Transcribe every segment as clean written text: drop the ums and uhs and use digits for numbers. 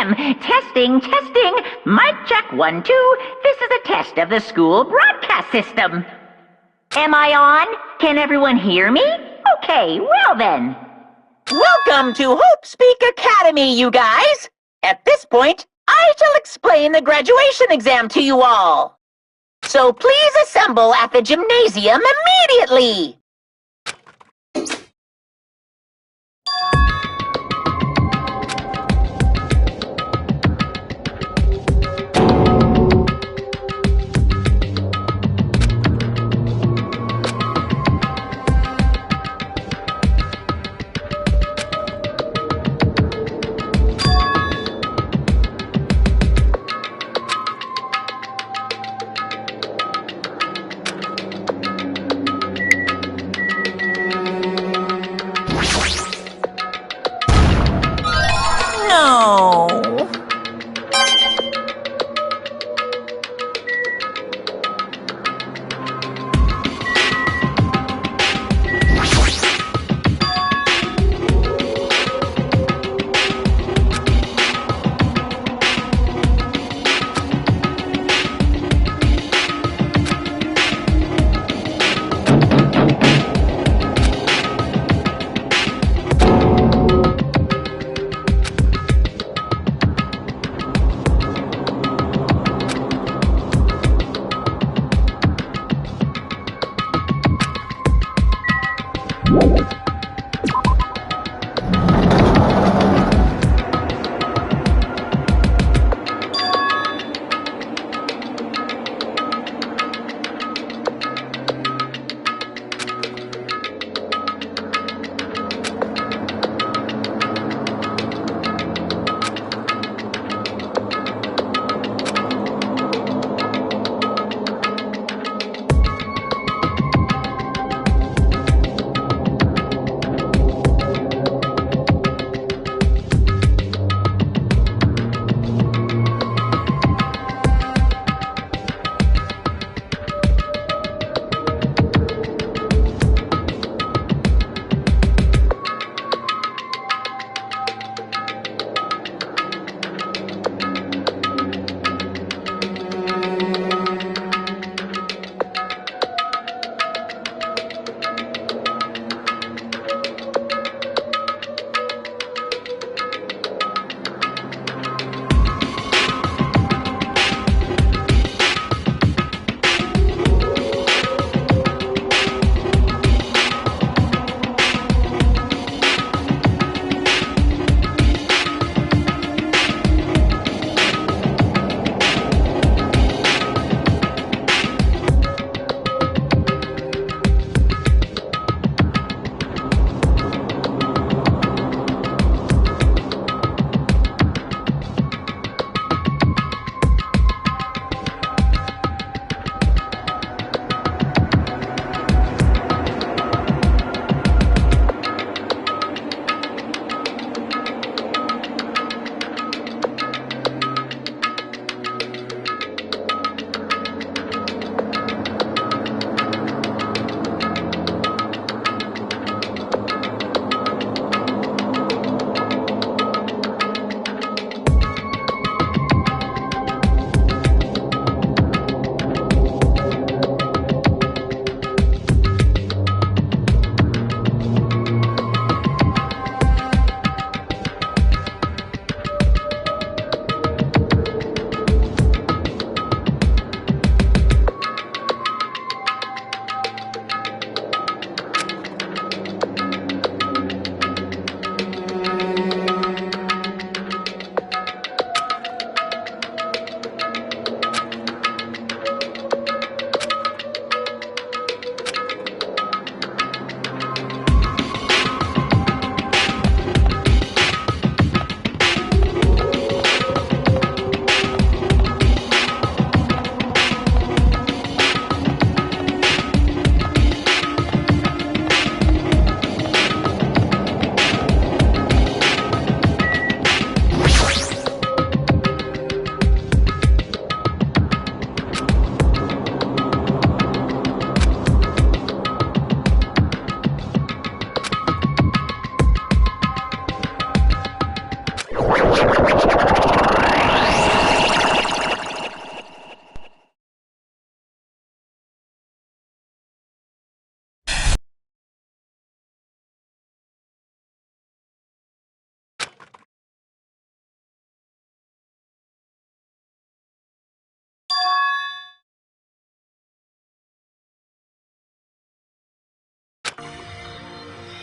Testing, testing. Mic check 1, 2. This is a test of the school broadcast system. Am I on? Can everyone hear me? Okay, well then. Welcome to Hope Speak Academy, you guys! At this point, I shall explain the graduation exam to you all. So please assemble at the gymnasium immediately!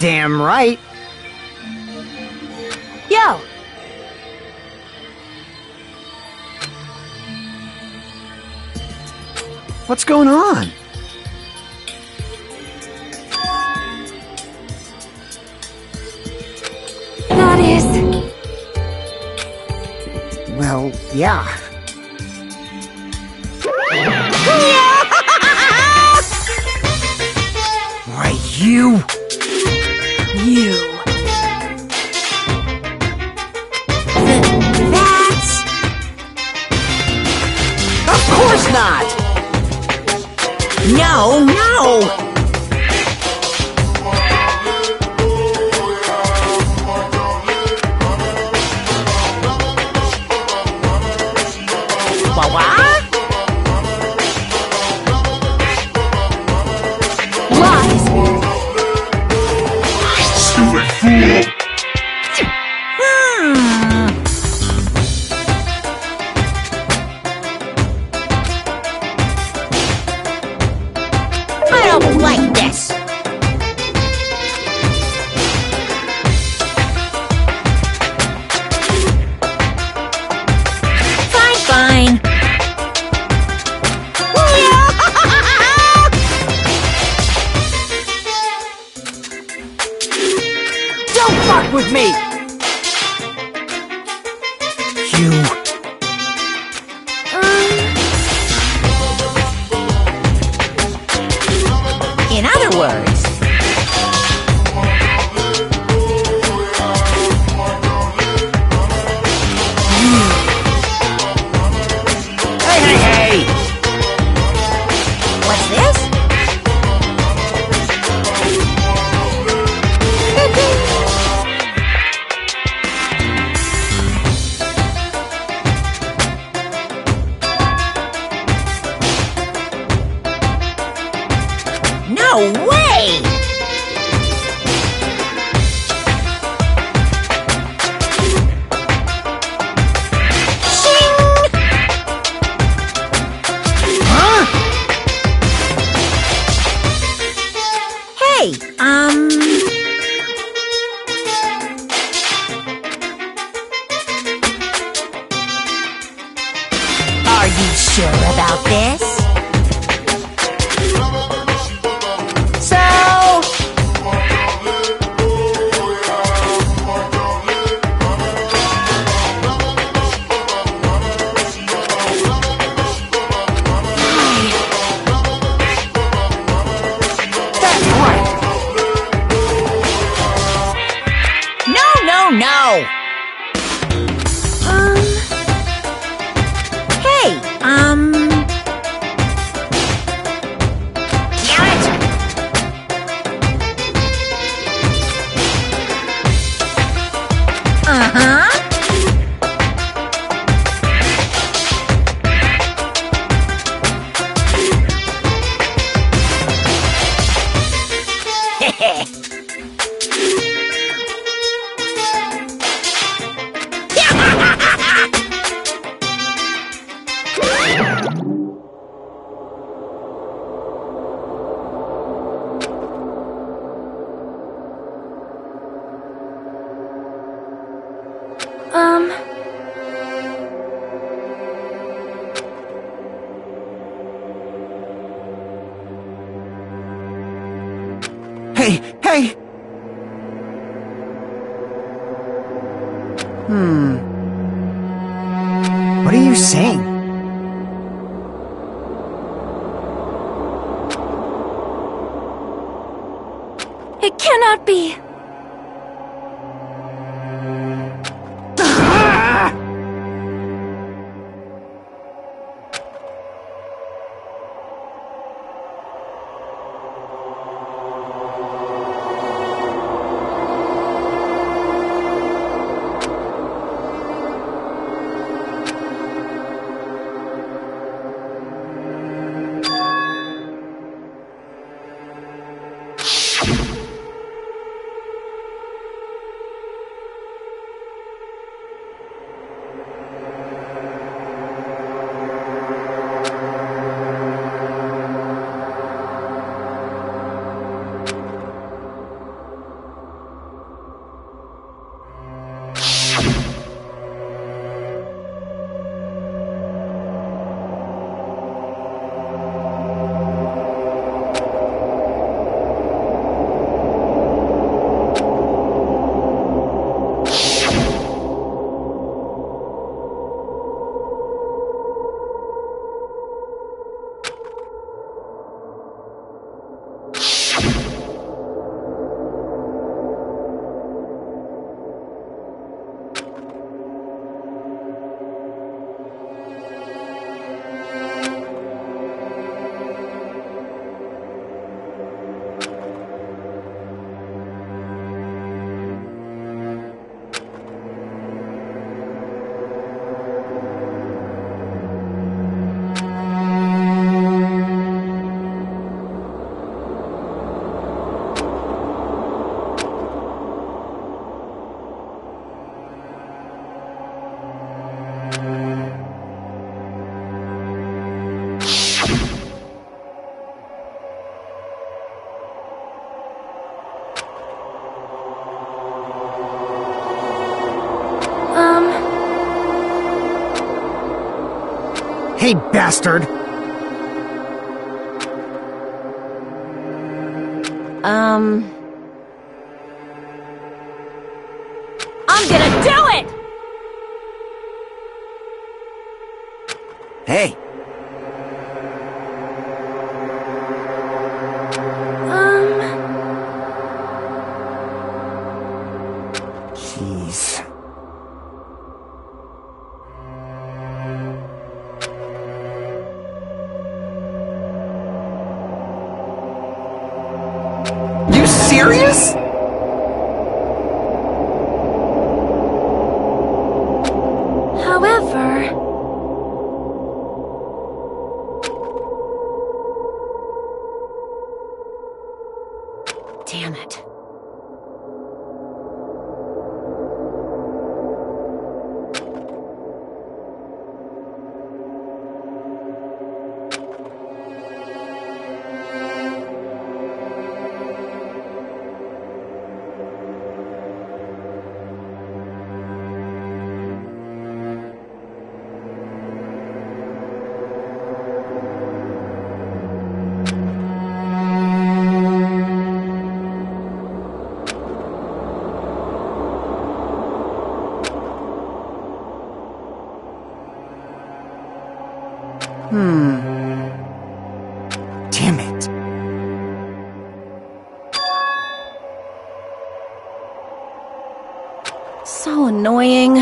Damn right. Yo! What's going on? That is... Well, yeah. Why, you! you. That's... Of course not! No, no! What? lies. Stupid fool! I don't like this. Fine. Don't fuck with me! You... In other words, Hey! what's this? No way! Huh? Hey, are you sure about this? So... That's right! No! Hey, damn it! Uh-huh. Hey! What are you saying? It cannot be. Hey, bastard! I'm gonna do it! Hey! Jeez. You serious? However... Damn it. Damn it. So annoying.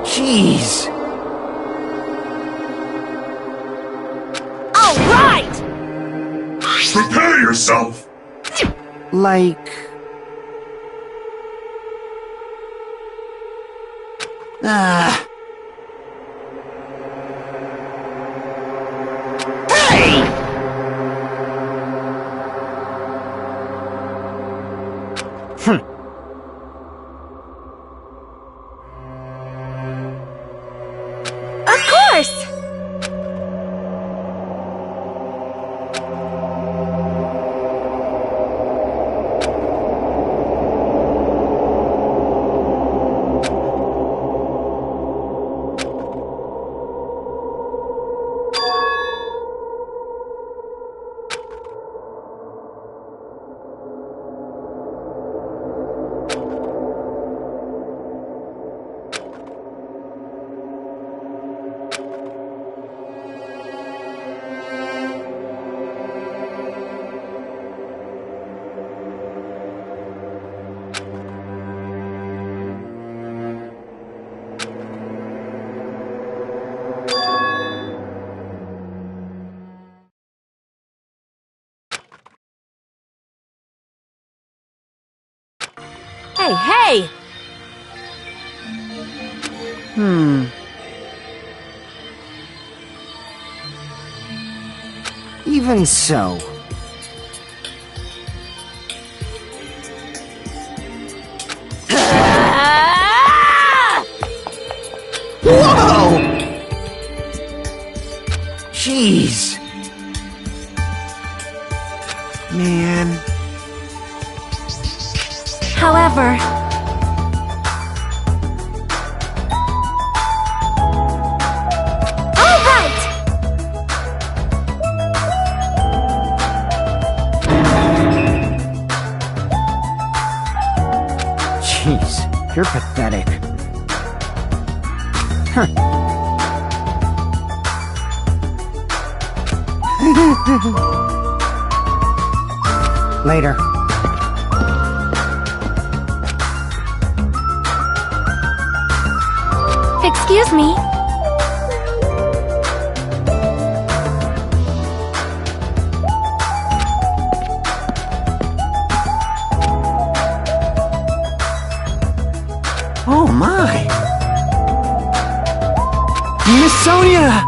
Jeez. All right! Prepare yourself! Like... Ah. Hey! Of course! Hey, hey! Even so. Ah! Whoa! Jeez. Man. However... All right! Jeez, you're pathetic. Huh. Later. Excuse me. Oh my! Miss Sonia!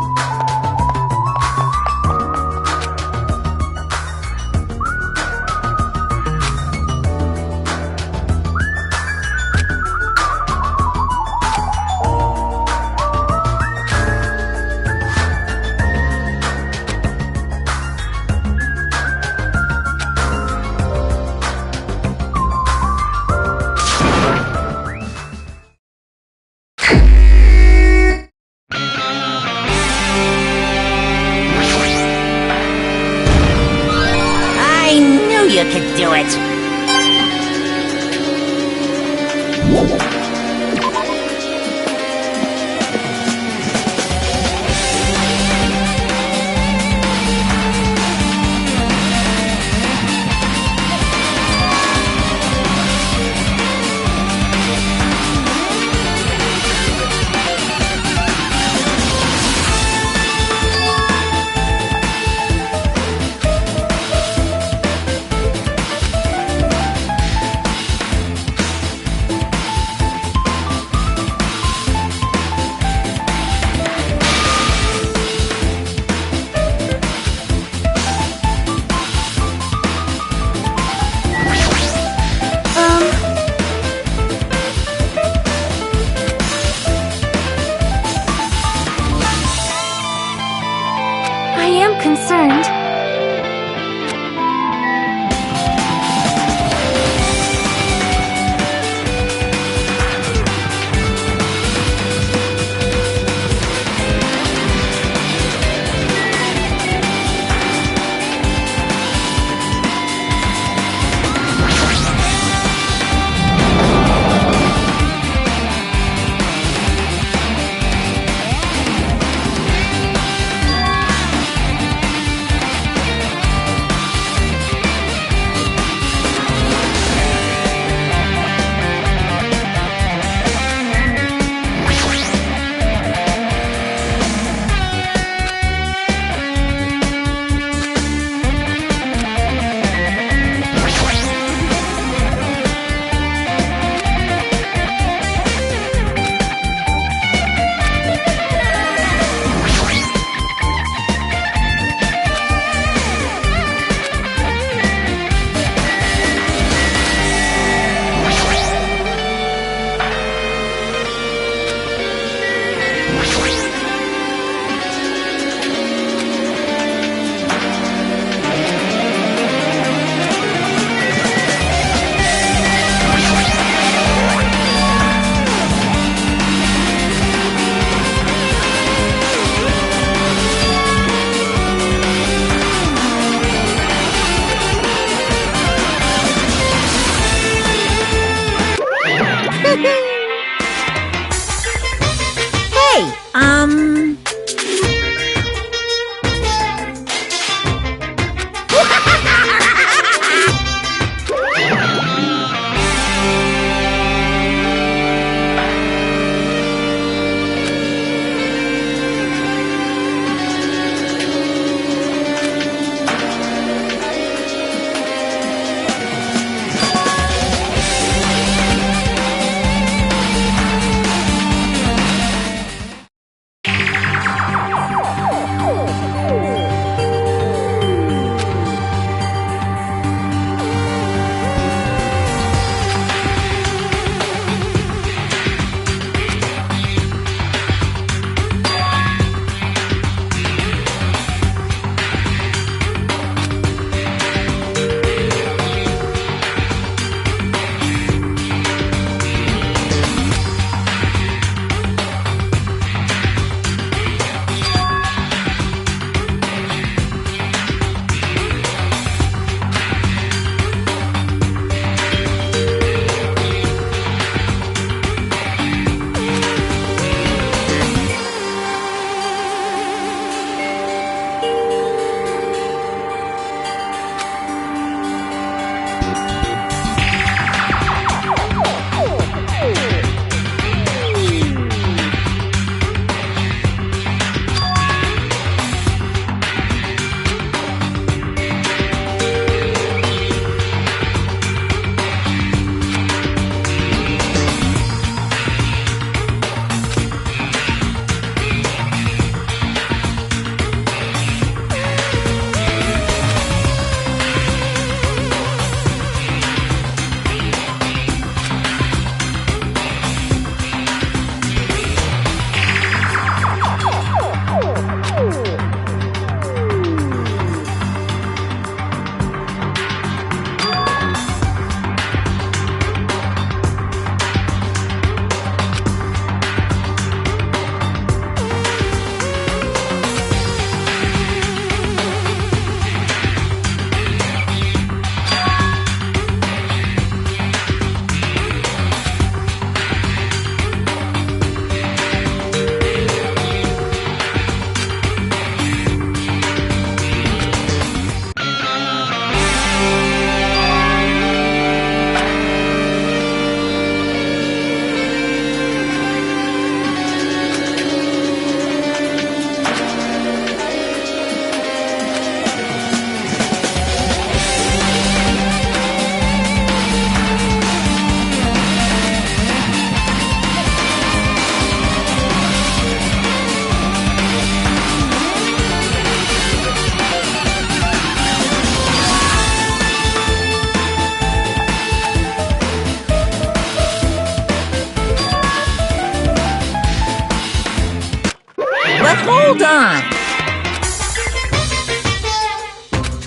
hold on.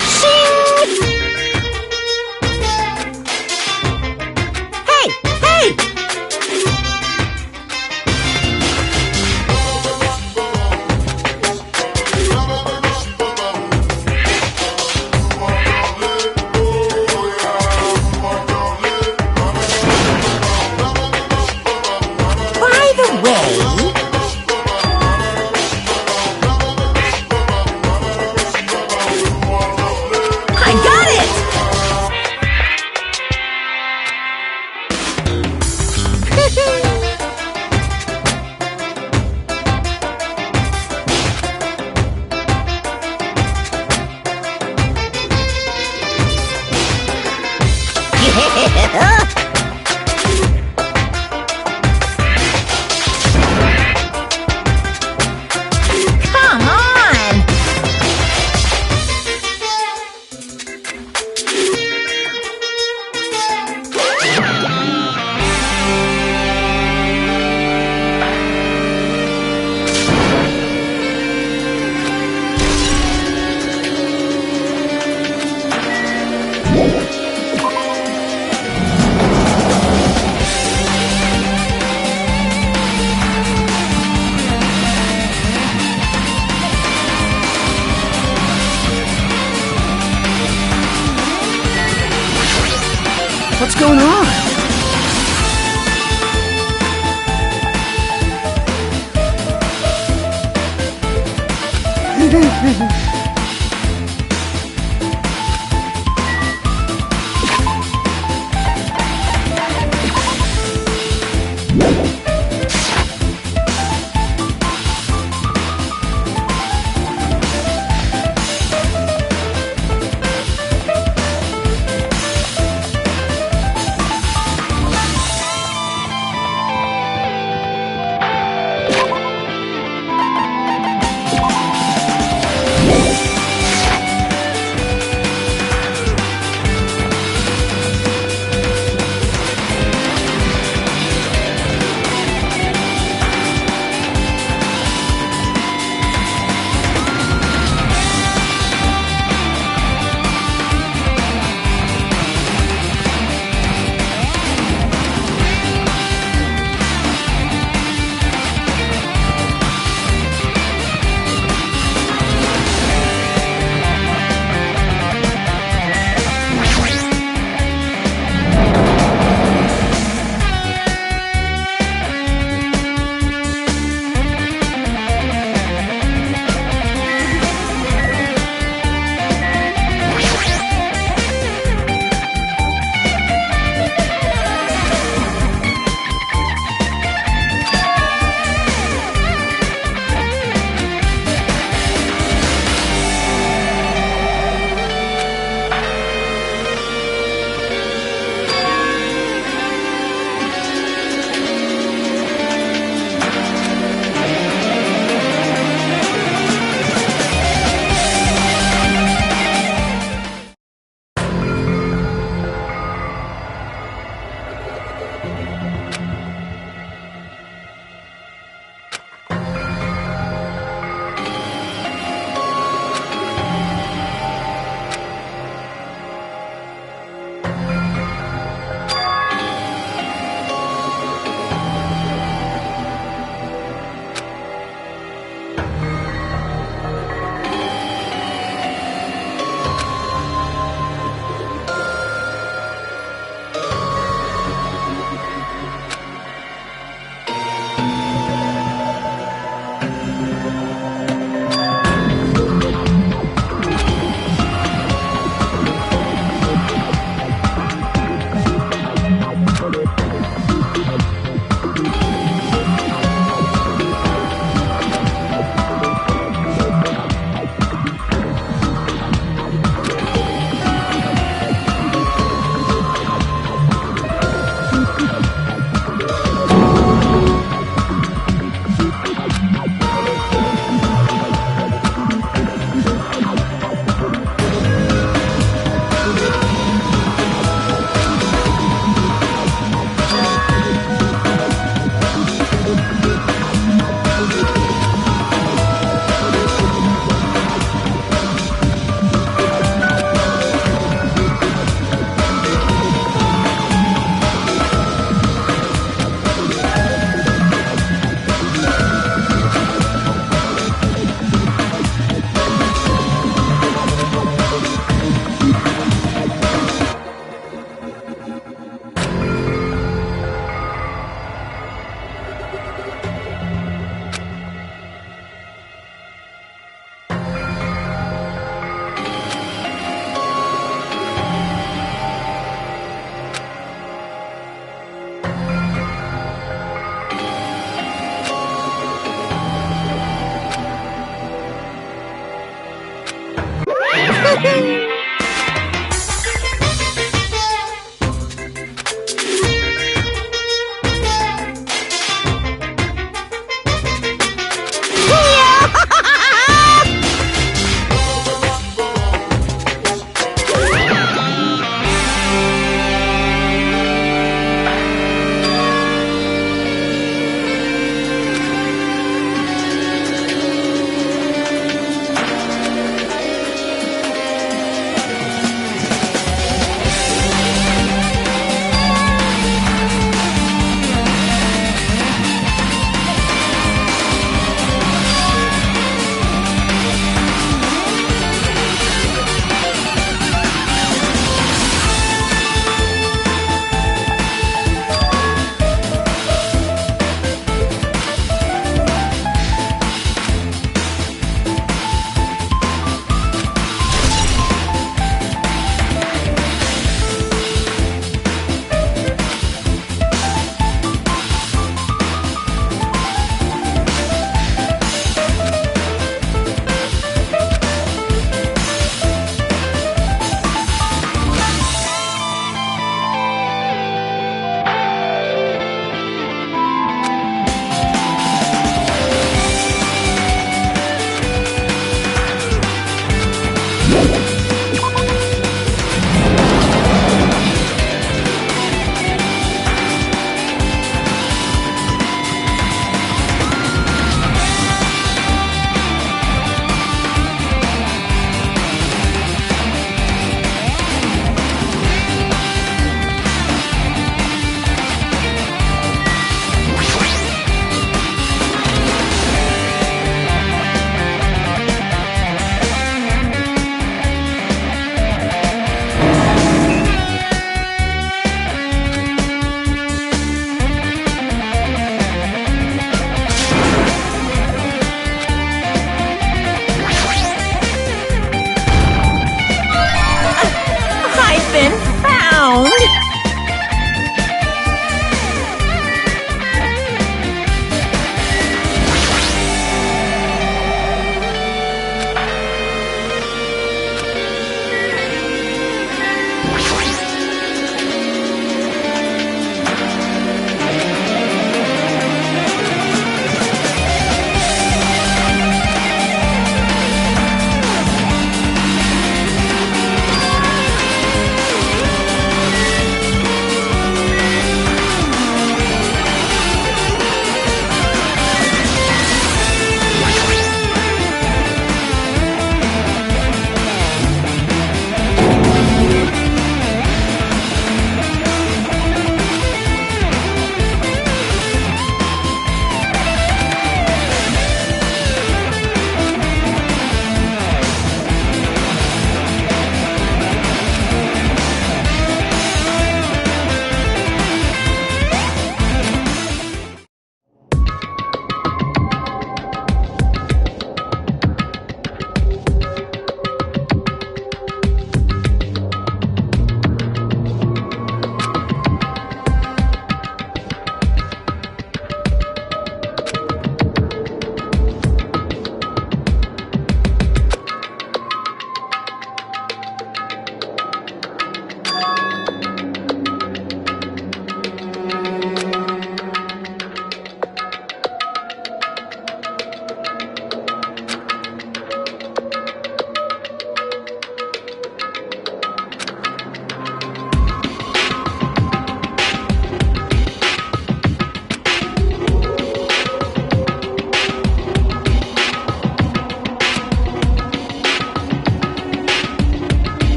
Shing! Hey! Hey! By the way, I got it! Come on! What's going on?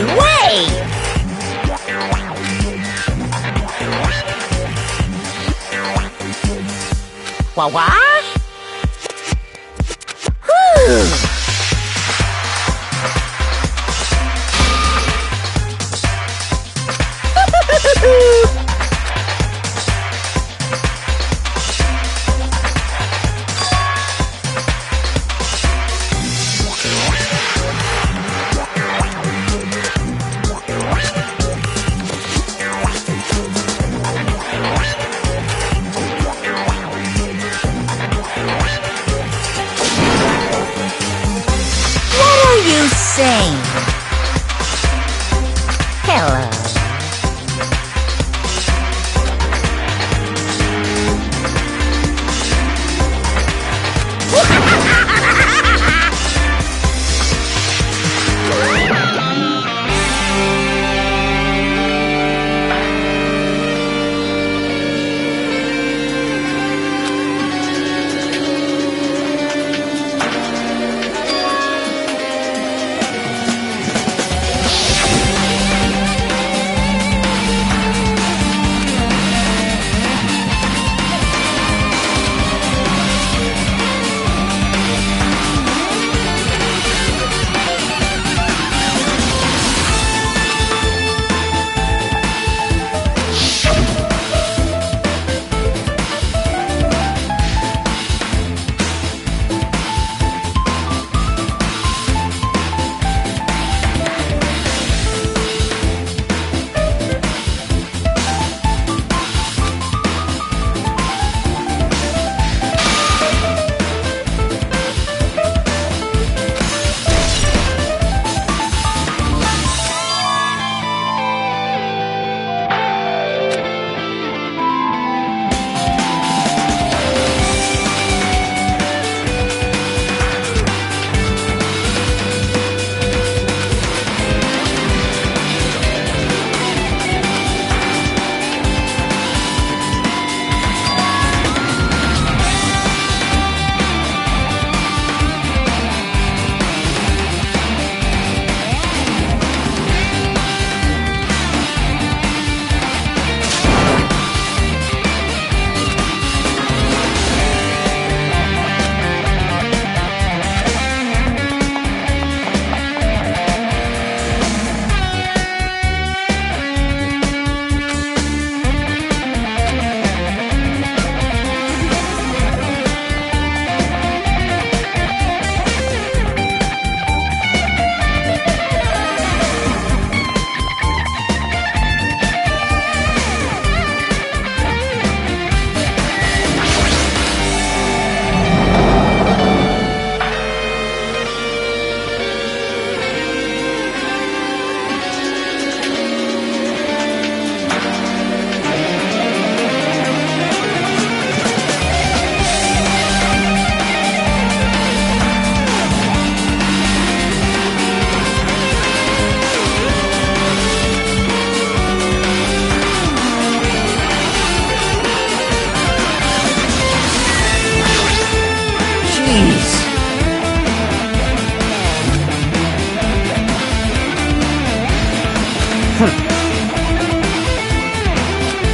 way! What? Whew! Saying hello.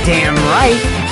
Damn right.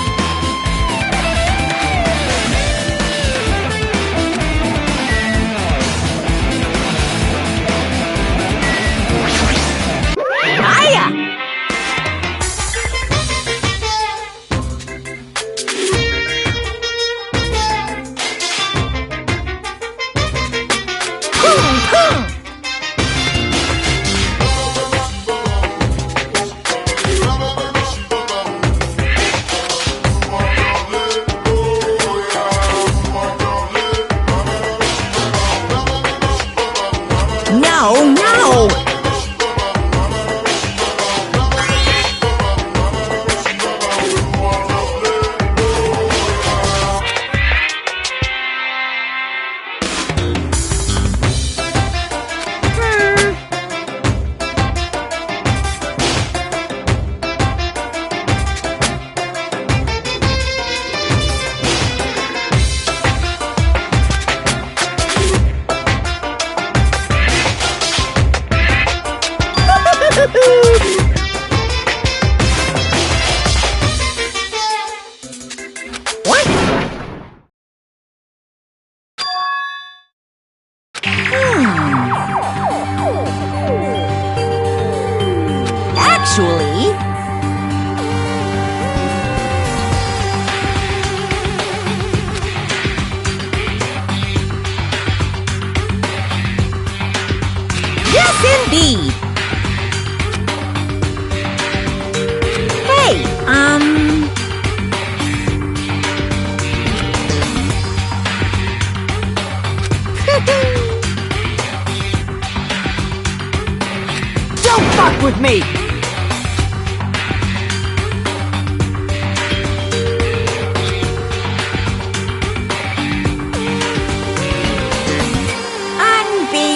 me!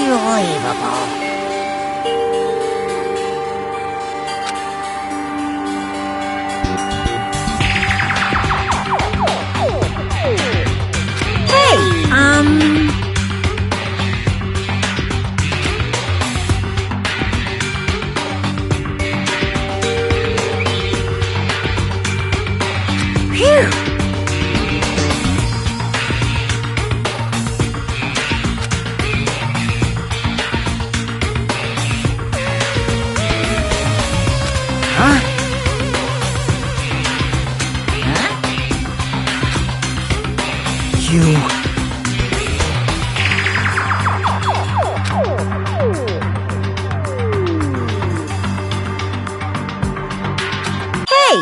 Unbelievable. Phew! Huh? You... Hey,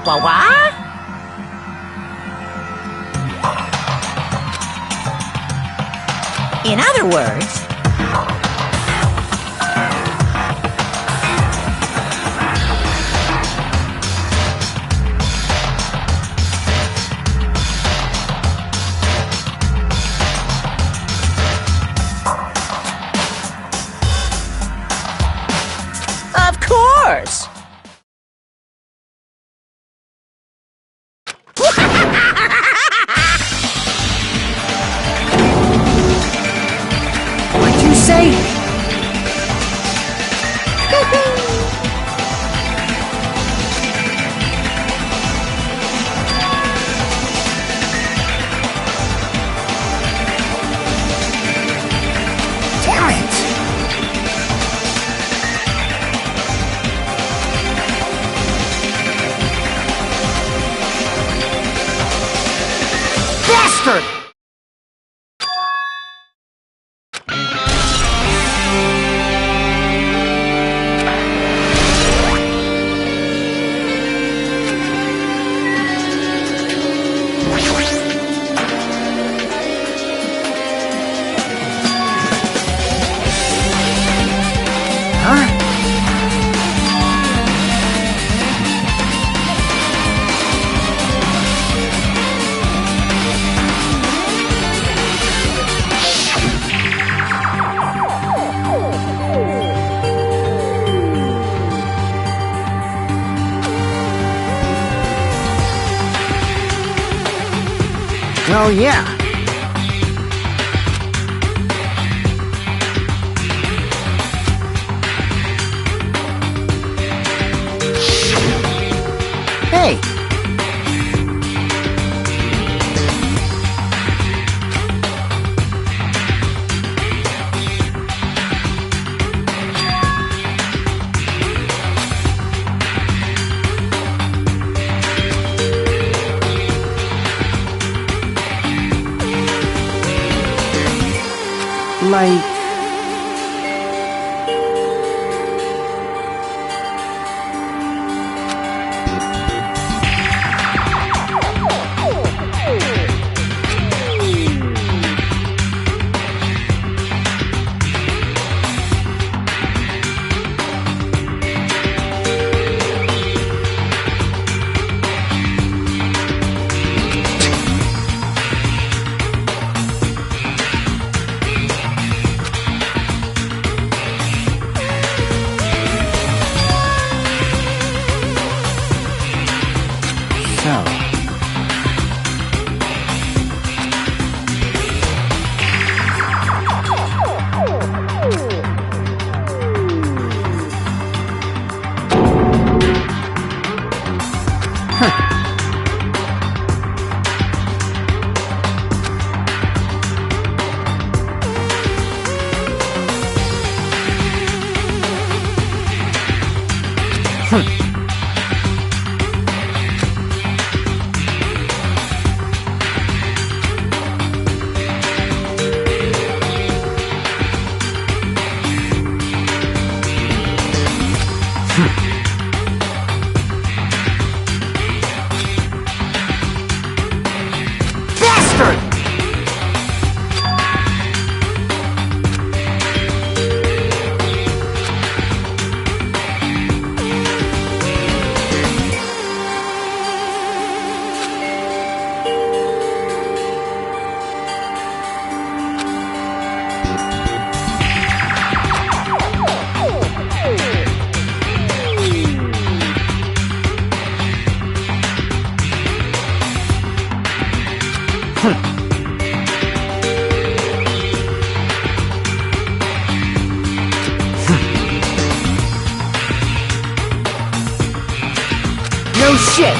What? In other words, of course. What'd you say? Damn it! Bastard! Huh? Well, yeah. like... So... Bastard! No shit!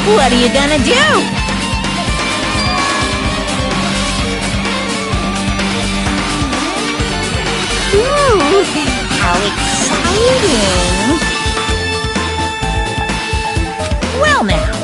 What are you gonna do? Ooh, how exciting! Well now.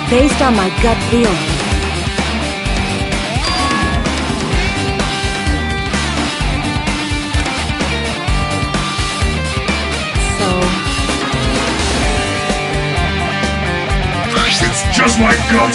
Based on my gut feeling. It's just my gut!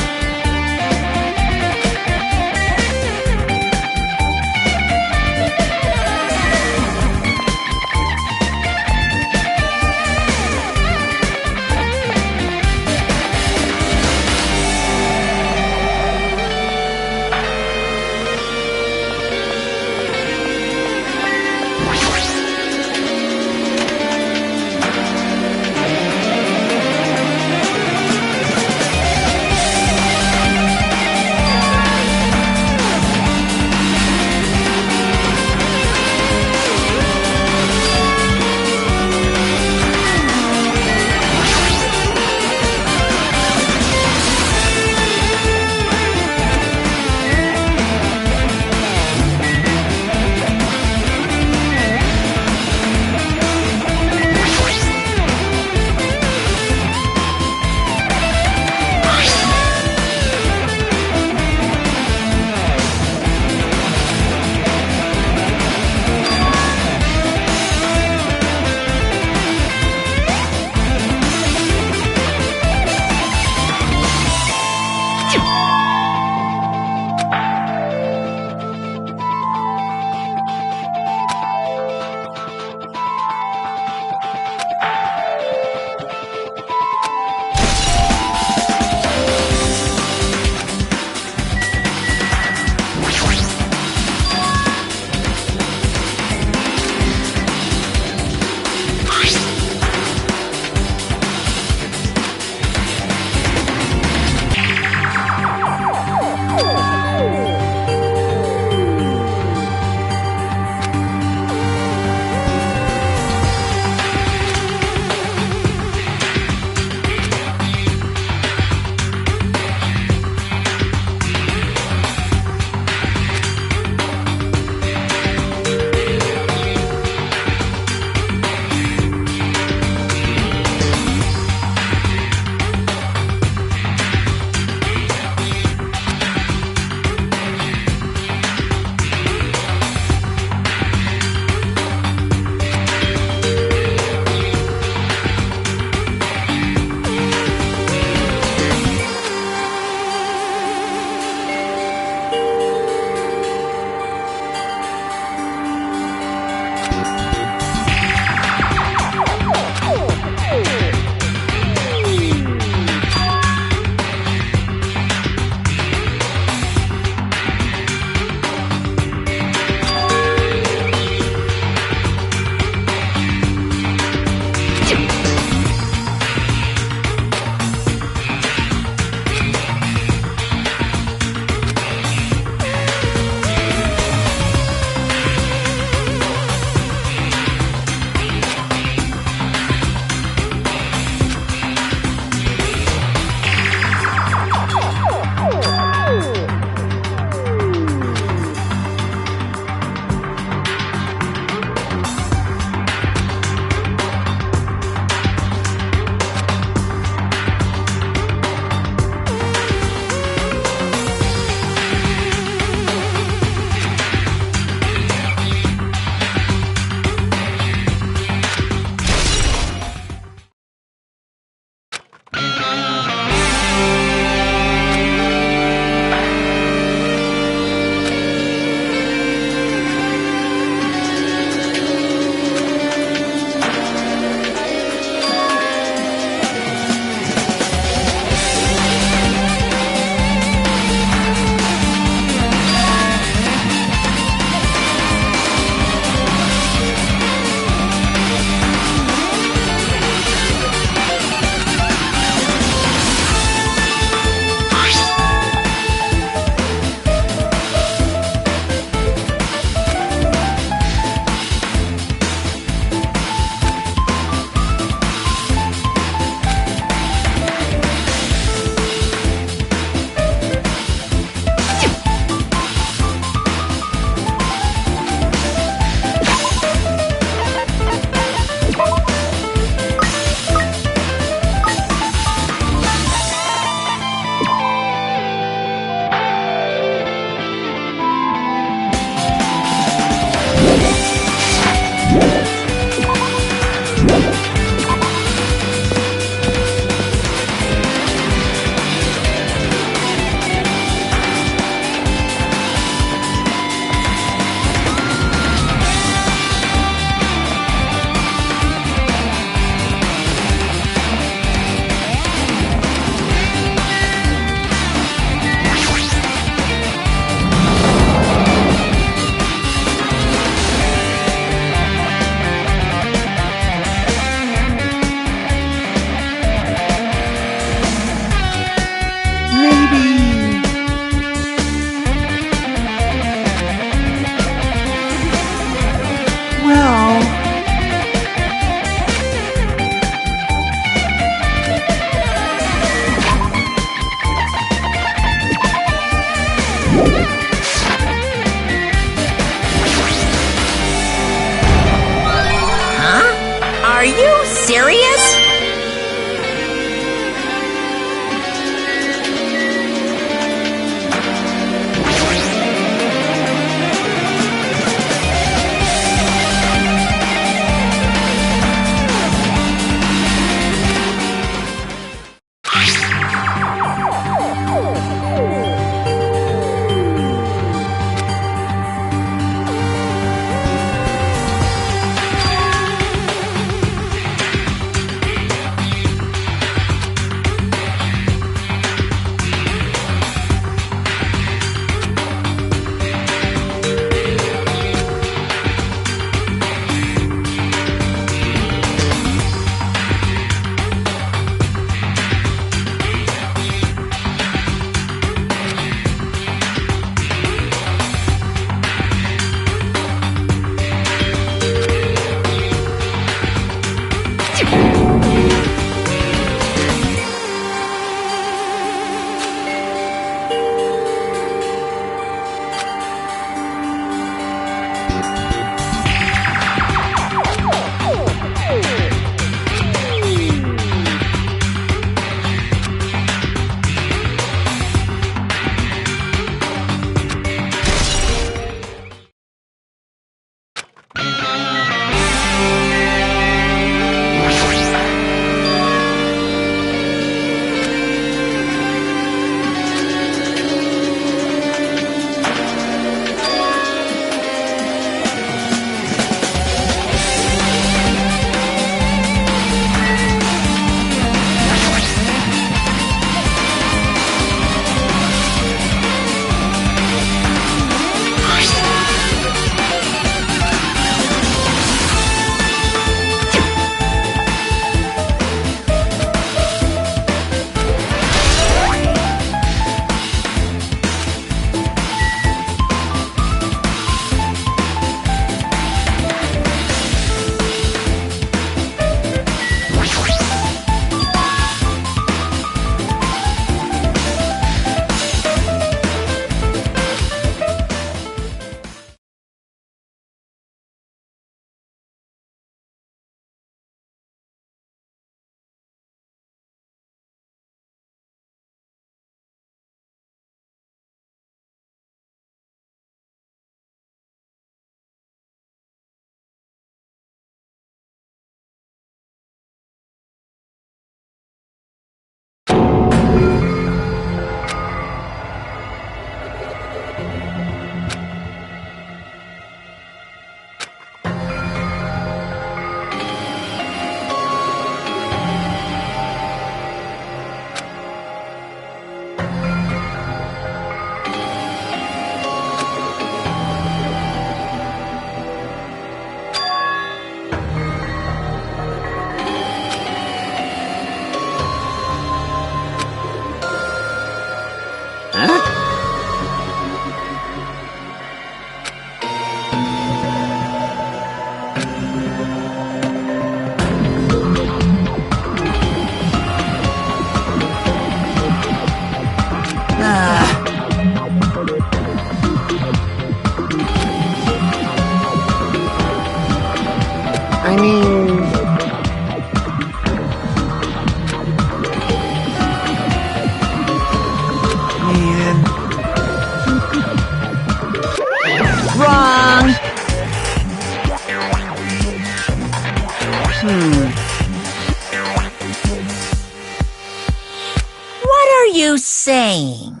you saying?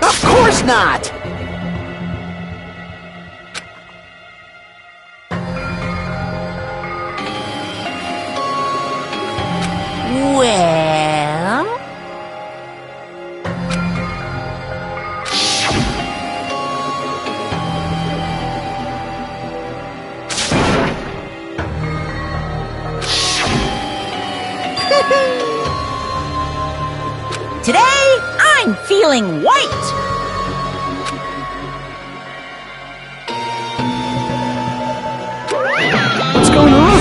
Of course not! Well... Today, I'm feeling white. What's going on?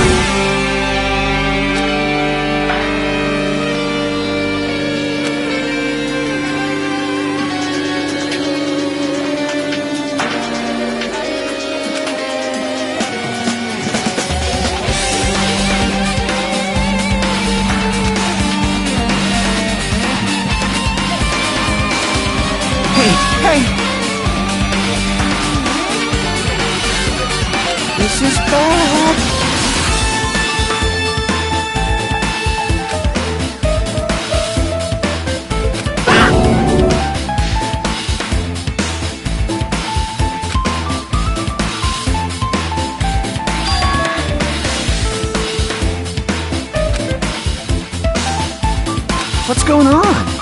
Hey! This is bad! What's going on?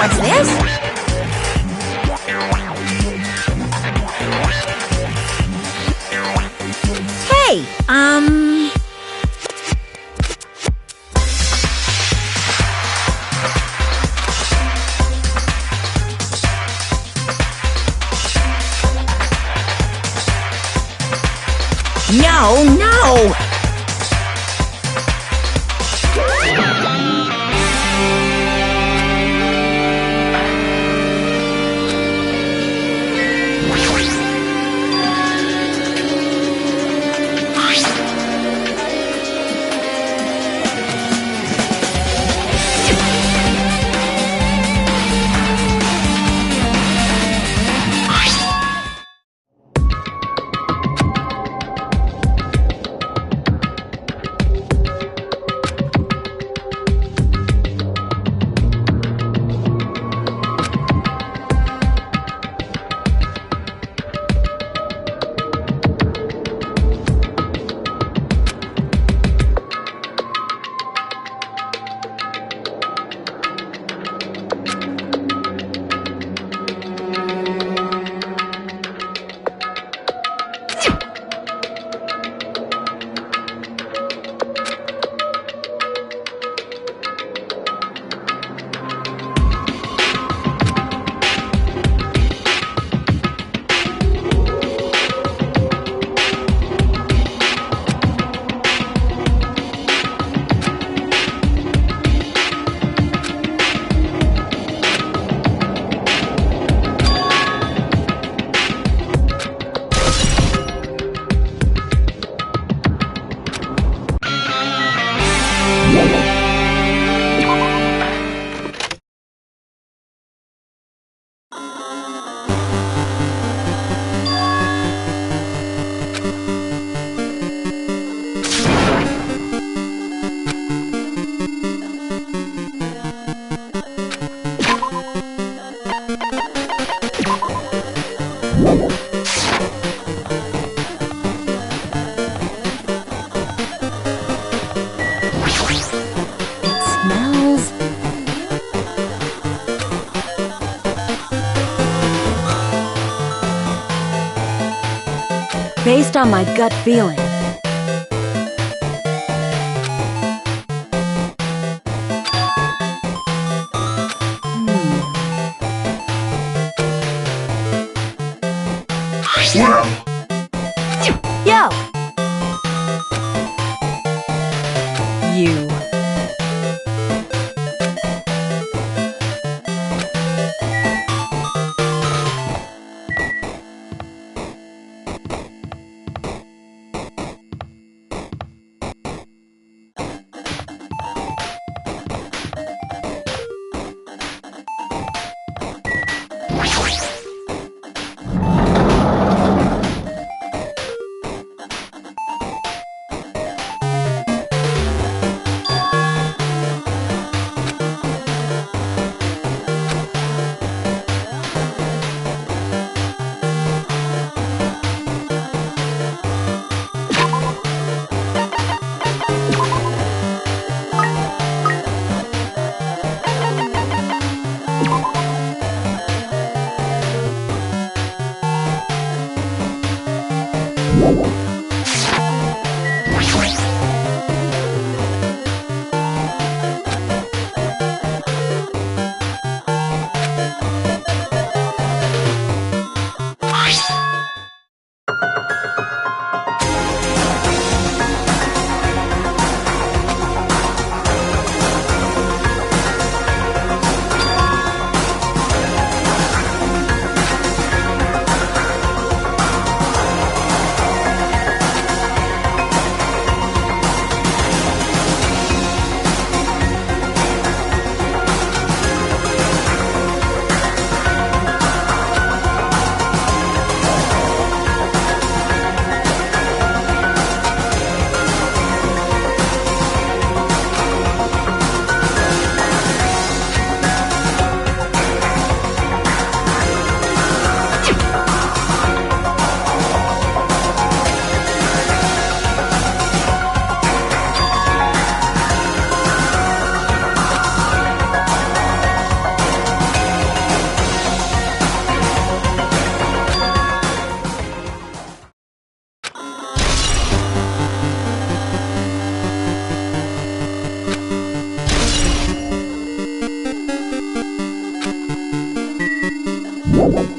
What's this? Hey, No, no! Smells. Based on my gut feeling. Well, Yo! You. No.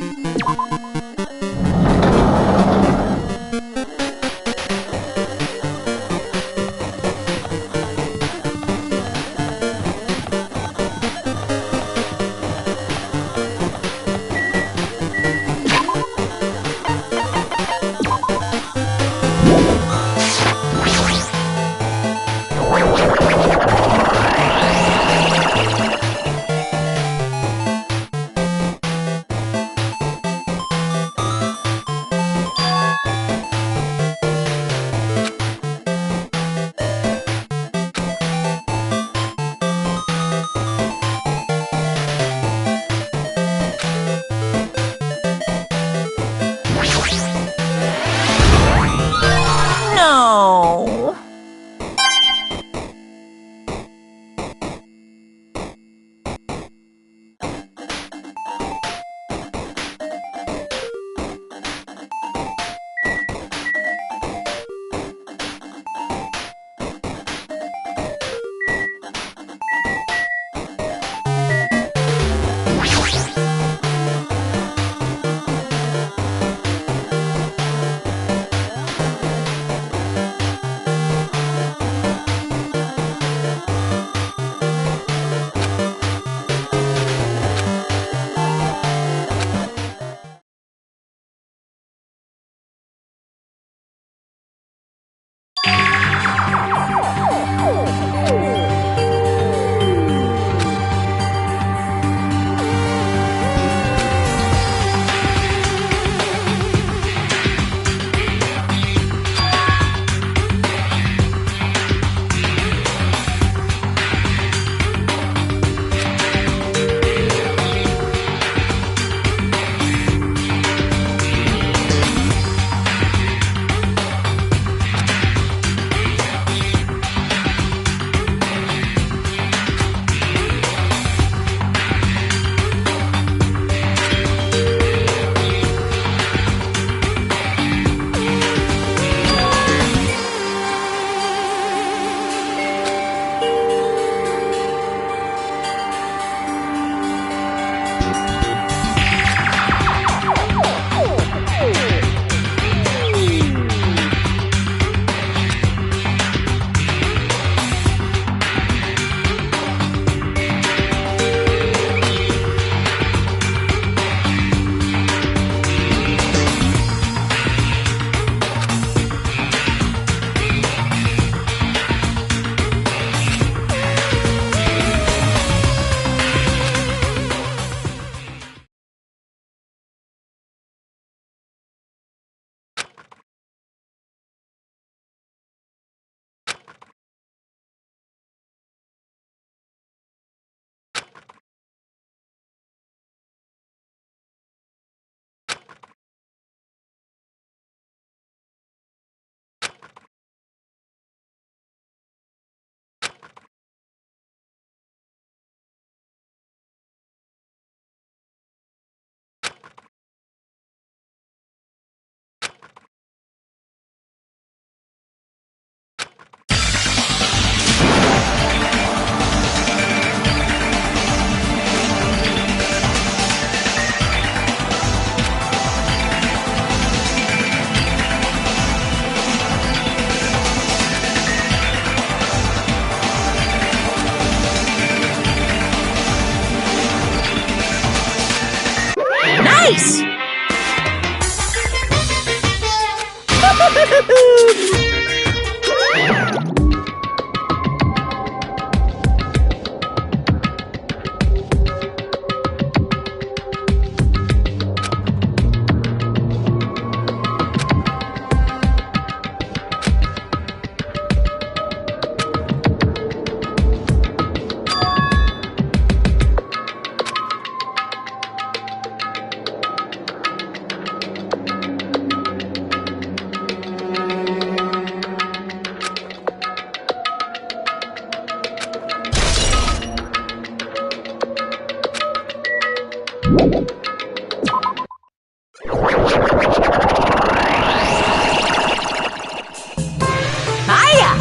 Nice! Hiya!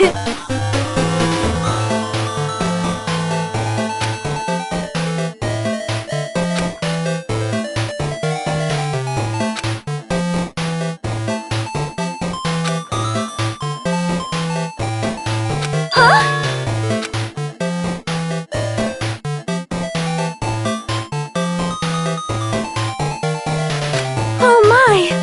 Oh my!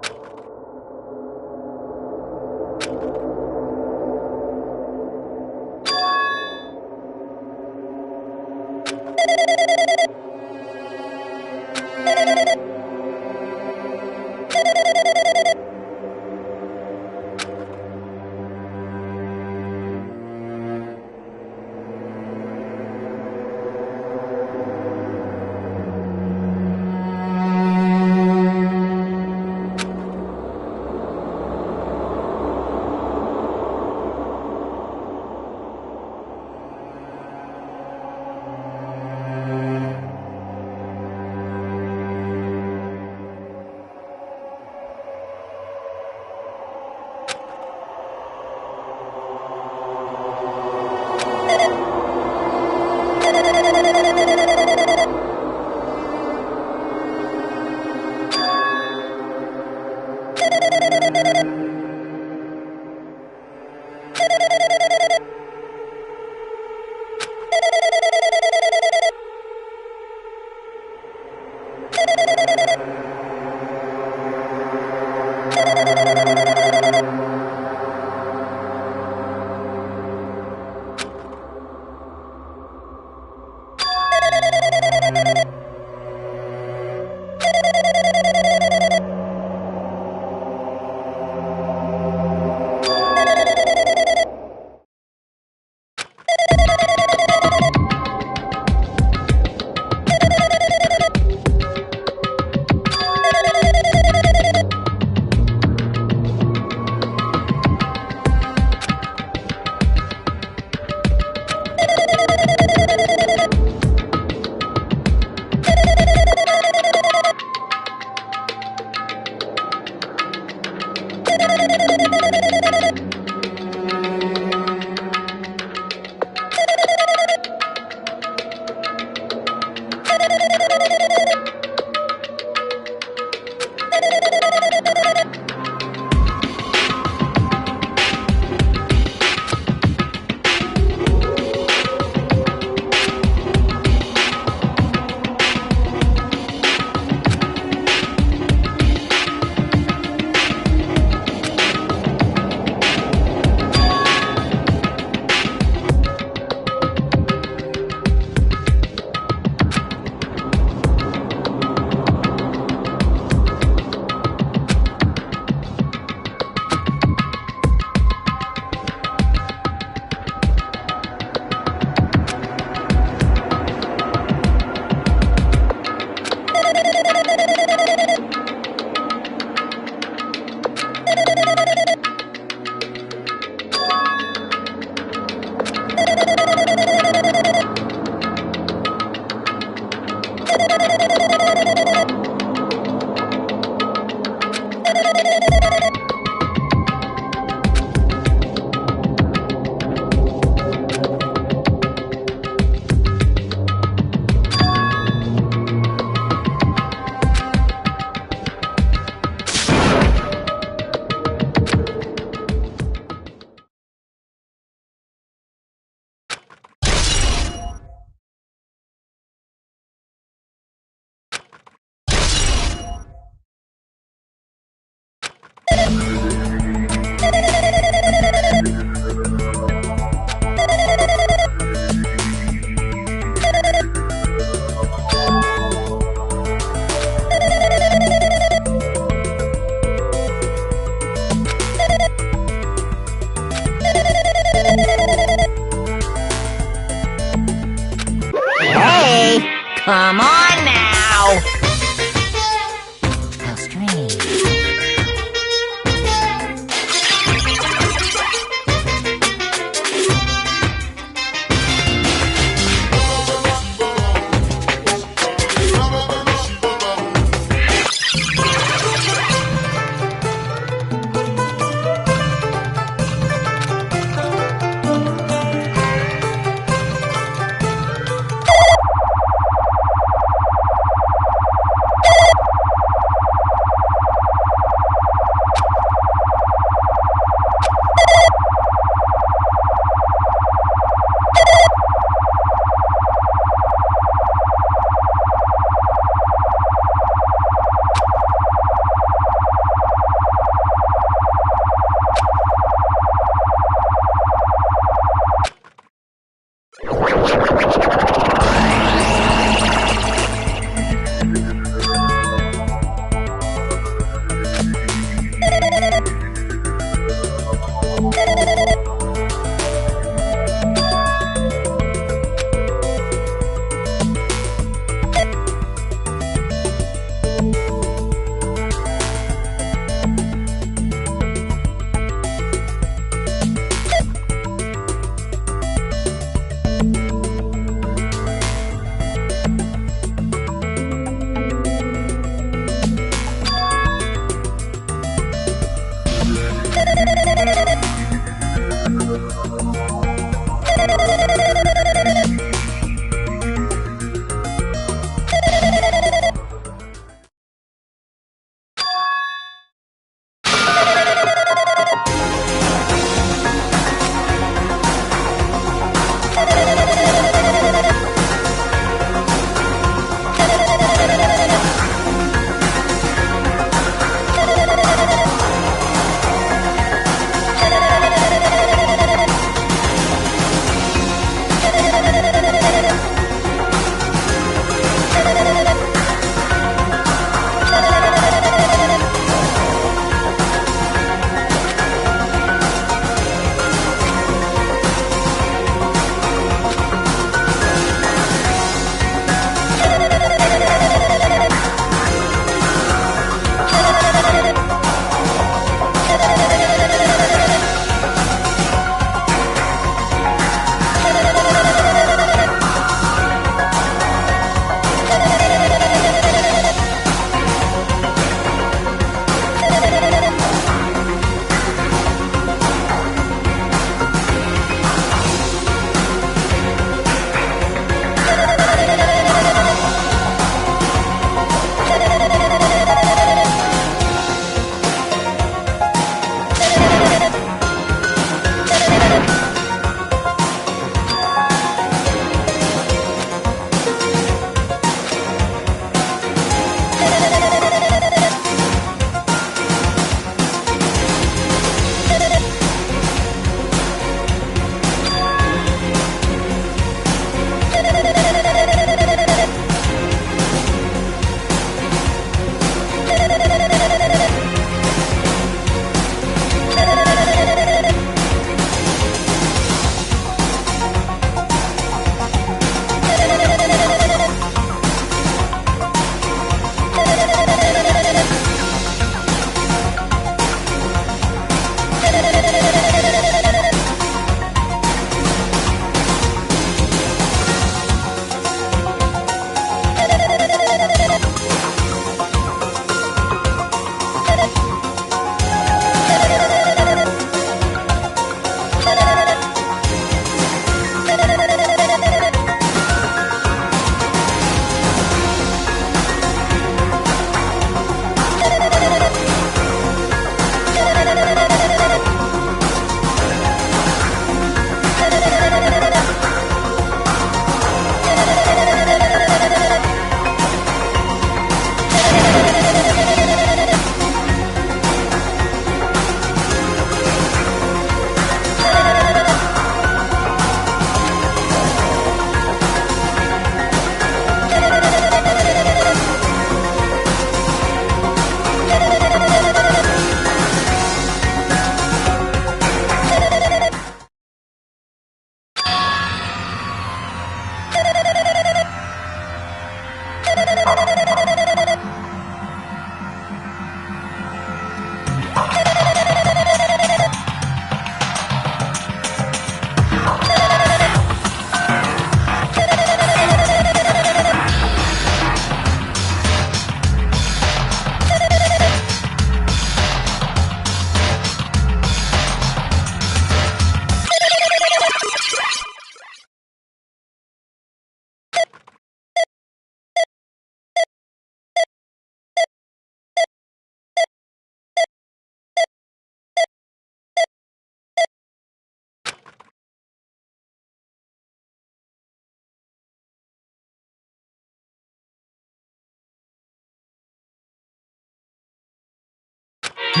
Say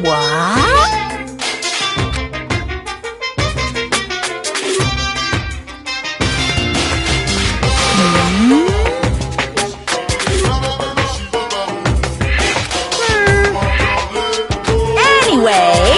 what? Anyway.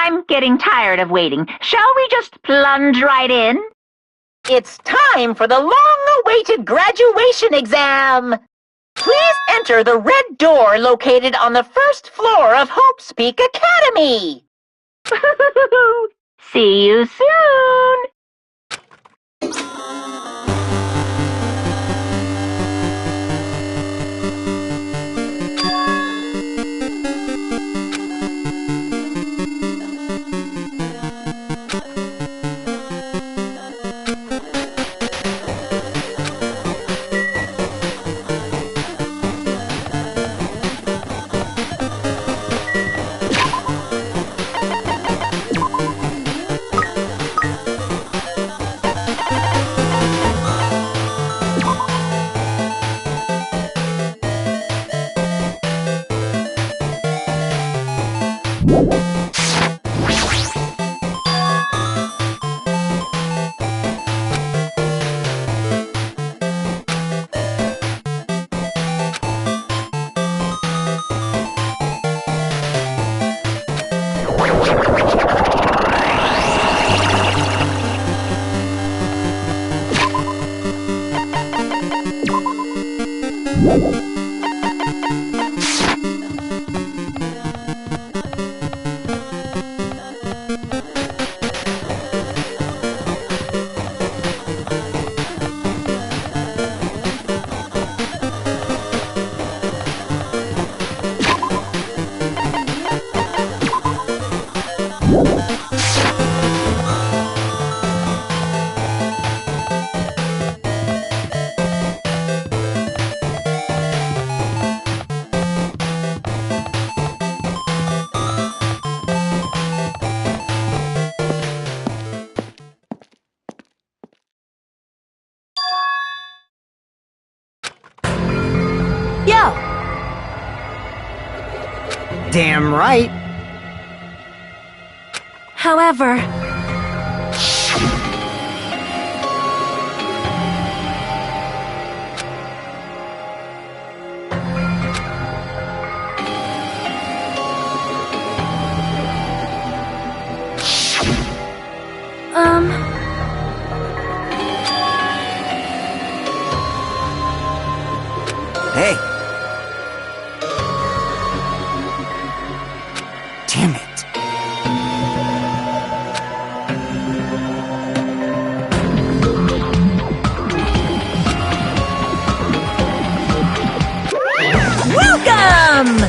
I'm getting tired of waiting. Shall we just plunge right in? It's time for the long-awaited graduation exam! Please enter the red door located on the first floor of Hope Speak Academy! See you soon! Damn right. However, Hey. Damn it. Welcome!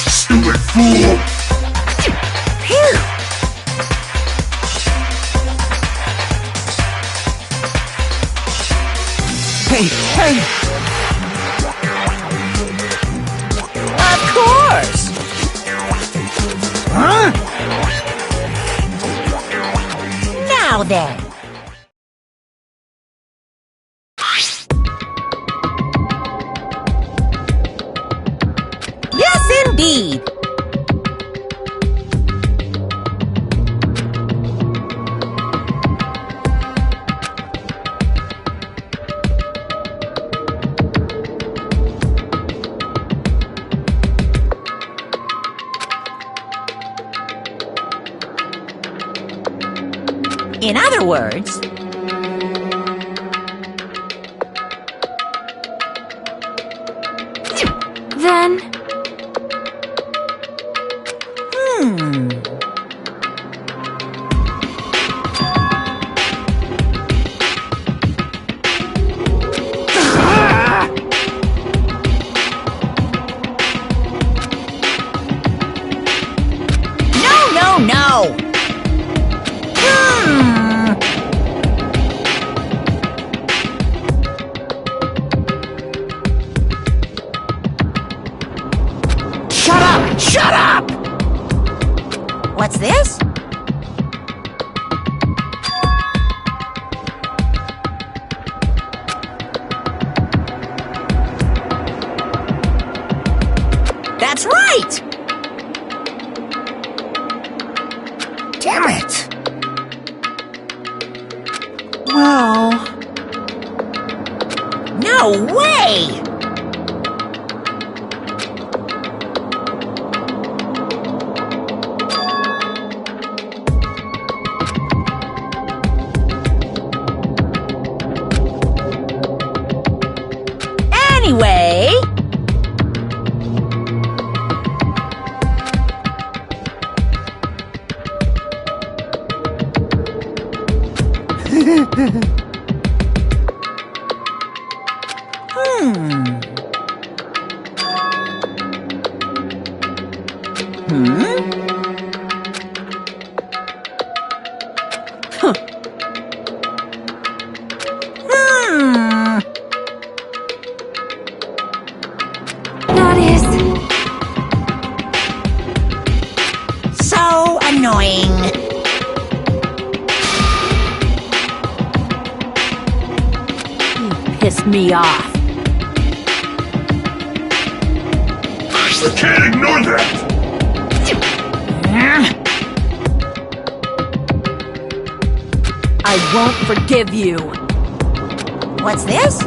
Stupid fool! Hey, hey. Of course! Huh? Now then. Yes, indeed. In other words, then, no. Shut up! What's this? That's right! Damn it! Well... No way! Anyway... That is... so annoying. You pissed me off. I can't ignore that! I won't forgive you. What's this?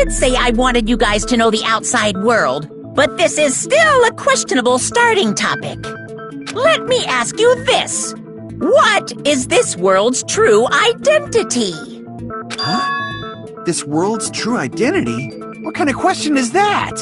did say I wanted you guys to know the outside world, but this is still a questionable starting topic. Let me ask you this. What is this world's true identity? Huh? This world's true identity? What kind of question is that?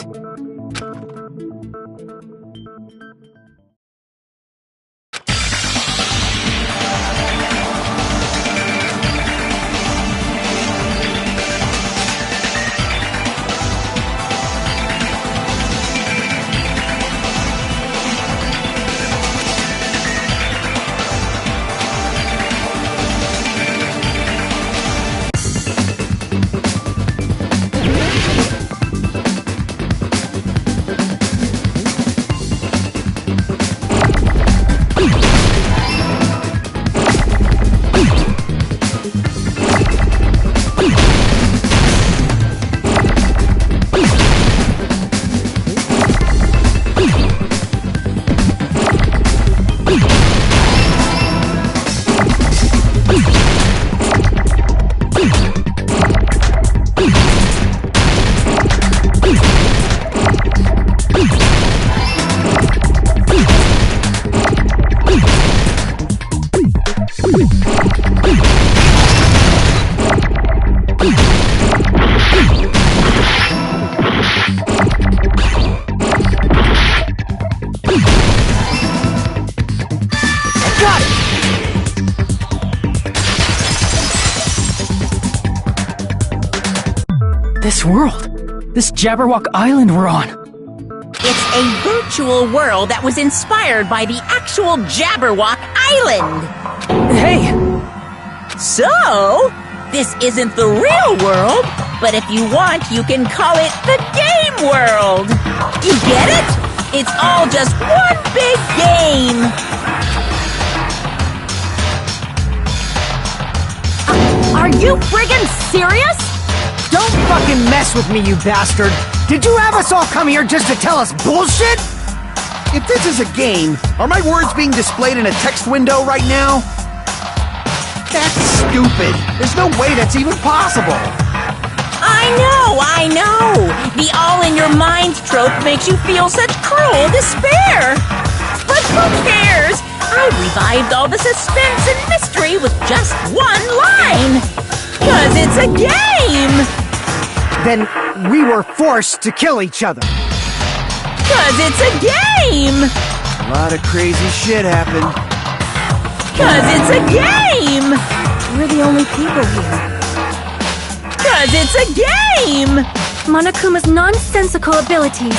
This world! This Jabberwock Island we're on! It's a virtual world that was inspired by the actual Jabberwock Island! Hey! So, this isn't the real world, but if you want, you can call it the game world! You get it? It's all just one big game! Are you friggin' serious? Don't fucking mess with me, you bastard! Did you have us all come here just to tell us bullshit? If this is a game, are my words being displayed in a text window right now? That's stupid. There's no way that's even possible. I know! The all-in-your-mind trope makes you feel such cruel despair! But who cares? I revived all the suspense and mystery with just one line! 'Cause it's a game! Then we were forced to kill each other. 'Cause it's a game! A lot of crazy shit happened. 'Cause it's a game! We're the only people here. 'Cause it's a game! Monokuma's nonsensical abilities.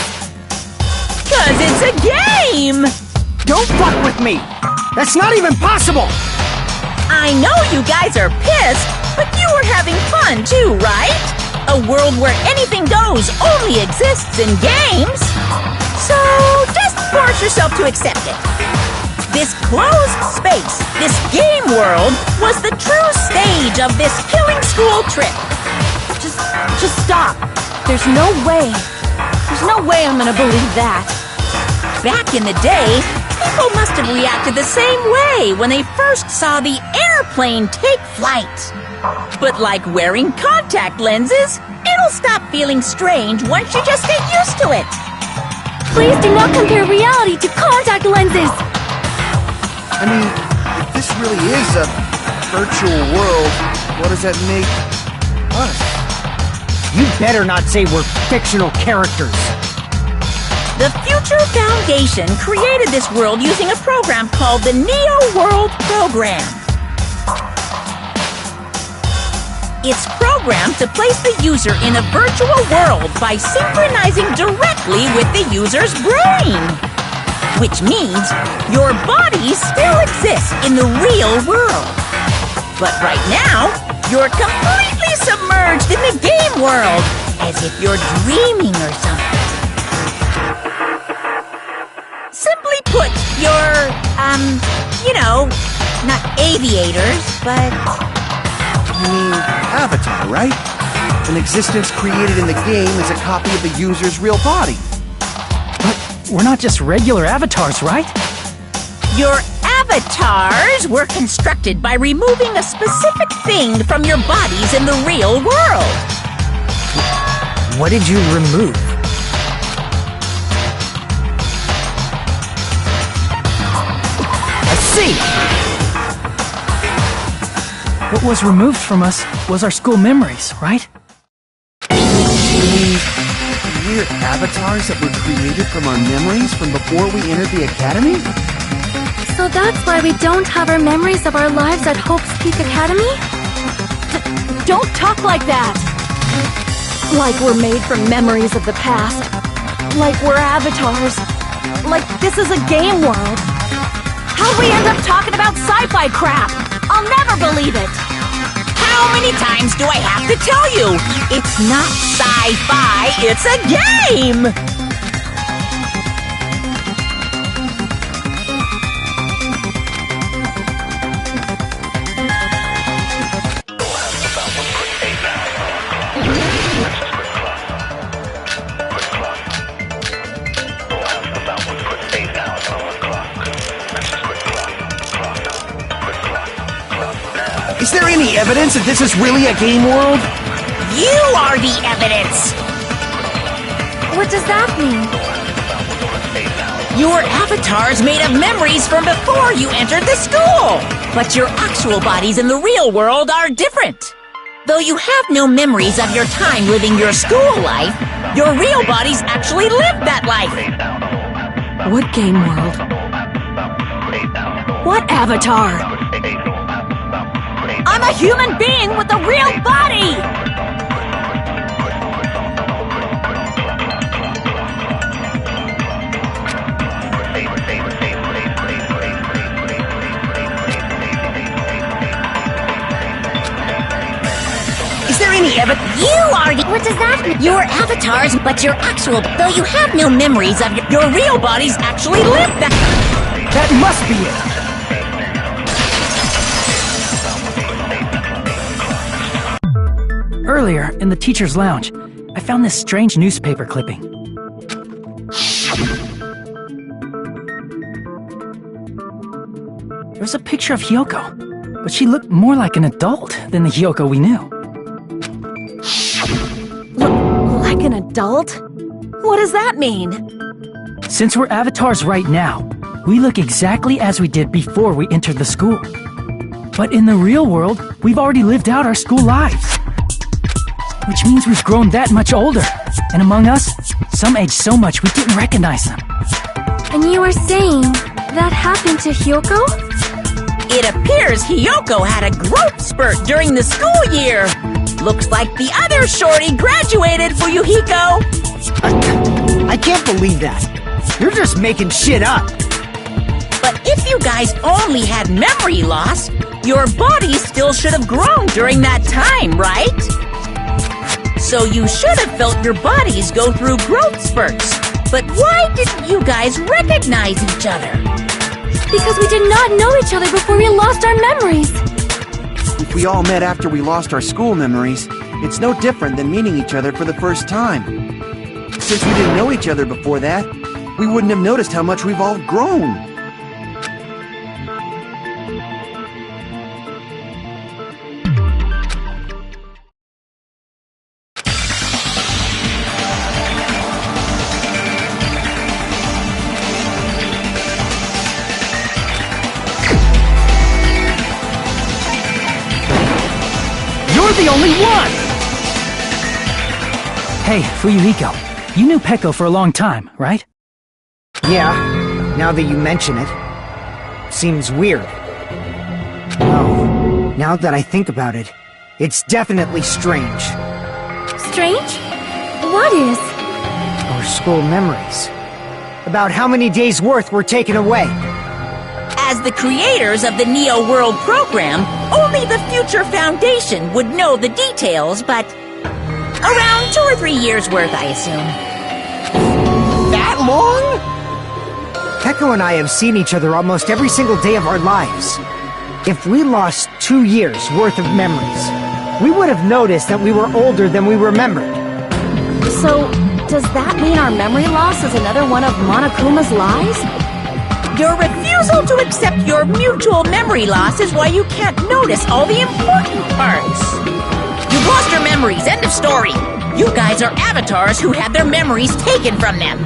'Cause it's a game! Don't fuck with me! That's not even possible! I know you guys are pissed, but you were having fun too, right? A world where anything goes only exists in games. So just force yourself to accept it. This closed space, this game world, was the true stage of this killing school trip. Just stop. There's no way. There's no way I'm gonna believe that. Back in the day, people must have reacted the same way when they first saw the airplane take flight. But like wearing contact lenses, it'll stop feeling strange once you just get used to it. Please do not compare reality to contact lenses. I mean, if this really is a virtual world, what does that make us? You better not say we're fictional characters. The Future Foundation created this world using a program called the Neo World Program. It's programmed to place the user in a virtual world by synchronizing directly with the user's brain. Which means your body still exists in the real world. But right now, you're completely submerged in the game world, as if you're dreaming or something. Simply put, you're, not aviators, but... I mean, avatar, right? An existence created in the game is a copy of the user's real body. But we're not just regular avatars, right? Your avatars were constructed by removing a specific thing from your bodies in the real world. What did you remove? I see! What was removed from us was our school memories, right? We're avatars that were created from our memories from before we entered the academy? So that's why we don't have our memories of our lives at Hope's Peak Academy? Don't talk like that! Like we're made from memories of the past. Like we're avatars. Like this is a game world. How'd we end up talking about sci-fi crap? I'll never believe it! How many times do I have to tell you? It's not sci-fi, it's a game! Is there any evidence that this is really a game world? You are the evidence! What does that mean? Your avatars made of memories from before you entered the school! But your actual bodies in the real world are different. Though you have no memories of your time living your school life, your real bodies actually lived that life! What game world? What avatar? I'm a human being with a real body! Is there any evidence? You are the— What does that mean? Your avatars, but your actual— Though you have no memories of your real bodies actually live that— That must be it! Earlier, in the teacher's lounge, I found this strange newspaper clipping. There was a picture of Hyoko, but she looked more like an adult than the Hyoko we knew. Like an adult? What does that mean? Since we're avatars right now, we look exactly as we did before we entered the school. But in the real world, we've already lived out our school lives. Which means we've grown that much older. And among us, some aged so much we didn't recognize them. And you were saying that happened to Hyoko? It appears Hyoko had a growth spurt during the school year. Looks like the other shorty graduated for Yuhiko. I can't believe that. You're just making shit up. But if you guys only had memory loss, your bodies still should have grown during that time, right? So you should have felt your bodies go through growth spurts. But why didn't you guys recognize each other? Because we did not know each other before we lost our memories. If we all met after we lost our school memories, it's no different than meeting each other for the first time. Since we didn't know each other before that, we wouldn't have noticed how much we've all grown. The only one! Hey, Fuyuhiko, you knew Peko for a long time, right? Yeah, now that you mention it. Seems weird. No, now that I think about it, it's definitely strange. Strange? What is? Our school memories. About how many days' worth were taken away. As the creators of the Neo World program, only the Future Foundation would know the details, but around 2 or 3 years worth, I assume. That long? Peko and I have seen each other almost every single day of our lives. If we lost 2 years worth of memories, we would have noticed that we were older than we remembered. So, does that mean our memory loss is another one of Monokuma's lies? Your refusal to accept your mutual memory loss is why you can't notice all the important parts. You've lost your memories, end of story. You guys are avatars who had their memories taken from them.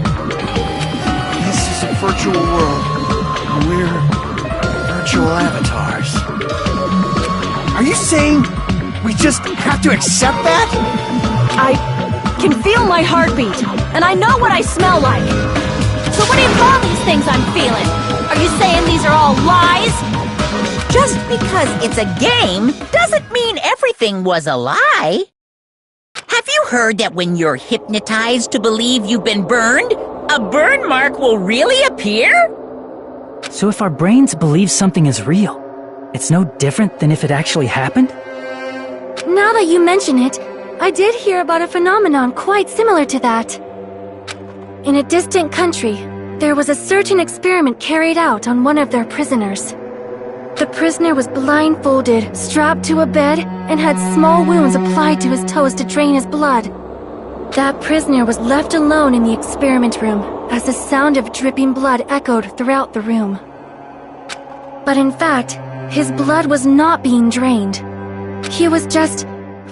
This is a virtual world. And we're virtual avatars. Are you saying we just have to accept that? I can feel my heartbeat, and I know what I smell like. So what do you call these things I'm feeling? Are you saying these are all lies? Just because it's a game doesn't mean everything was a lie. Have you heard that when you're hypnotized to believe you've been burned, a burn mark will really appear? So if our brains believe something is real, it's no different than if it actually happened? Now that you mention it, I did hear about a phenomenon quite similar to that. In a distant country, there was a certain experiment carried out on one of their prisoners. The prisoner was blindfolded, strapped to a bed, and had small wounds applied to his toes to drain his blood. That prisoner was left alone in the experiment room as the sound of dripping blood echoed throughout the room. But in fact, his blood was not being drained. He was just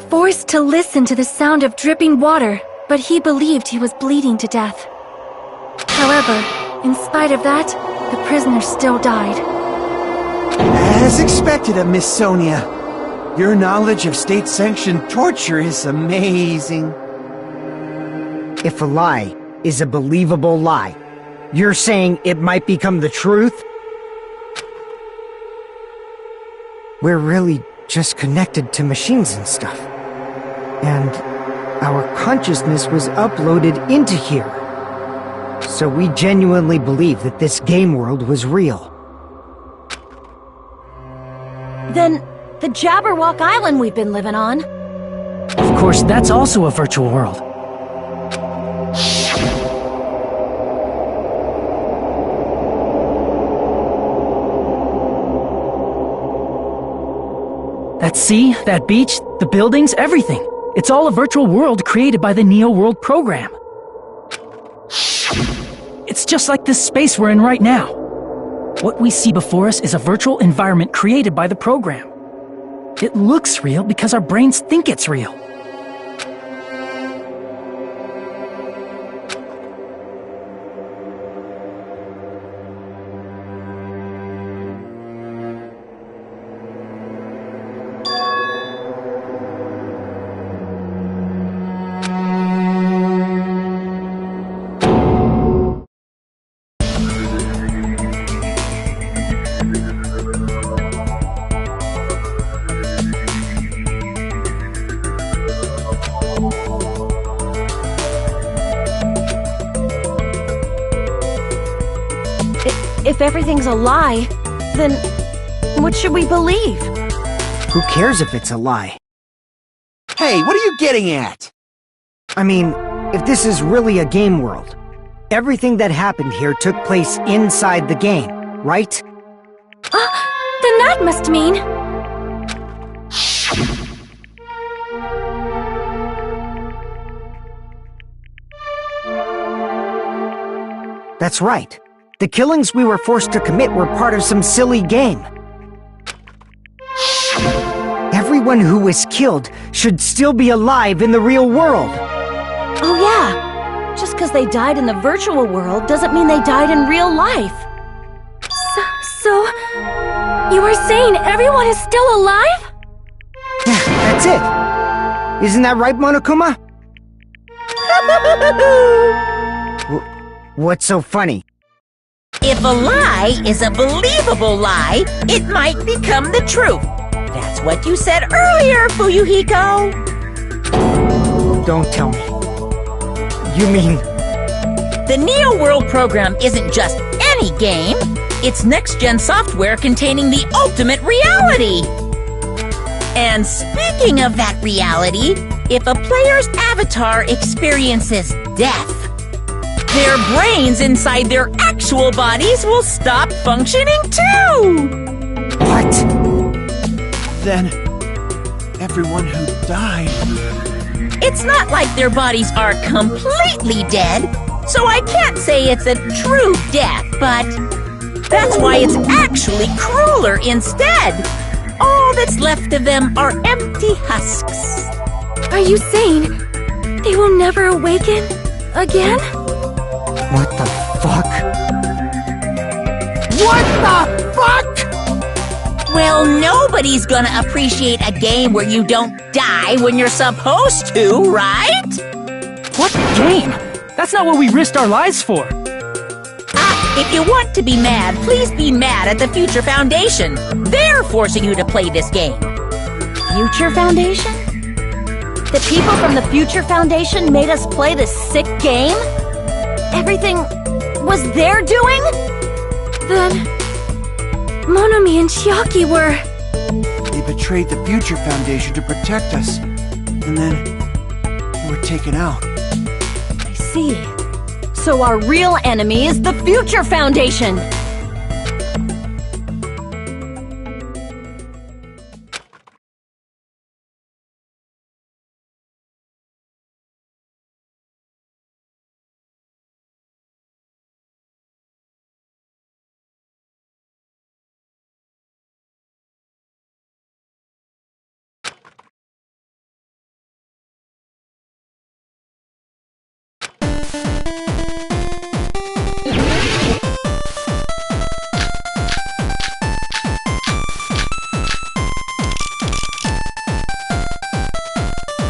forced to listen to the sound of dripping water, but he believed he was bleeding to death. However, in spite of that, the prisoner still died. As expected of Miss Sonia. Your knowledge of state-sanctioned torture is amazing. If a lie is a believable lie, you're saying it might become the truth? We're really just connected to machines and stuff. And our consciousness was uploaded into here. So we genuinely believe that this game world was real. Then, the Jabberwock Island we've been living on. Of course, that's also a virtual world. That sea, that beach, the buildings, everything. It's all a virtual world created by the Neo World program. It's just like this space we're in right now. What we see before us is a virtual environment created by the program. It looks real because our brains think it's real. If everything's a lie, then what should we believe? Who cares if it's a lie? Hey, what are you getting at? I mean, if this is really a game world, everything that happened here took place inside the game, right? Then that must mean... That's right. The killings we were forced to commit were part of some silly game. Everyone who was killed should still be alive in the real world. Oh yeah, just because they died in the virtual world doesn't mean they died in real life. So you are saying everyone is still alive? Yeah, that's it. Isn't that right, Monokuma? What's so funny? If a lie is a believable lie, it might become the truth. That's what you said earlier, Fuyuhiko. Don't tell me. You mean... The Neo World program isn't just any game. It's next-gen software containing the ultimate reality. And speaking of that reality, if a player's avatar experiences death, their brains inside their actual bodies will stop functioning too! What? Then, everyone who died... It's not like their bodies are completely dead, so I can't say it's a true death, but that's why it's actually crueler instead. All that's left of them are empty husks. Are you saying They will never awaken again? What the fuck? What the fuck? Well, nobody's gonna appreciate a game where you don't die when you're supposed to, right? What game? That's not what we risked our lives for. If you want to be mad, please be mad at the Future Foundation. They're forcing you to play this game. Future Foundation? The people from the Future Foundation made us play this sick game? Everything was their doing? Then Monomi and Chiaki were... They betrayed the Future Foundation to protect us. And then we were taken out. I see. So our real enemy is the Future Foundation!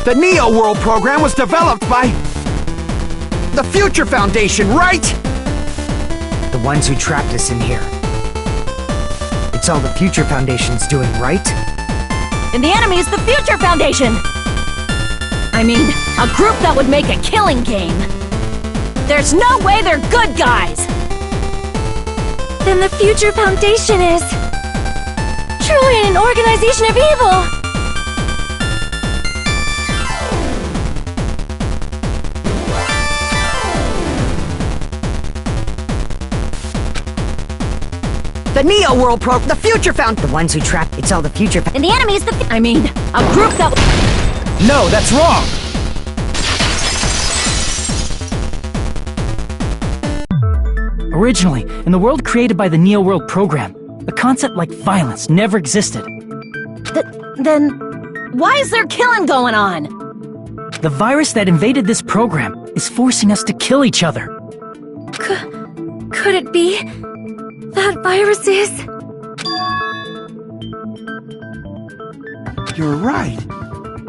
The Neo World program was developed by the Future Foundation, right? The ones who trapped us in here. It's all the Future Foundation's doing, right? And the enemy is the Future Foundation! I mean, a group that would make a killing game. There's no way they're good guys! Then the Future Foundation is... truly an organization of evil! The Neo World the Future The ones who trapped, it's all the Future And the enemy is the... I mean, a group that... No, that's wrong! Originally, in the world created by the Neo World program, a concept like violence never existed. Then... why is there killing going on? The virus that invaded this program is forcing us to kill each other. Could it be... that virus is... You're right.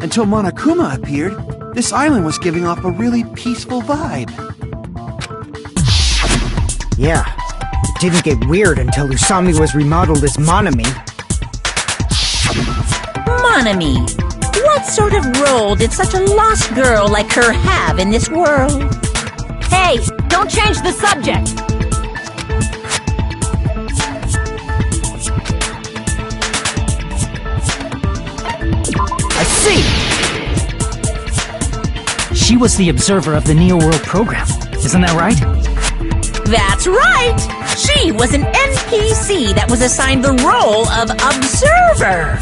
Until Monokuma appeared, this island was giving off a really peaceful vibe. Yeah. It didn't get weird until Usami was remodeled as Monomi. Monomi, what sort of role did such a lost girl like her have in this world? Hey, don't change the subject! I see! She was the observer of the Neo World program. Isn't that right? That's right! She was an NPC that was assigned the role of observer.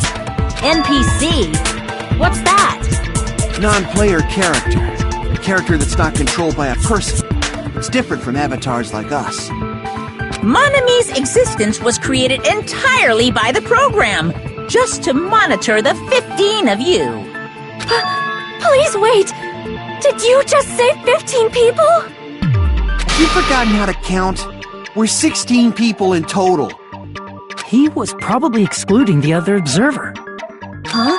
NPC? What's that? Non-player character. A character that's not controlled by a person. It's different from avatars like us. Monomi's existence was created entirely by the program, just to monitor the 15 of you. Please wait! Did you just say 15 people? Have you forgotten how to count? We're 16 people in total. He was probably excluding the other observer. Huh?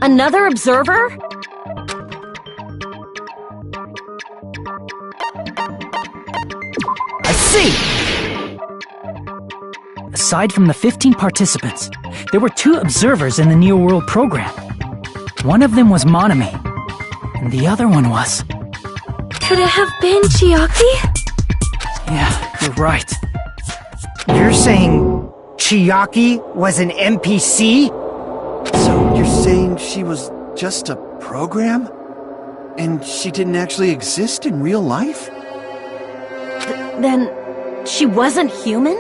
Another observer? I see! Aside from the 15 participants, there were 2 observers in the Neo World program. One of them was Monomi, and the other one was... Could it have been Chiaki? Yeah, you're right. You're saying Chiaki was an NPC? So you're saying she was just a program? And she didn't actually exist in real life? Then... she wasn't human?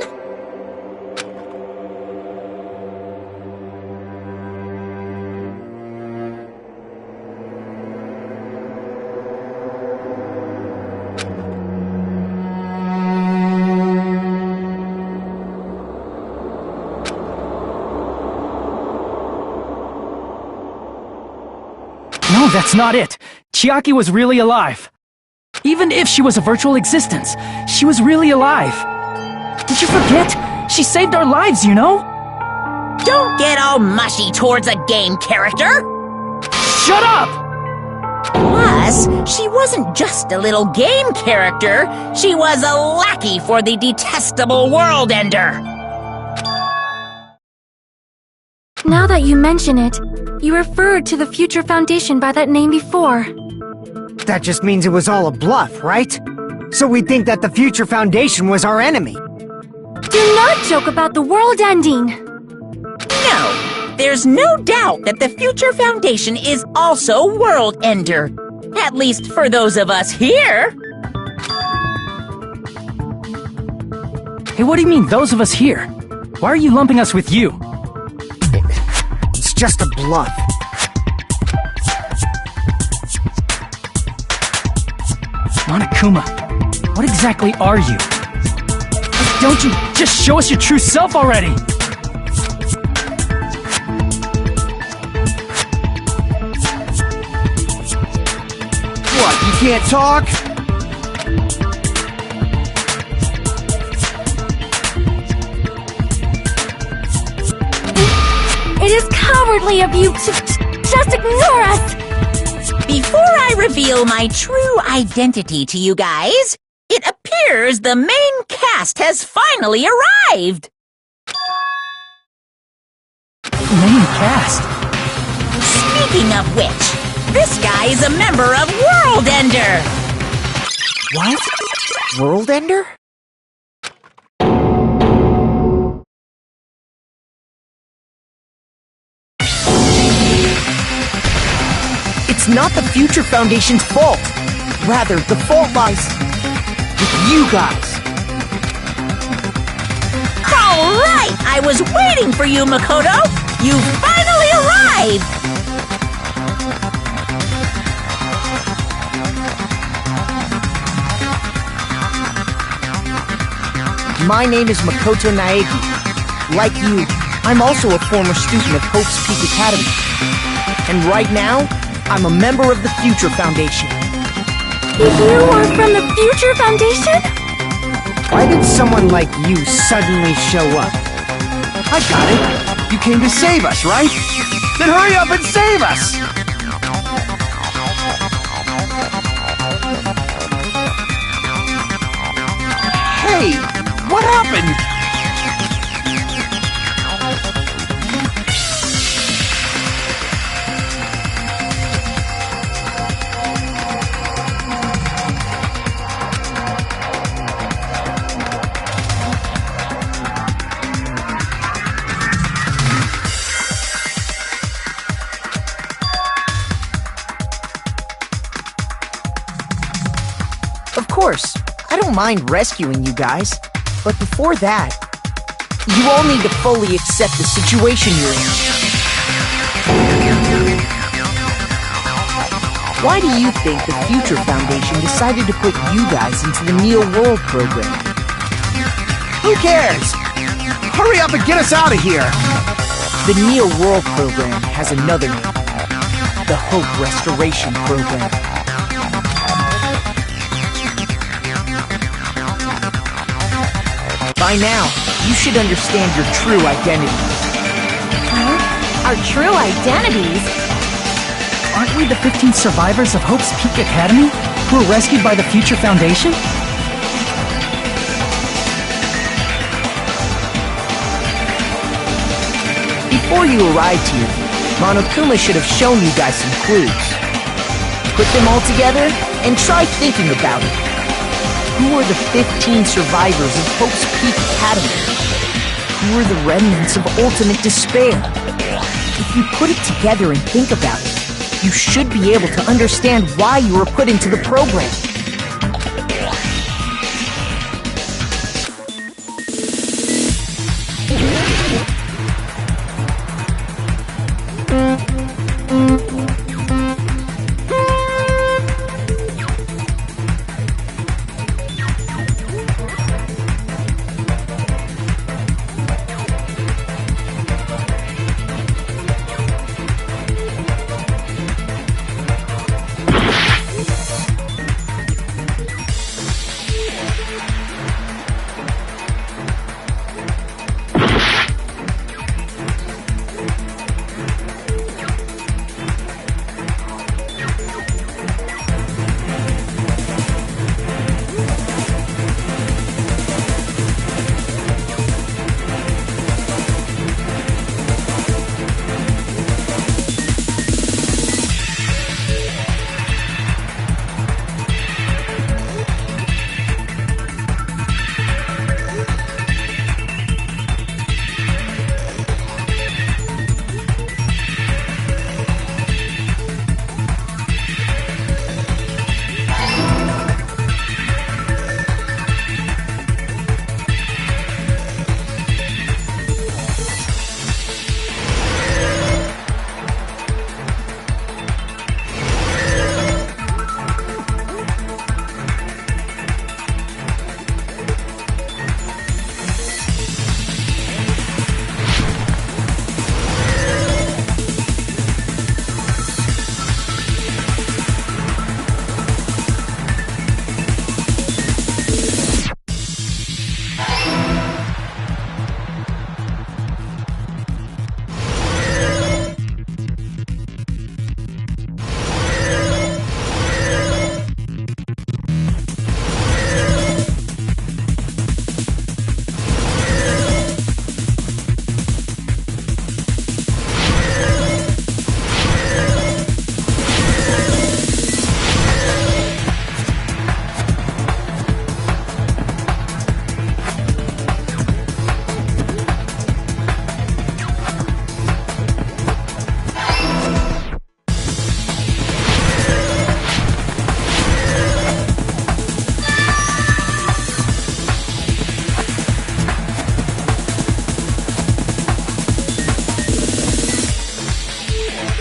No, No, that's not it. Chiaki was really alive. Even if she was a virtual existence, she was really alive. Did you forget? She saved our lives, you know? Don't get all mushy towards a game character! Shut up! Plus, she wasn't just a little game character, she was a lackey for the detestable World Ender. Now that you mention it, you referred to the Future Foundation by that name before. That just means it was all a bluff, right? So we think that the Future Foundation was our enemy. Do not joke about the world ending! No, there's no doubt that the Future Foundation is also World Ender. At least for those of us here. Hey, what do you mean, those of us here? Why are you lumping us with you? It's just a bluff. Monokuma, what exactly are you? Don't you just show us your true self already? What, you can't talk? It is cowardly of you to just ignore us! Before I reveal my true identity to you guys, it appears the main cast has finally arrived! Main cast? Speaking of which, this guy is a member of World Ender! What? World Ender? It's not the Future Foundation's fault. Rather, the fault lies with you guys. All right! I was waiting for you, Makoto! You finally arrived! My name is Makoto Naegi. Like you, I'm also a former student of Hope's Peak Academy. And right now, I'm a member of the Future Foundation. You are from the Future Foundation? Why did someone like you suddenly show up? I got it. You came to save us, right? Then hurry up and save us! Hey, what happened? Of course, I don't mind rescuing you guys, but before that, you all need to fully accept the situation you're in. Why do you think the Future Foundation decided to put you guys into the Neo World program? Who cares? Hurry up and get us out of here! The Neo World program has another name, the Hope Restoration Program. By now, you should understand your true identity. Huh? Our true identities? Aren't we the 15 survivors of Hope's Peak Academy who were rescued by the Future Foundation? Before you arrived here, Monokuma should have shown you guys some clues. Put them all together and try thinking about it. Who are the 15 survivors of Hope's Peak Academy? Who are the remnants of ultimate despair? If you put it together and think about it, you should be able to understand why you were put into the program.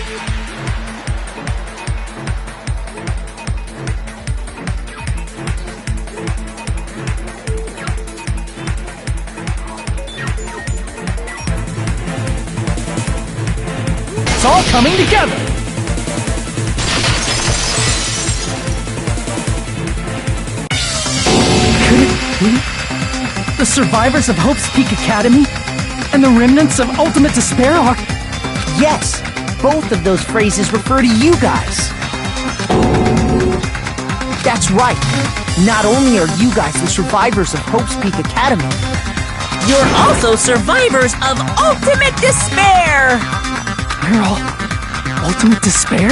It's all coming together! Could it be the survivors of Hope's Peak Academy and the remnants of Ultimate Despair are... Yes, both of those phrases refer to you guys. That's right. Not only are you guys the survivors of Hope's Peak Academy, You're also survivors of Ultimate Despair! We're all Ultimate Despair?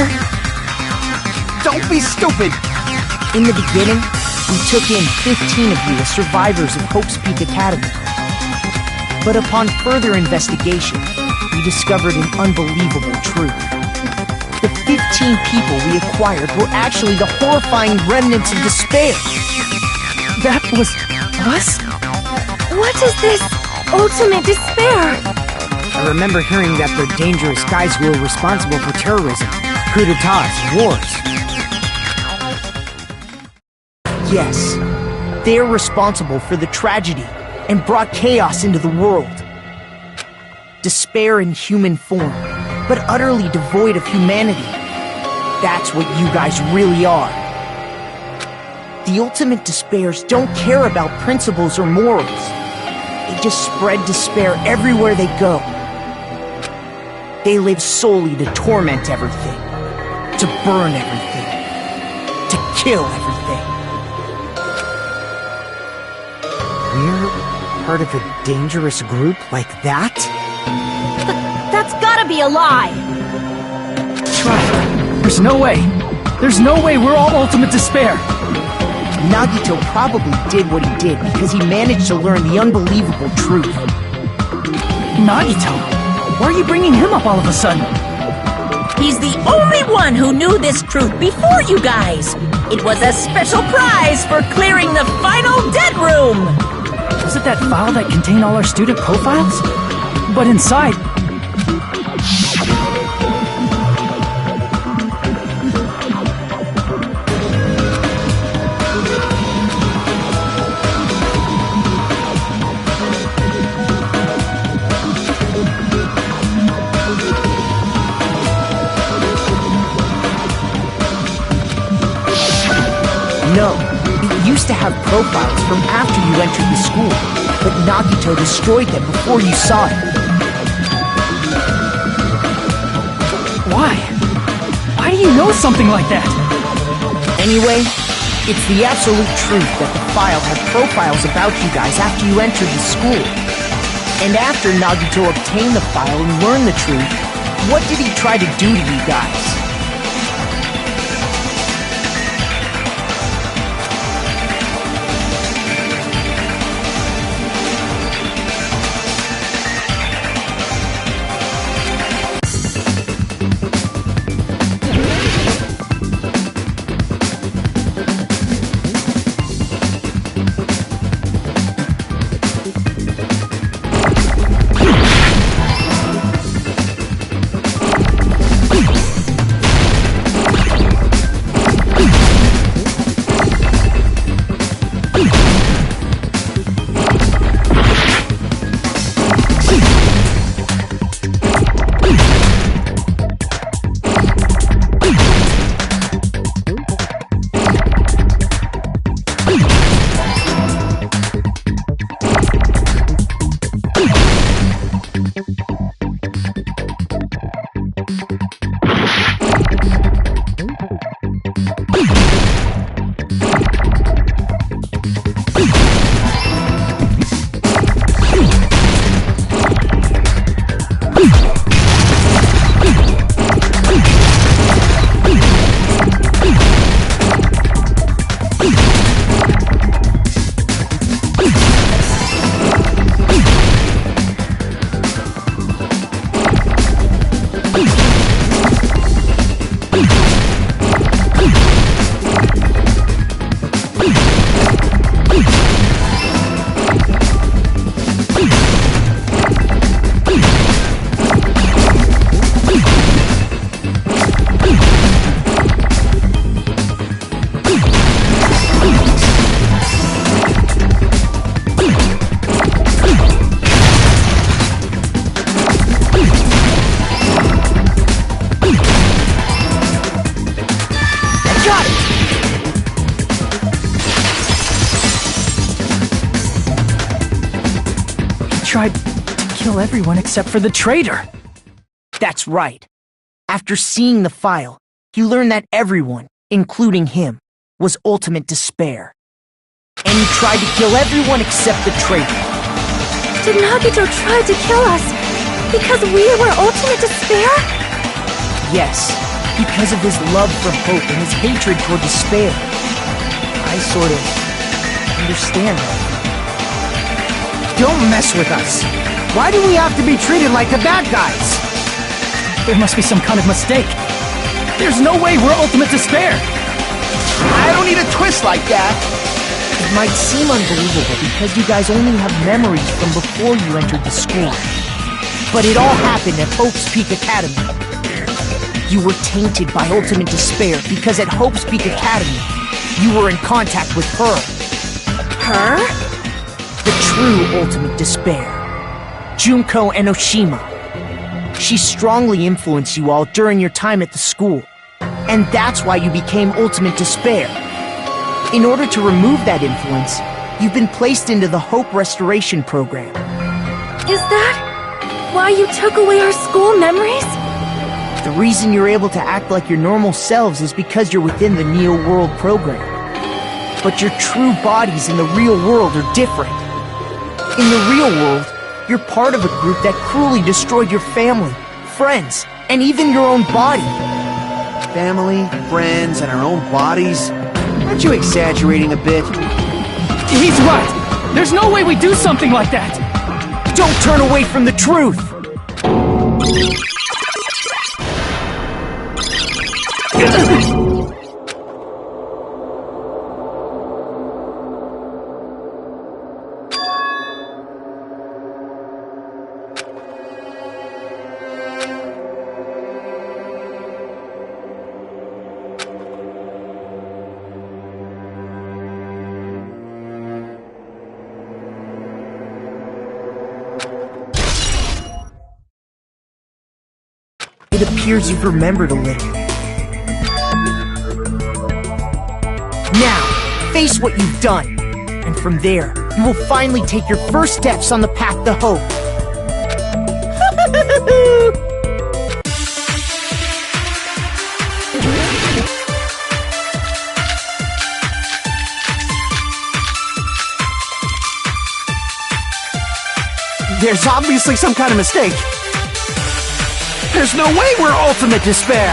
Don't be stupid! in the beginning, we took in 15 of you as survivors of Hope's Peak Academy. But upon further investigation, we discovered an unbelievable truth. The 15 people we acquired were actually the horrifying remnants of despair. That was us? What is this ultimate despair? I remember hearing that they're dangerous guys who are responsible for terrorism, coup d'etats, wars. Yes, they're responsible for the tragedy and brought chaos into the world. Despair in human form, but utterly devoid of humanity. That's what you guys really are. The ultimate despairs don't care about principles or morals. They just spread despair everywhere they go. They live solely to torment everything, to burn everything, to kill everything. We're part of a dangerous group like that? That's gotta be a lie! Try. There's no way. There's no way we're all Ultimate Despair. Nagito probably did what he did because he managed to learn the unbelievable truth. Nagito? Why are you bringing him up all of a sudden? He's the only one who knew this truth before you guys. It was a special prize for clearing the final dead room. Was it that file that contained all our student profiles? But inside... No, it used to have profiles from after you entered the school, but Nagito destroyed them before you saw it. Why? Why do you know something like that? Anyway, it's the absolute truth that the file had profiles about you guys after you entered the school. And after Nagito obtained the file and learned the truth, what did he try to do to you guys? tried to kill everyone except for the traitor. That's right. After seeing the file, he learned that everyone, including him, was ultimate despair. And he tried to kill everyone except the traitor. Did Nagito try to kill us because we were ultimate despair? Yes, because of his love for hope and his hatred toward despair. I sort of understand that. Don't mess with us. Why do we have to be treated like the bad guys? There must be some kind of mistake. There's no way we're ultimate despair. I don't need a twist like that. It might seem unbelievable because you guys only have memories from before you entered the school. But it all happened at Hope's Peak Academy. You were tainted by ultimate despair because at Hope's Peak Academy, you were in contact with her. Her? The true ultimate despair. Junko Enoshima. She strongly influenced you all during your time at the school. And that's why you became ultimate despair. In order to remove that influence, you've been placed into the Hope Restoration Program. Is that why you took away our school memories? The reason you're able to act like your normal selves is because you're within the Neo World program. But your true bodies in the real world are different. In the real world, you're part of a group that cruelly destroyed your family, friends, and even your own body. Family, friends, and our own bodies? Aren't you exaggerating a bit? He's right. There's no way we do something like that. Don't turn away from the truth. It appears you've remembered a little. Now, face what you've done. And from there, you will finally take your first steps on the path to hope. There's obviously some kind of mistake. There's no way we're ultimate despair.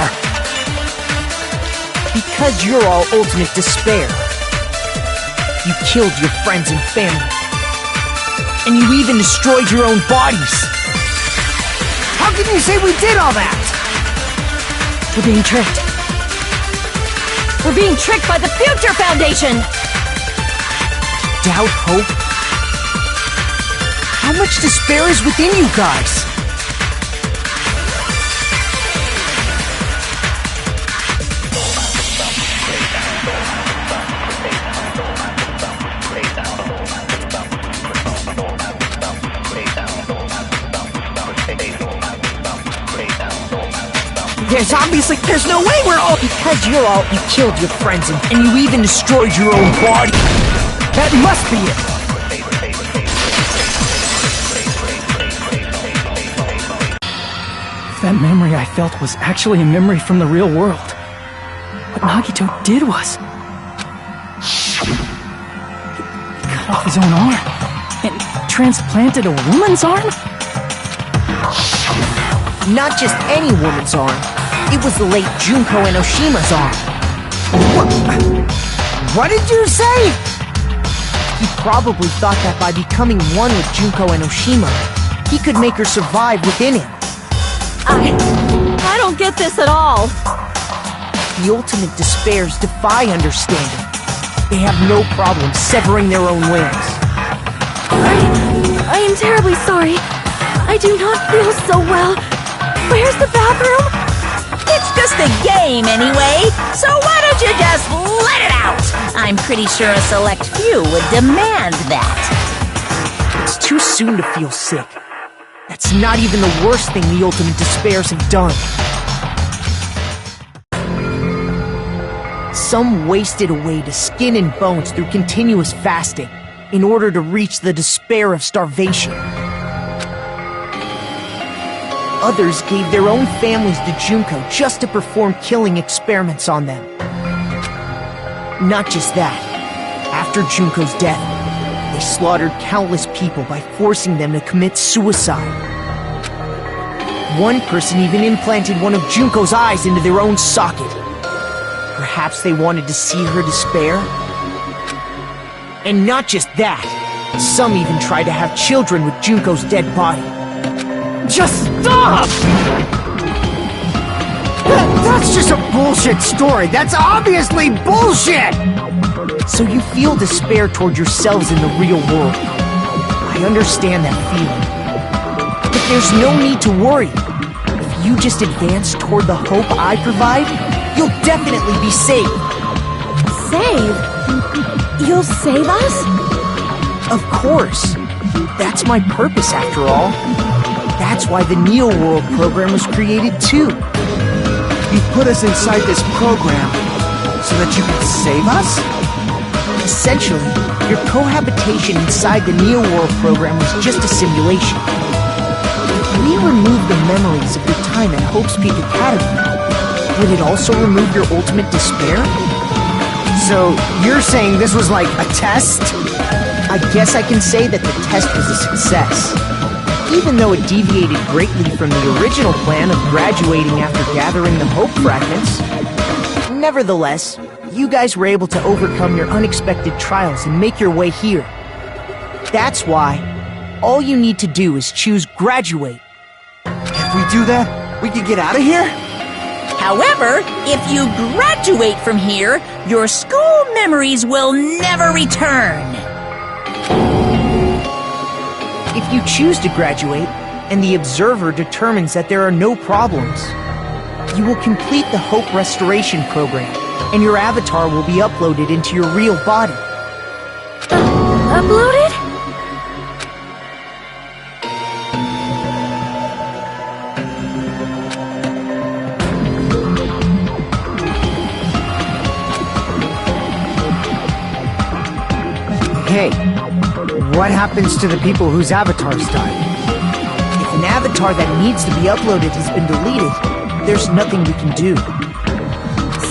Because you're all ultimate despair. You killed your friends and family. And you even destroyed your own bodies. How can you say we did all that? We're being tricked. We're being tricked by the Future Foundation! Doubt hope? How much despair is within you guys? There's no way we're all— Because you killed your friends and you even destroyed your own body. That must be it. That memory I felt was actually a memory from the real world. What Nagito did was... he cut off his own arm and transplanted a woman's arm? Not just any woman's arm. It was the late Junko Enoshima's arm. What did you say? He probably thought that by becoming one with Junko Enoshima, he could make her survive within him. I don't get this at all. The ultimate despairs defy understanding. They have no problem severing their own limbs. I am terribly sorry. I do not feel so well. Where's the bathroom? It's just a game anyway, so why don't you just let it out? I'm pretty sure a select few would demand that. It's too soon to feel sick. That's not even the worst thing the ultimate despairs have done. Some wasted away to skin and bones through continuous fasting in order to reach the despair of starvation. others gave their own families to Junko just to perform killing experiments on them. Not just that. After Junko's death, they slaughtered countless people by forcing them to commit suicide. One person even implanted one of Junko's eyes into their own socket. Perhaps they wanted to see her despair? And not just that. Some even tried to have children with Junko's dead body. Just stop! That's just a bullshit story! That's obviously bullshit! So you feel despair toward yourselves in the real world. I understand that feeling. But there's no need to worry. If you just advance toward the hope I provide, you'll definitely be saved. Save? You'll save us? Of course. That's my purpose, after all. That's why the Neo World program was created, too. You put us inside this program so that you could save us? Essentially, your cohabitation inside the Neo World program was just a simulation. If we remove the memories of your time at Hope's Peak Academy, would it also remove your ultimate despair? So, you're saying this was like a test? I guess I can say that the test was a success. Even though it deviated greatly from the original plan of graduating after gathering the Hope fragments. Nevertheless, you guys were able to overcome your unexpected trials and make your way here. That's why, all you need to do is choose graduate. If we do that, we can get out of here? However, if you graduate from here, your school memories will never return. If you choose to graduate, and the observer determines that there are no problems, you will complete the Hope Restoration Program, and your avatar will be uploaded into your real body. Uploaded? Hey, what happens to the people whose avatars died? If an avatar that needs to be uploaded has been deleted, there's nothing we can do.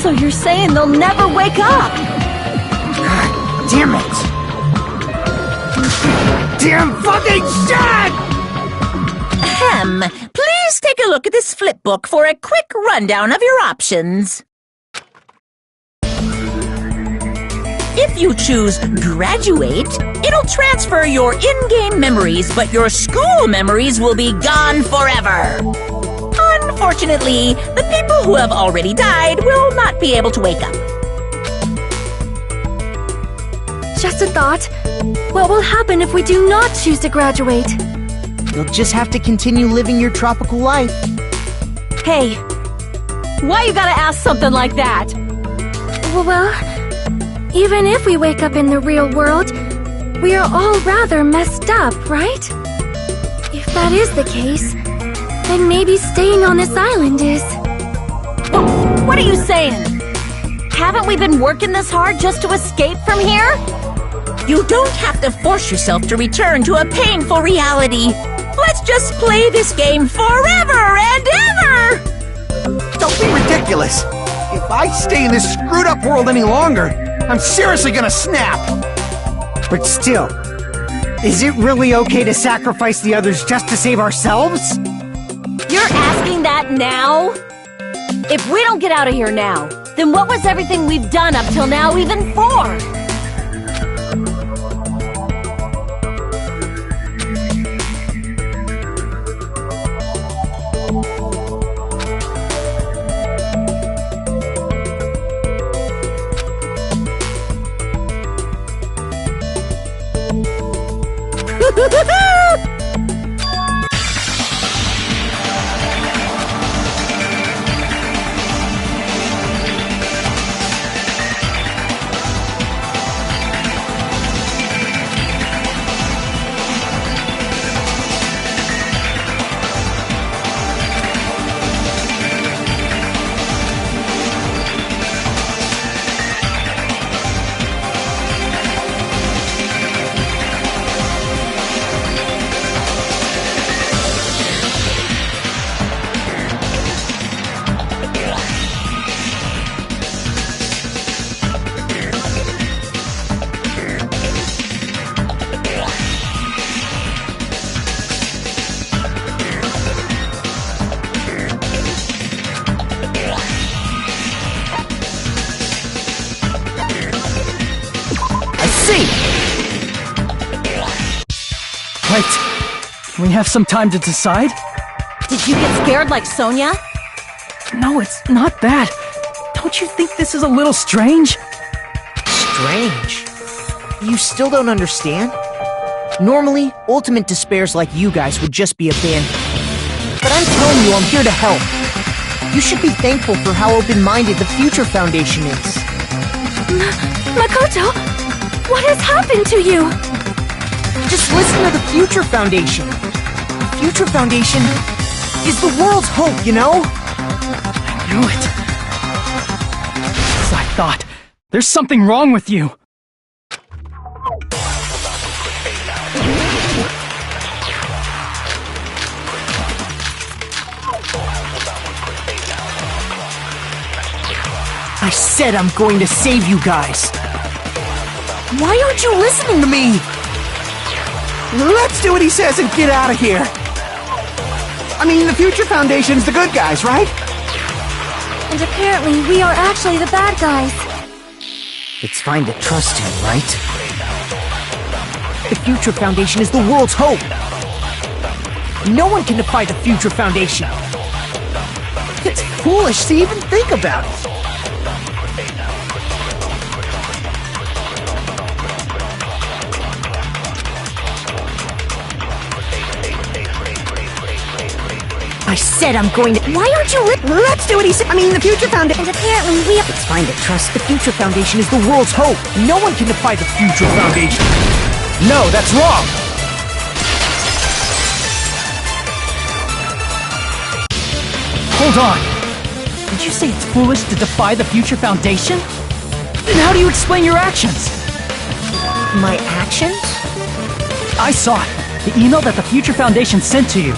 So you're saying they'll never wake up? God damn it! Damn fucking shit! Ahem. Please take a look at this flipbook for a quick rundown of your options. If you choose graduate, it'll transfer your in-game memories, but your school memories will be gone forever. Unfortunately, the people who have already died will not be able to wake up. Just a thought. What will happen if we do not choose to graduate? You'll just have to continue living your tropical life. Hey, why you gotta ask something like that? Well, even if we wake up in the real world, we are all rather messed up, right? If that is the case, then maybe staying on this island is... What are you saying? Haven't we been working this hard just to escape from here? You don't have to force yourself to return to a painful reality. Let's just play this game forever and ever! Don't be ridiculous! If I stay in this screwed up world any longer, I'm seriously gonna snap! But still, is it really okay to sacrifice the others just to save ourselves? You're asking that now? If we don't get out of here now, then what was everything we've done up till now even for? We have some time to decide? Did you get scared like Sonia? No, it's not that. Don't you think this is a little strange? Strange? You still don't understand? Normally, ultimate despairs like you guys would just be abandoned. But I'm telling you, I'm here to help. You should be thankful for how open-minded the Future Foundation is. Makoto, what has happened to you? Just listen to the Future Foundation. The Future Foundation is the world's hope, you know? I knew it. As I thought, there's something wrong with you. I said I'm going to save you guys. Why aren't you listening to me? Let's do what he says and get out of here. I mean, the Future Foundation's the good guys, right? And apparently we are actually the bad guys. It's fine to trust him, right? The Future Foundation is the world's hope. No one can defy the Future Foundation. It's foolish to even think about it. I said I'm going to— Why aren't you Let's do what he said. I mean, the Future Foundation— And apparently we— It's fine to trust. The Future Foundation is the world's hope. No one can defy the Future Foundation. No, that's wrong. Hold on. Did you say it's foolish to defy the Future Foundation? Then how do you explain your actions? My actions? I saw it. The email that the Future Foundation sent to you.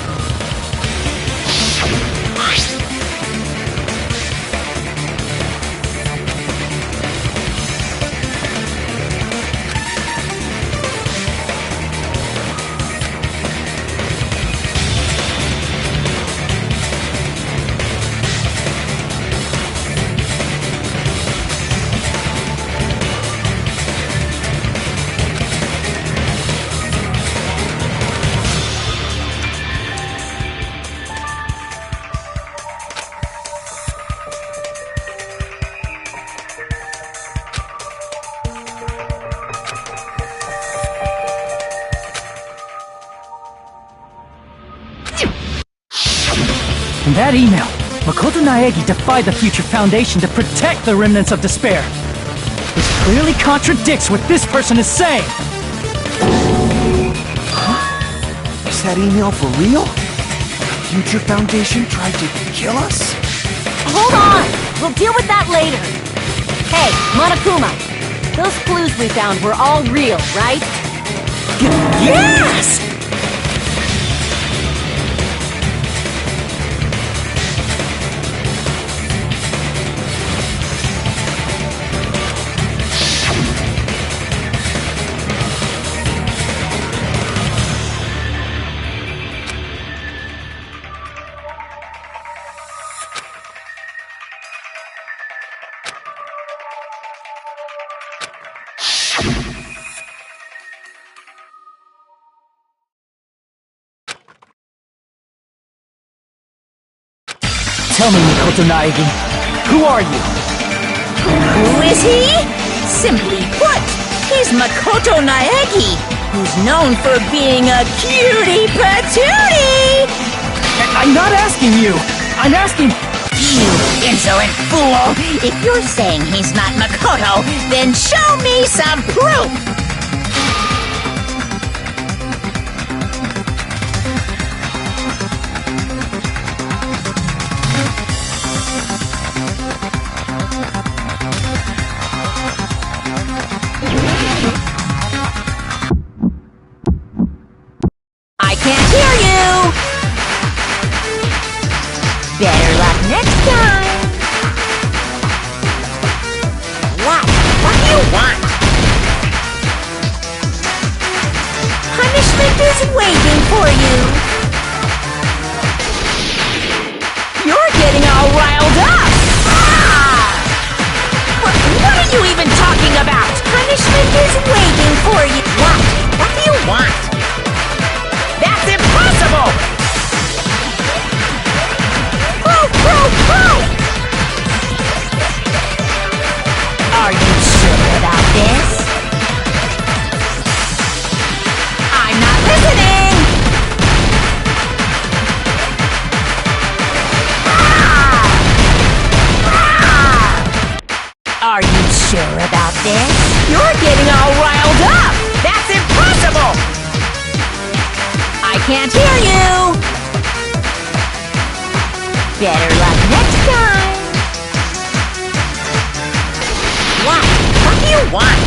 In that email, Makoto Naegi defied the Future Foundation to protect the remnants of despair. Which clearly contradicts what this person is saying! Is that email for real? The Future Foundation tried to kill us? Hold on! We'll deal with that later. Hey, Monokuma, those clues we found were all real, right? Yes! Tell me, Makoto Naegi, who are you? Who is he? Simply put, he's Makoto Naegi, who's known for being a cutie patootie! I'm not asking you! I'm asking— You insolent fool! If you're saying he's not Makoto, then show me some proof! I can't hear you! Better luck next time! What? What do you want? this? You're getting all riled up! That's impossible! I can't hear you! Better luck next time. What? What do you want?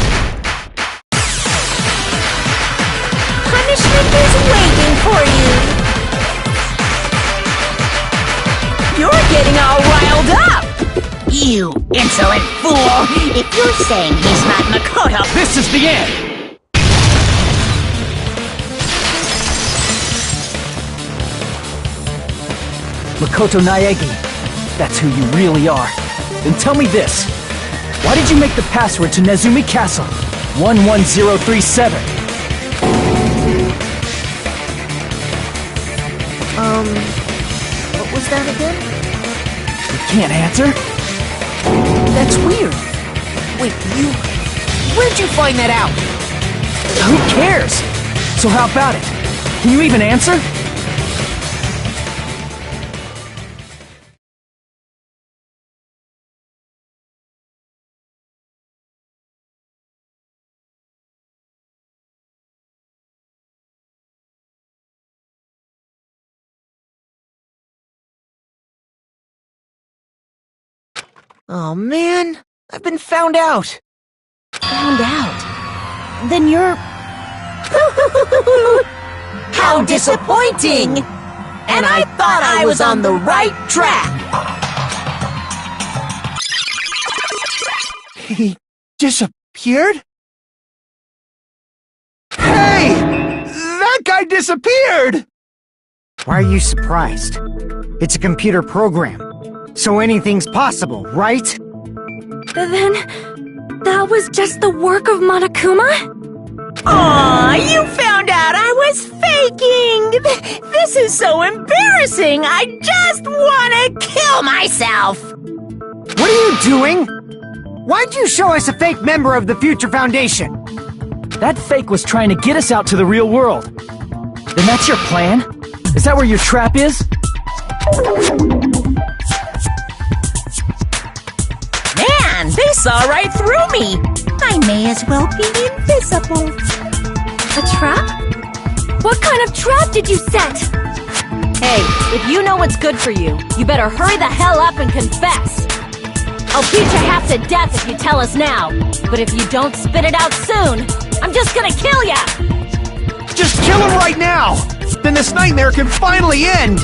Punishment is waiting for you! You're getting all riled up! You insolent fool! If you're saying he's not Makoto... This is the end! Makoto Naegi, that's who you really are. Then tell me this. Why did you make the password to Nezumi Castle? 11037. What was that again? You can't answer? That's weird. Wait, where'd you find that out? Who cares? So how about it? Can you even answer? Oh man, I've been found out. Found out. Then you're... How disappointing! And I thought I was on the right track! He disappeared? Hey! That guy disappeared! Why are you surprised? It's a computer program, so anything's possible, right? Then, that was just the work of Monokuma? Aw, you found out I was faking! This is so embarrassing! I just wanna kill myself! What are you doing? Why'd you show us a fake member of the Future Foundation? That fake was trying to get us out to the real world. Then that's your plan? Is that where your trap is? Man, they saw right through me! I may as well be invisible. A trap? What kind of trap did you set? Hey, if you know what's good for you, you better hurry the hell up and confess. I'll beat you half to death if you tell us now. But if you don't spit it out soon, I'm just gonna kill ya! Just kill him right now! Then this nightmare can finally end!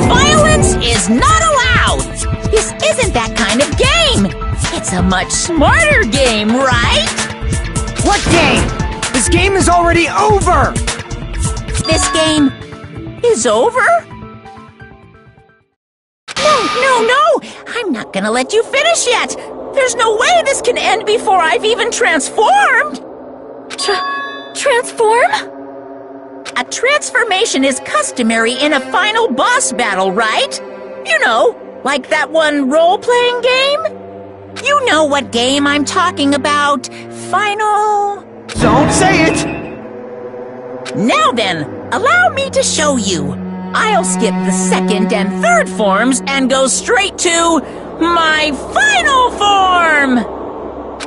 Violence is not allowed! This isn't that kind of game! It's a much smarter game, right? What game? This game is already over! This game is over? No! I'm not gonna let you finish yet! There's no way this can end before I've even transformed! Transform? A transformation is customary in a final boss battle, right? You know, like that one role-playing game? You know what game I'm talking about. Final... Don't say it! Now then, allow me to show you. I'll skip the second and third forms and go straight to my final form!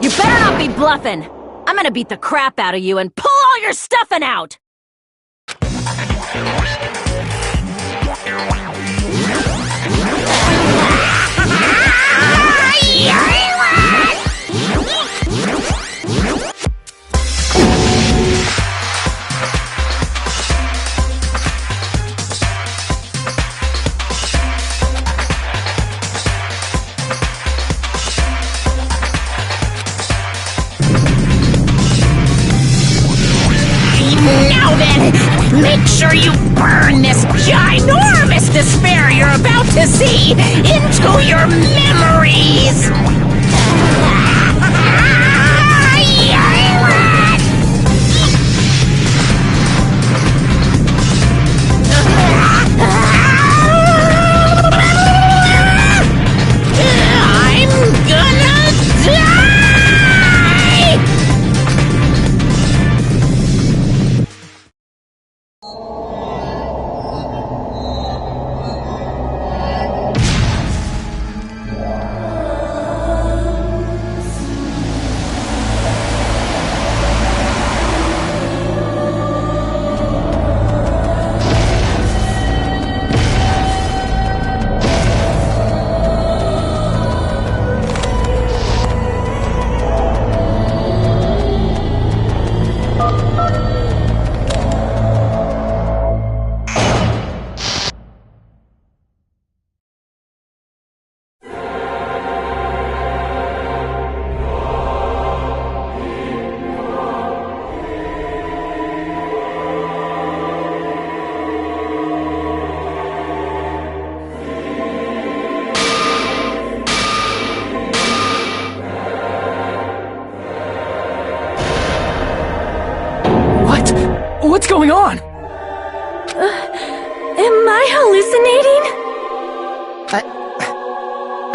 You better not be bluffing. I'm gonna beat the crap out of you and pull all your stuffing out! Now then, make sure you burn this ginormous despair you're about to see into your memories! I'm gonna die!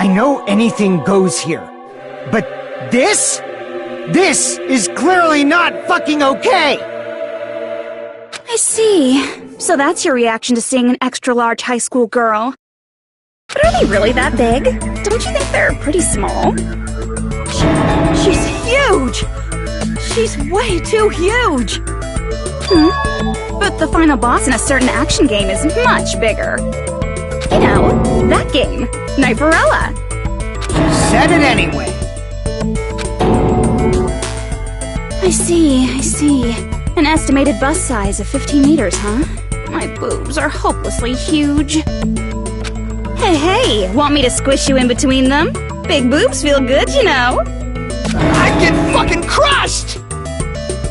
I know anything goes here. But this? This is clearly not fucking okay! I see. So that's your reaction to seeing an extra-large high school girl. But are they really that big? Don't you think they're pretty small? She's huge! She's way too huge! But the final boss in a certain action game is much bigger. You know, that game, Kniferella. Said it anyway. I see. An estimated bust size of 15 meters, huh? My boobs are hopelessly huge. Hey, want me to squish you in between them? Big boobs feel good, you know. I'd get fucking crushed!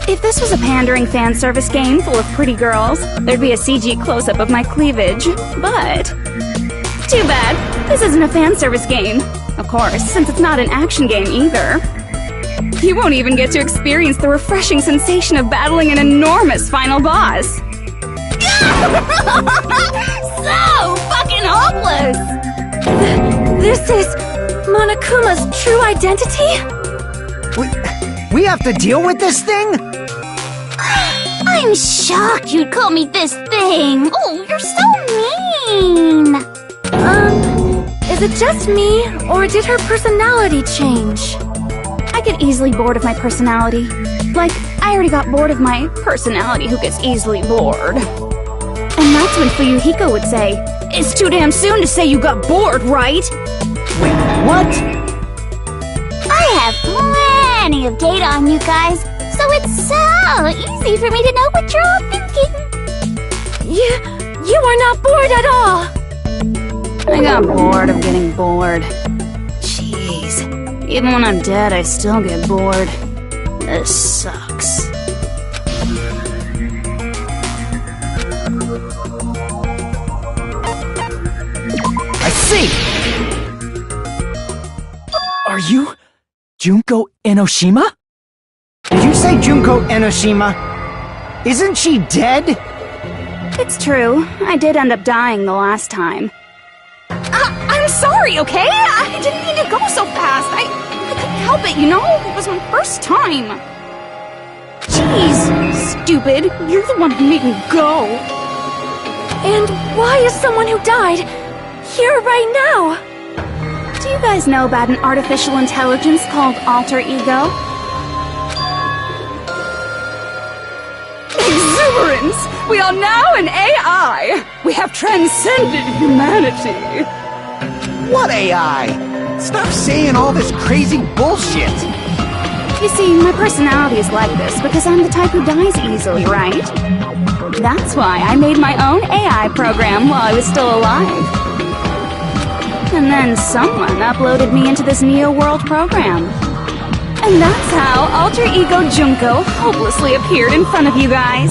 If this was a pandering fan service game full of pretty girls, there'd be a CG close-up of my cleavage. But too bad, this isn't a fan service game. Of course, since it's not an action game either. You won't even get to experience the refreshing sensation of battling an enormous final boss. So fucking hopeless! This is Monokuma's true identity? We have to deal with this thing? I'm shocked you'd call me this thing. Oh, you're so mean. Is it just me, or did her personality change? I get easily bored of my personality. Like, I already got bored of my personality who gets easily bored. And that's when Fuyuhiko would say, "It's too damn soon to say you got bored, right?" Wait, what? I have plenty of data on you guys, so it's so easy for me to know what you're all thinking. You are not bored at all! I got bored of getting bored. Jeez. Even when I'm dead, I still get bored. This sucks. I see! Are you Junko Enoshima? Did you say Junko Enoshima? Isn't she dead? It's true. I did end up dying the last time. I'm sorry, okay? I didn't mean to go so fast. I couldn't help it, you know? It was my first time. Jeez, stupid. You're the one who made me go. And why is someone who died here right now? Do you guys know about an artificial intelligence called alter ego? Exuberance! We are now an AI! We have transcended humanity! What AI? Stop saying all this crazy bullshit! You see, my personality is like this because I'm the type who dies easily, right? That's why I made my own AI program while I was still alive. And then someone uploaded me into this Neo-World program. And that's how Alter Ego Junko hopelessly appeared in front of you guys.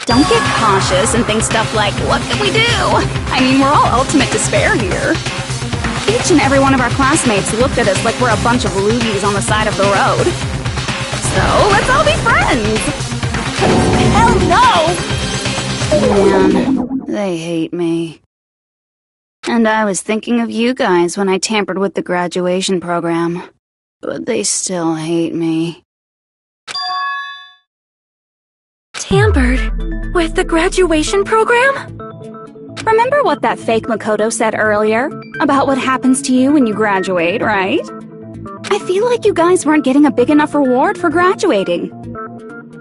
Don't get cautious and think stuff like, what can we do? I mean, we're all ultimate despair here. Each and every one of our classmates looked at us like we're a bunch of loogies on the side of the road. So, let's all be friends! Hell no! Man, they hate me. And I was thinking of you guys when I tampered with the graduation program. But they still hate me. Tampered with the graduation program? Remember what that fake Makoto said earlier? About what happens to you when you graduate, right? I feel like you guys weren't getting a big enough reward for graduating.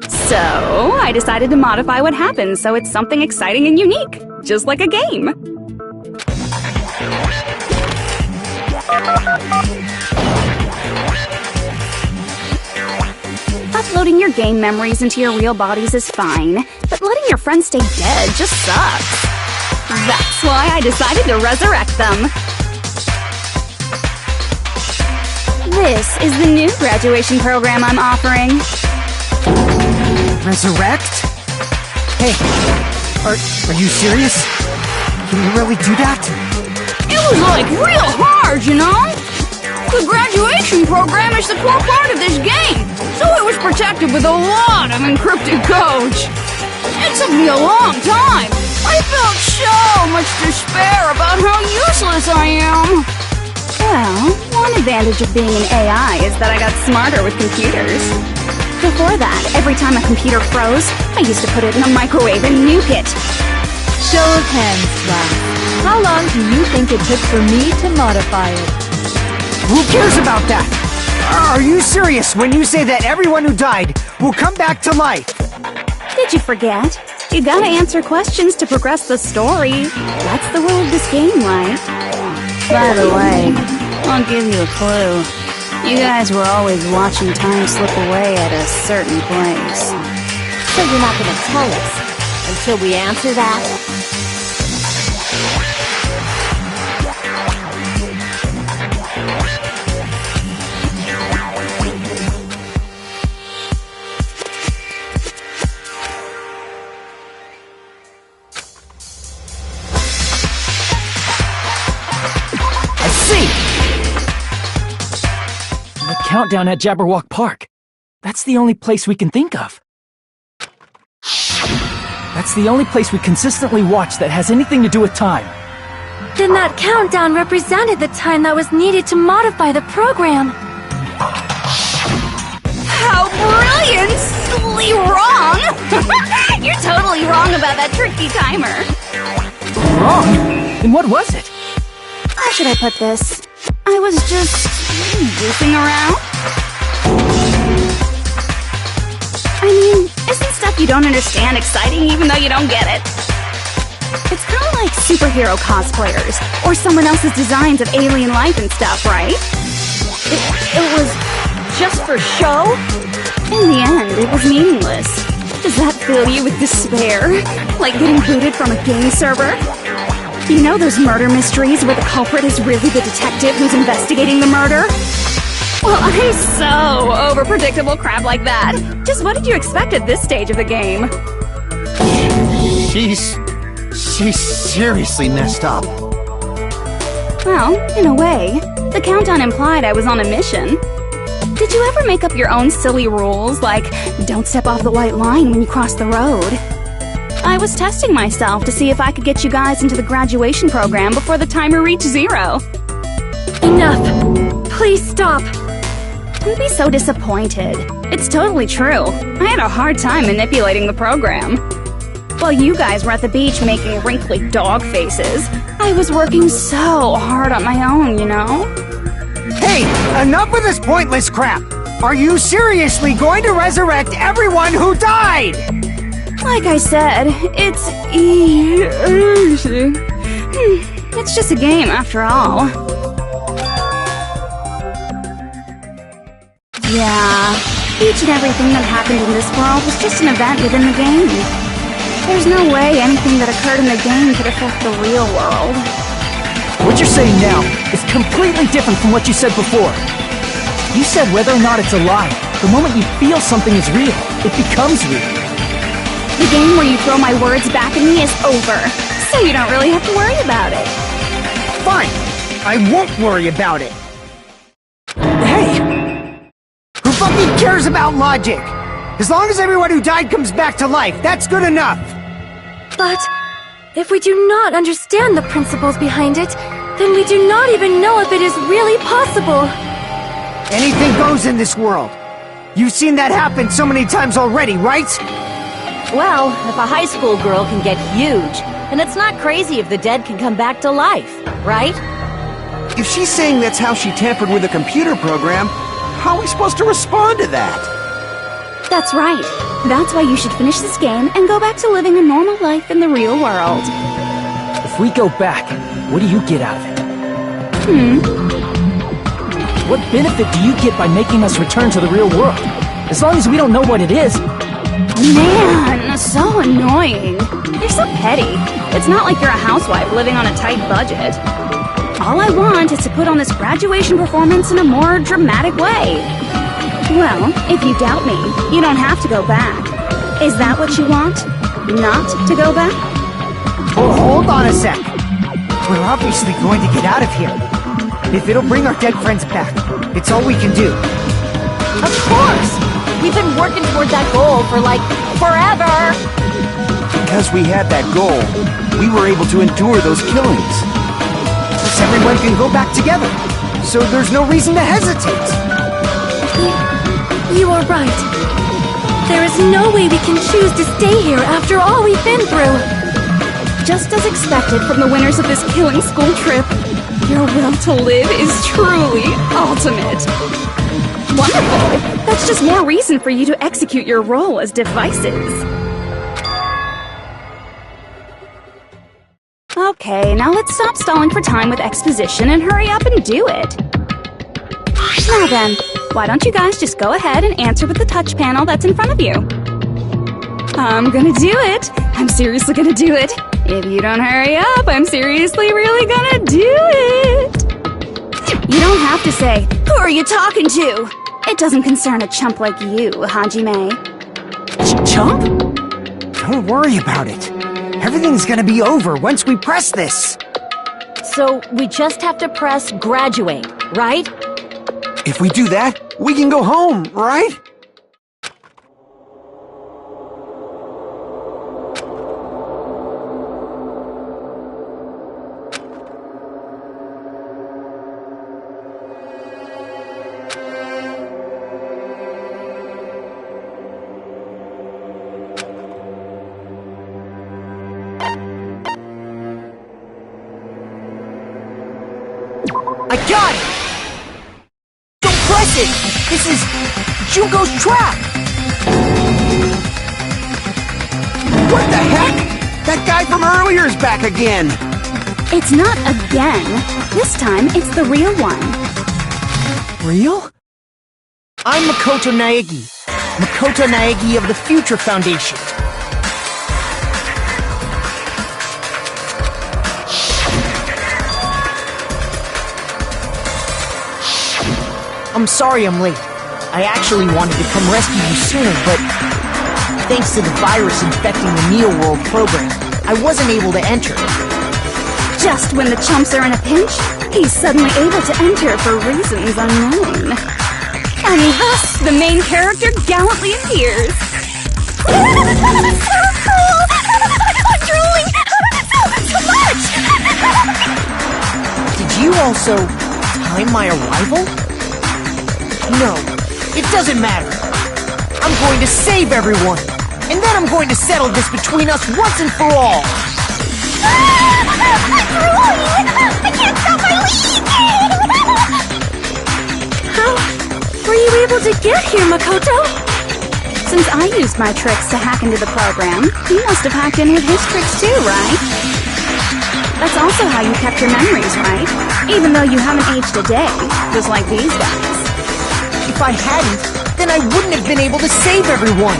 So, I decided to modify what happens so it's something exciting and unique. Just like a game. Uploading Putting your game memories into your real bodies is fine, but letting your friends stay dead just sucks. That's why I decided to resurrect them. This is the new graduation program I'm offering. Resurrect? Hey, are you serious? Can you really do that? It was like real hard, you know? The graduation program is the core part of this game, so it was protected with a lot of encrypted code. It took me a long time. I felt so much despair about how useless I am. Well, one advantage of being an AI is that I got smarter with computers. Before that, every time a computer froze, I used to put it in a microwave and nuke it. Show of hands, class. How long do you think it took for me to modify it? Who cares about that? Are you serious when you say that everyone who died will come back to life? Did you forget? You gotta answer questions to progress the story. That's the rule of this game, right? By the way, I'll give you a clue. You guys were always watching time slip away at a certain place. So you're not gonna tell us until we answer that? Countdown at Jabberwock Park. That's the only place we can think of. That's the only place we consistently watch that has anything to do with time. Then that countdown represented the time that was needed to modify the program. How brilliantly wrong! You're totally wrong about that tricky timer. Wrong? Then what was it? How should I put this? I was just goofing around. I mean, isn't stuff you don't understand exciting even though you don't get it? It's kind of like superhero cosplayers, or someone else's designs of alien life and stuff, right? It was just for show? In the end, it was meaningless. Does that fill you with despair? Like getting booted from a game server? You know those murder mysteries where the culprit is really the detective who's investigating the murder? Well, I'm so over predictable crap like that. Just what did you expect at this stage of the game? She's seriously messed up. Well, in a way, the countdown implied I was on a mission. Did you ever make up your own silly rules, like don't step off the white line when you cross the road? I was testing myself to see if I could get you guys into the graduation program before the timer reached 0. Enough! Please stop! Don't be so disappointed. It's totally true. I had a hard time manipulating the program. While you guys were at the beach making wrinkly dog faces, I was working so hard on my own, you know? Hey, enough with this pointless crap! Are you seriously going to resurrect everyone who died? Like I said, it's easy. It's just a game after all. Yeah, each and everything that happened in this world was just an event within the game. There's no way anything that occurred in the game could affect the real world. What you're saying now is completely different from what you said before. You said whether or not it's a lie, the moment you feel something is real, it becomes real. The game where you throw my words back at me is over, so you don't really have to worry about it. Fine, I won't worry about it. Hey! Who fucking cares about logic? As long as everyone who died comes back to life, that's good enough. But if we do not understand the principles behind it, then we do not even know if it is really possible. Anything goes in this world. You've seen that happen so many times already, right? Well, if a high school girl can get huge, then it's not crazy if the dead can come back to life, right? If she's saying that's how she tampered with a computer program, how are we supposed to respond to that? That's right. That's why you should finish this game and go back to living a normal life in the real world. If we go back, what do you get out of it? What benefit do you get by making us return to the real world? As long as we don't know what it is. Man, so annoying. You're so petty. It's not like you're a housewife living on a tight budget. All I want is to put on this graduation performance in a more dramatic way. Well, if you doubt me, you don't have to go back. Is that what you want? Not to go back? Oh, hold on a sec. We're obviously going to get out of here. If it'll bring our dead friends back, it's all we can do. Of course! We've been working toward that goal for, like, forever! Because we had that goal, we were able to endure those killings. Plus everyone can go back together, so there's no reason to hesitate. You are right. There is no way we can choose to stay here after all we've been through. Just as expected from the winners of this killing school trip, your will to live is truly ultimate. Wonderful! That's just more reason for you to execute your role as devices. Okay, now let's stop stalling for time with exposition and hurry up and do it. Now then, why don't you guys just go ahead and answer with the touch panel that's in front of you? I'm gonna do it! I'm seriously gonna do it! If you don't hurry up, I'm seriously really gonna do it! You don't have to say, "Who are you talking to?" It doesn't concern a chump like you, Hajime. Chump? Don't worry about it. Everything's gonna be over once we press this. So, we just have to press graduate, right? If we do that, we can go home, right? I got it! Don't press it! This is Junko's trap! What the heck? That guy from earlier is back again! It's not again. This time, it's the real one. Real? I'm Makoto Naegi. Makoto Naegi of the Future Foundation. I'm sorry I'm late. I actually wanted to come rescue you sooner, but thanks to the virus infecting the Neo World program, I wasn't able to enter. Just when the chumps are in a pinch, he's suddenly able to enter for reasons unknown. And thus, the main character gallantly appears. So cool! I'm drooling! So much! Did you also time my arrival? No, it doesn't matter. I'm going to save everyone, and then I'm going to settle this between us once and for all. I'm drooling! I can't stop my leaking! How were you able to get here, Makoto? Since I used my tricks to hack into the program, you must have hacked in with his tricks too, right? That's also how you kept your memories, right? Even though you haven't aged a day, just like these guys. If I hadn't, then I wouldn't have been able to save everyone.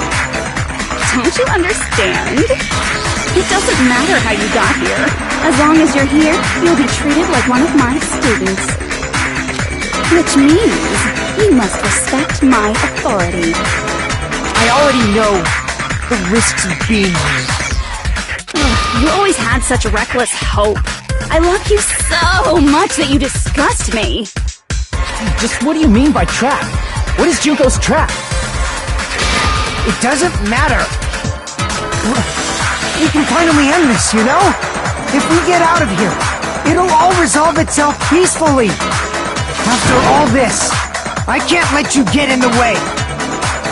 Don't you understand? It doesn't matter how you got here. As long as you're here, you'll be treated like one of my students. Which means you must respect my authority. I already know the risks of being here. You always had such reckless hope. I love you so much that you disgust me. Just what do you mean by trap? What is Junko's trap? It doesn't matter. We can finally end this, you know? If we get out of here, it'll all resolve itself peacefully. After all this, I can't let you get in the way.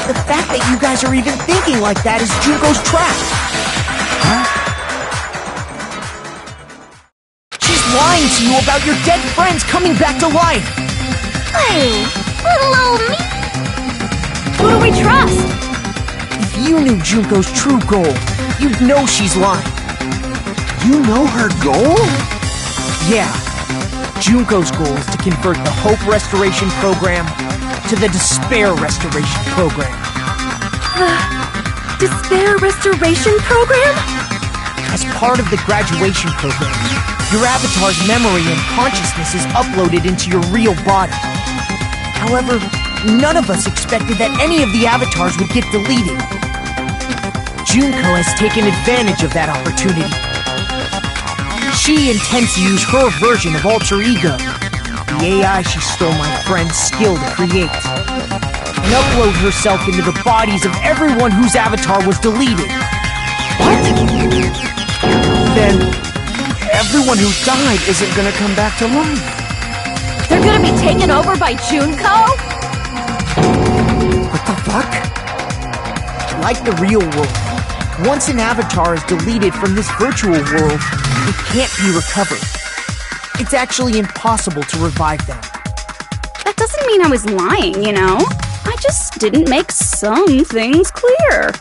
The fact that you guys are even thinking like that is Junko's trap. Huh? She's lying to you about your dead friends coming back to life. Hey, little old me! Who do we trust? If you knew Junko's true goal, you'd know she's lying. You know her goal? Yeah. Junko's goal is to convert the Hope Restoration Program to the Despair Restoration Program. Despair Restoration Program? As part of the graduation program, your avatar's memory and consciousness is uploaded into your real body. However, none of us expected that any of the avatars would get deleted. Junko has taken advantage of that opportunity. She intends to use her version of Alter Ego, the AI she stole my friend's skill to create, and upload herself into the bodies of everyone whose avatar was deleted. What? Then, everyone who died isn't gonna come back to life. They're gonna be taken over by Junko? What the fuck? Like the real world, once an avatar is deleted from this virtual world, it can't be recovered. It's actually impossible to revive them. That doesn't mean I was lying, you know? I just didn't make some things clear.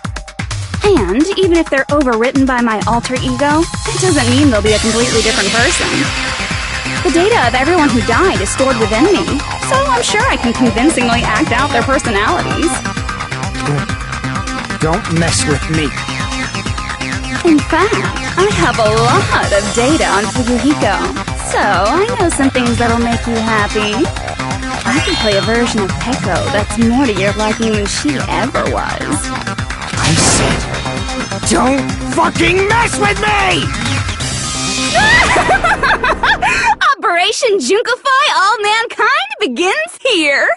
And even if they're overwritten by my alter ego, it doesn't mean they'll be a completely different person. The data of everyone who died is stored within me, so I'm sure I can convincingly act out their personalities. Don't mess with me. In fact, I have a lot of data on Fuyuhiko, so I know some things that'll make you happy. I can play a version of Peko that's more to your liking than she ever was. I said, don't fucking mess with me! Operation Junkify All Mankind begins here!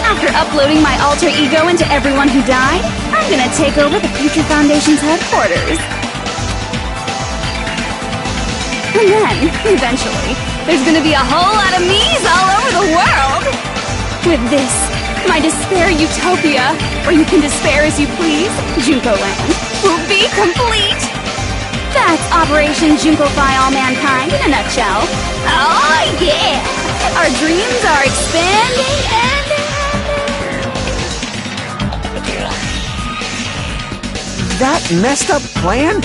After uploading my alter ego into everyone who died, I'm gonna take over the Future Foundation's headquarters. And then, eventually, there's gonna be a whole lot of me's all over the world! With this, my Despair Utopia, where you can despair as you please, Junko Land, will be complete! That's Operation Junkify All Mankind in a nutshell. Oh yeah! Our dreams are expanding and... That messed up plan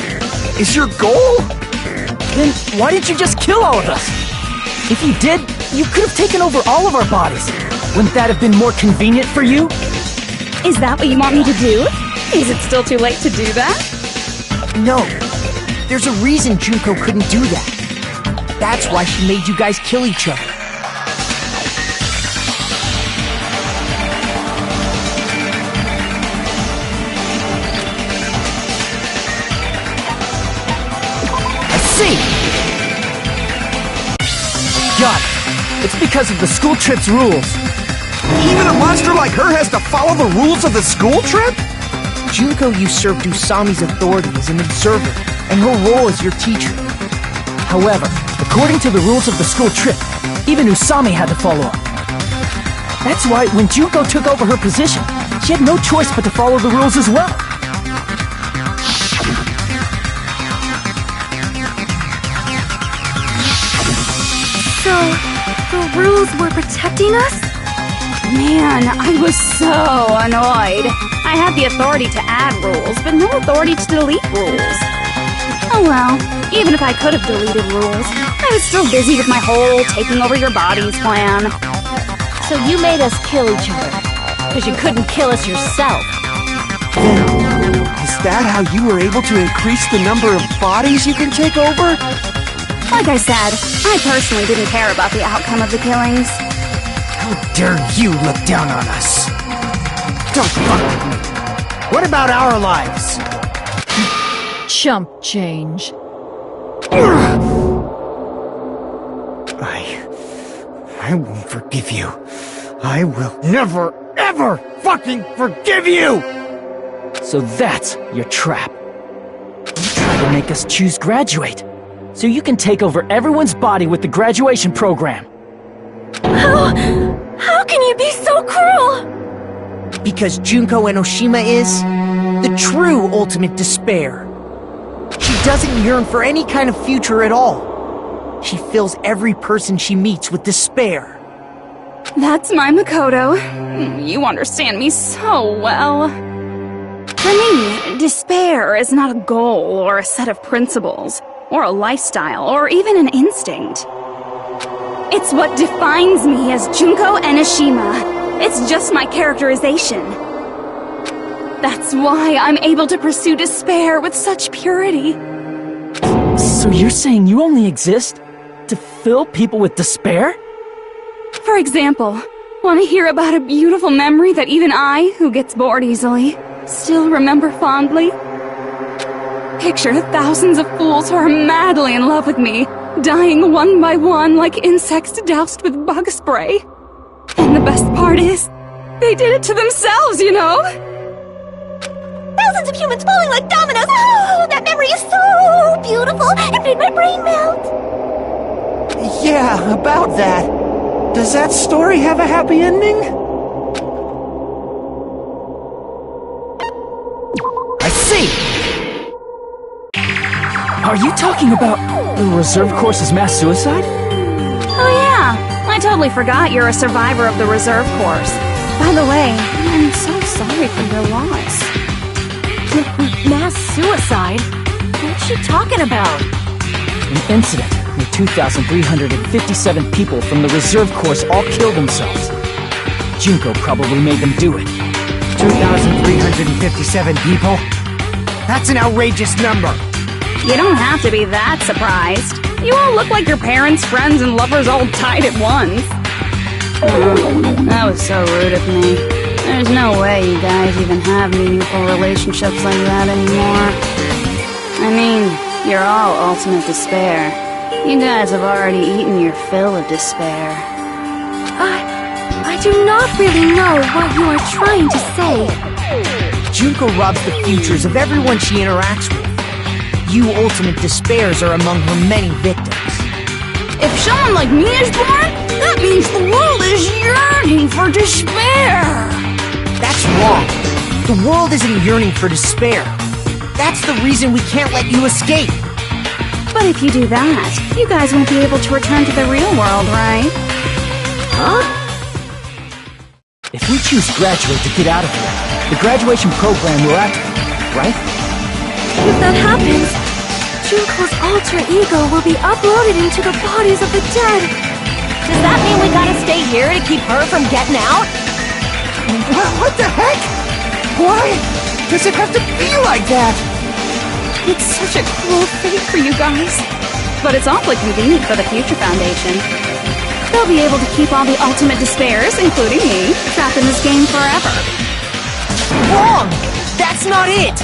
is your goal? Then why didn't you just kill all of us? If you did, you could have taken over all of our bodies. Wouldn't that have been more convenient for you? Is that what you want me to do? Is it still too late to do that? No. There's a reason Junko couldn't do that. That's why she made you guys kill each other. Got it. It's because of the school trip's rules. Even a monster like her has to follow the rules of the school trip? Junko usurped Usami's authority as an observer, and her role as your teacher. However, according to the rules of the school trip, even Usami had to follow up. That's why when Junko took over her position, she had no choice but to follow the rules as well. So, the rules were protecting us? Man, I was so annoyed. I had the authority to add rules, but no authority to delete rules. Oh well, even if I could have deleted rules, I was still busy with my whole taking over your bodies plan. So you made us kill each other, because you couldn't kill us yourself. Is that how you were able to increase the number of bodies you can take over? Like I said, I personally didn't care about the outcome of the killings. How dare you look down on us? Don't fuck with me. What about our lives? Chump change. I won't forgive you. I will never, ever fucking forgive you! So that's your trap. You try to make us choose graduate, so you can take over everyone's body with the graduation program. How can you be so cruel? Because Junko Enoshima is the true ultimate despair. She doesn't yearn for any kind of future at all. She fills every person she meets with despair. That's my Makoto. You understand me so well. For me, despair is not a goal or a set of principles, or a lifestyle, or even an instinct. It's what defines me as Junko Enoshima. It's just my characterization. That's why I'm able to pursue despair with such purity. So you're saying you only exist to fill people with despair? For example, want to hear about a beautiful memory that even I, who gets bored easily, still remember fondly? Picture thousands of fools who are madly in love with me, dying one by one like insects doused with bug spray. And the best part is, they did it to themselves, you know? Thousands of humans falling like dominoes. Oh, that memory is so beautiful. It made my brain melt. Yeah, about that. Does that story have a happy ending? I see! Are you talking about the reserve course's mass suicide? Oh yeah, I totally forgot you're a survivor of the reserve course. By the way, I'm so sorry for your loss. Mass suicide? What's she talking about? An incident where 2,357 people from the reserve course all killed themselves. Junko probably made them do it. 2,357 people? That's an outrageous number! You don't have to be that surprised. You all look like your parents, friends, and lovers all tied at once. That was so rude of me. There's no way you guys even have meaningful relationships like that anymore. I mean, you're all ultimate despair. You guys have already eaten your fill of despair. I do not really know what you are trying to say. Junko robs the futures of everyone she interacts with. You ultimate despairs are among her many victims. If someone like me is born, that means the world is yearning for despair. That's wrong. The world isn't yearning for despair. That's the reason we can't let you escape. But if you do that, you guys won't be able to return to the real world, right? Huh? If we choose graduate to get out of here, the graduation program will activate, right? If that happens, Junko's alter ego will be uploaded into the bodies of the dead. Does that mean we gotta stay here to keep her from getting out? What the heck? Why does it have to be like that? It's such a cruel fate for you guys. But it's awfully convenient for the Future Foundation. They'll be able to keep all the ultimate despairs, including me, trapped in this game forever. Wrong! That's not it!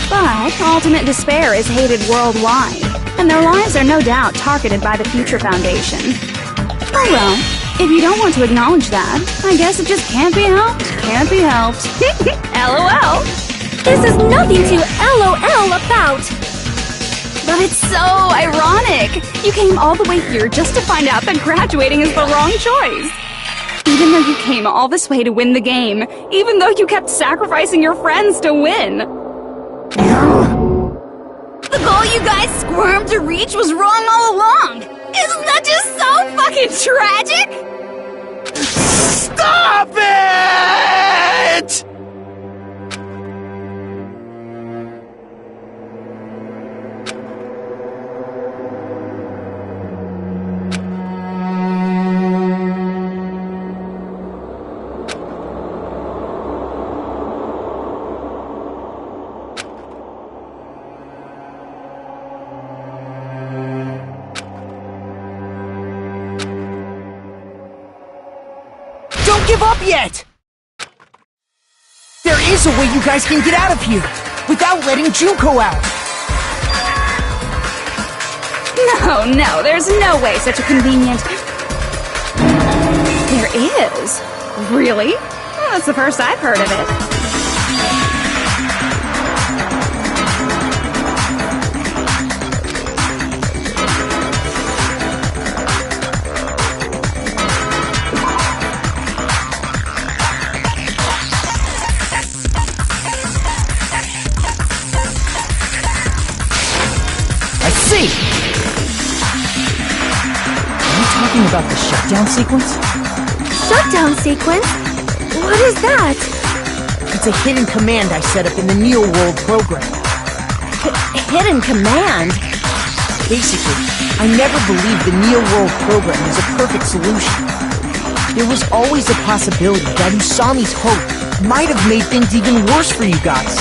But ultimate despair is hated worldwide, and their lives are no doubt targeted by the Future Foundation. Oh well, if you don't want to acknowledge that, I guess it just can't be helped. Can't be helped. LOL! This is nothing to LOL about. But it's so ironic! You came all the way here just to find out that graduating is the wrong choice. Even though you came all this way to win the game, even though you kept sacrificing your friends to win. The goal you guys squirmed to reach was wrong all along. Isn't that just so fucking tragic? Stop it! Don't give up yet! There is a way you guys can get out of here, without letting Junko out! No, there's no way such a convenient... There is? Really? Well, that's the first I've heard of it. See! Are you talking about the shutdown sequence? Shutdown sequence? What is that? It's a hidden command I set up in the Neo World program. Hidden command? Basically, I never believed the Neo World program was a perfect solution. There was always a possibility that Usami's hope might have made things even worse for you guys.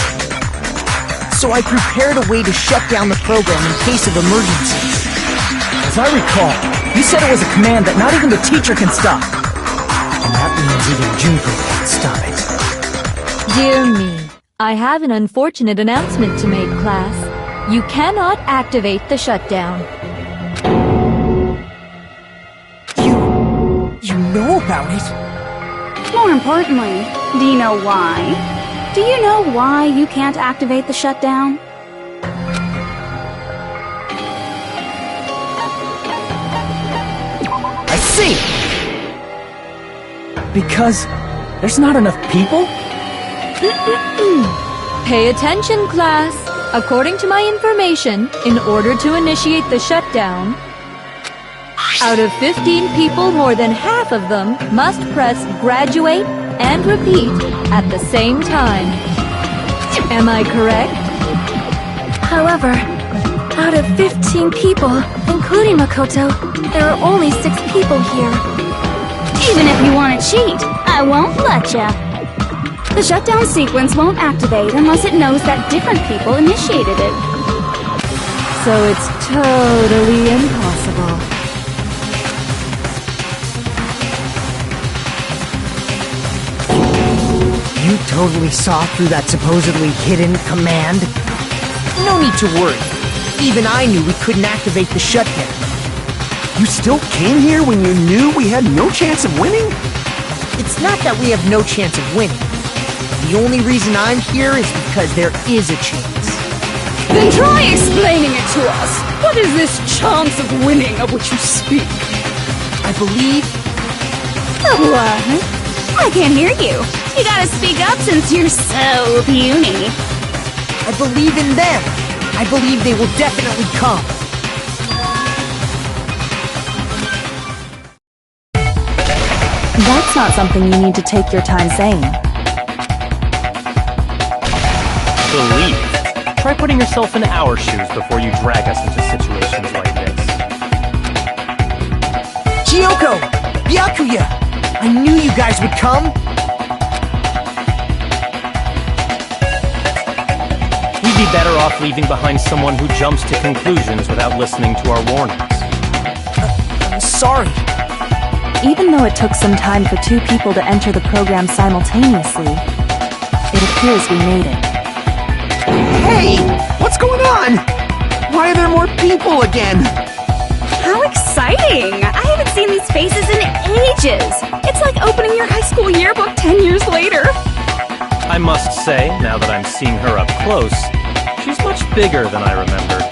So I prepared a way to shut down the program in case of emergencies. As I recall, you said it was a command that not even the teacher can stop. And that means even Junko can't stop it. Dear me, I have an unfortunate announcement to make, class. You cannot activate the shutdown. You know about it? More importantly, do you know why? Do you know why you can't activate the shutdown? I see! Because there's not enough people? Pay attention, class. According to my information, in order to initiate the shutdown, out of 15 people, more than half of them must press graduate and repeat at the same time. Am I correct? However, out of 15 people, including Makoto, there are only 6 people here. Even if you want to cheat, I won't let ya. The shutdown sequence won't activate unless it knows that different people initiated it. So it's totally impossible. You totally saw through that supposedly hidden command? No need to worry. Even I knew we couldn't activate the shutdown. You still came here when you knew we had no chance of winning? It's not that we have no chance of winning. The only reason I'm here is because there is a chance. Then try explaining it to us. What is this chance of winning of which you speak? I believe... What? I can't hear you. You gotta speak up since you're so puny. I believe in them. I believe they will definitely come. That's not something you need to take your time saying. Believe. Try putting yourself in our shoes before you drag us into situations like this. Kyoko! Byakuya! I knew you guys would come! We'd be better off leaving behind someone who jumps to conclusions without listening to our warnings. I'm sorry. Even though it took some time for 2 people to enter the program simultaneously, it appears we made it. Hey! What's going on? Why are there more people again? How exciting! I haven't seen these faces in ages! It's like opening your high school yearbook 10 years later! I must say, now that I'm seeing her up close, she's much bigger than I remembered.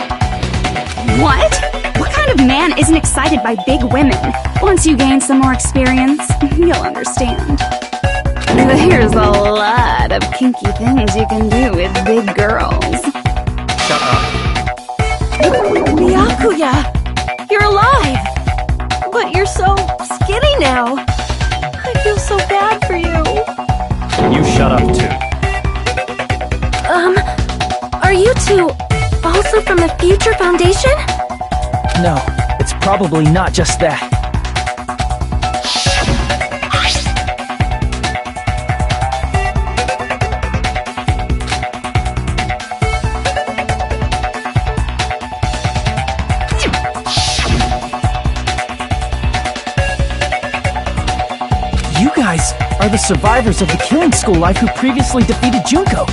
What? What kind of man isn't excited by big women? Once you gain some more experience, you'll understand. There's a lot of kinky things you can do with big girls. Shut up. Byakuya! You're alive! But you're so skinny now. I feel so bad for you. You shut up too. Are you 2 also from the Future Foundation? No, it's probably not just that. You guys are the survivors of the killing school life who previously defeated Junko,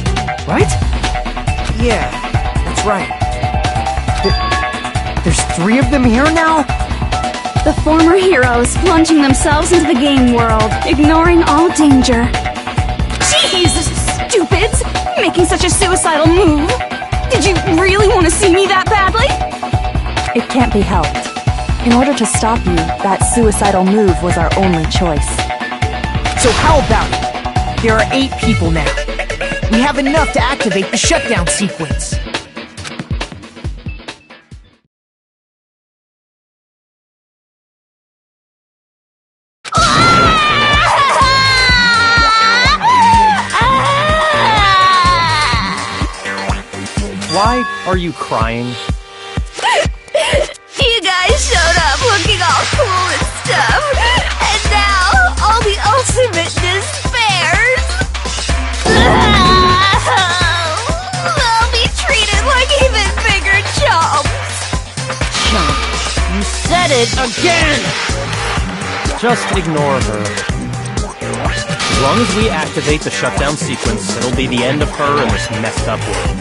right? Yeah, that's right. There's 3 of them here now? The former heroes plunging themselves into the game world, ignoring all danger. Jeez, stupids! Making such a suicidal move! Did you really want to see me that badly? It can't be helped. In order to stop you, that suicidal move was our only choice. So how about it? There are 8 people now. We have enough to activate the shutdown sequence. Why are you crying? You guys showed up looking all cool and stuff, and now ultimate despairs. I'll be treated like even bigger chumps. Chump, you said it again! Just ignore her. As long as we activate the shutdown sequence, it'll be the end of her in this messed up world.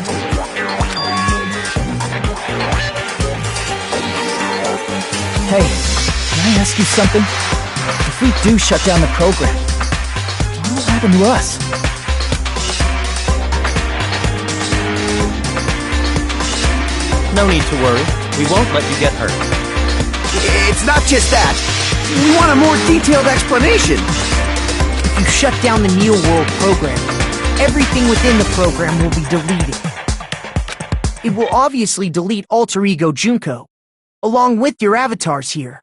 Hey, can I ask you something? If we do shut down the program, what will happen to us? No need to worry. We won't let you get hurt. It's not just that. We want a more detailed explanation. If you shut down the Neo World program, everything within the program will be deleted. It will obviously delete Alter Ego Junko, along with your avatars here.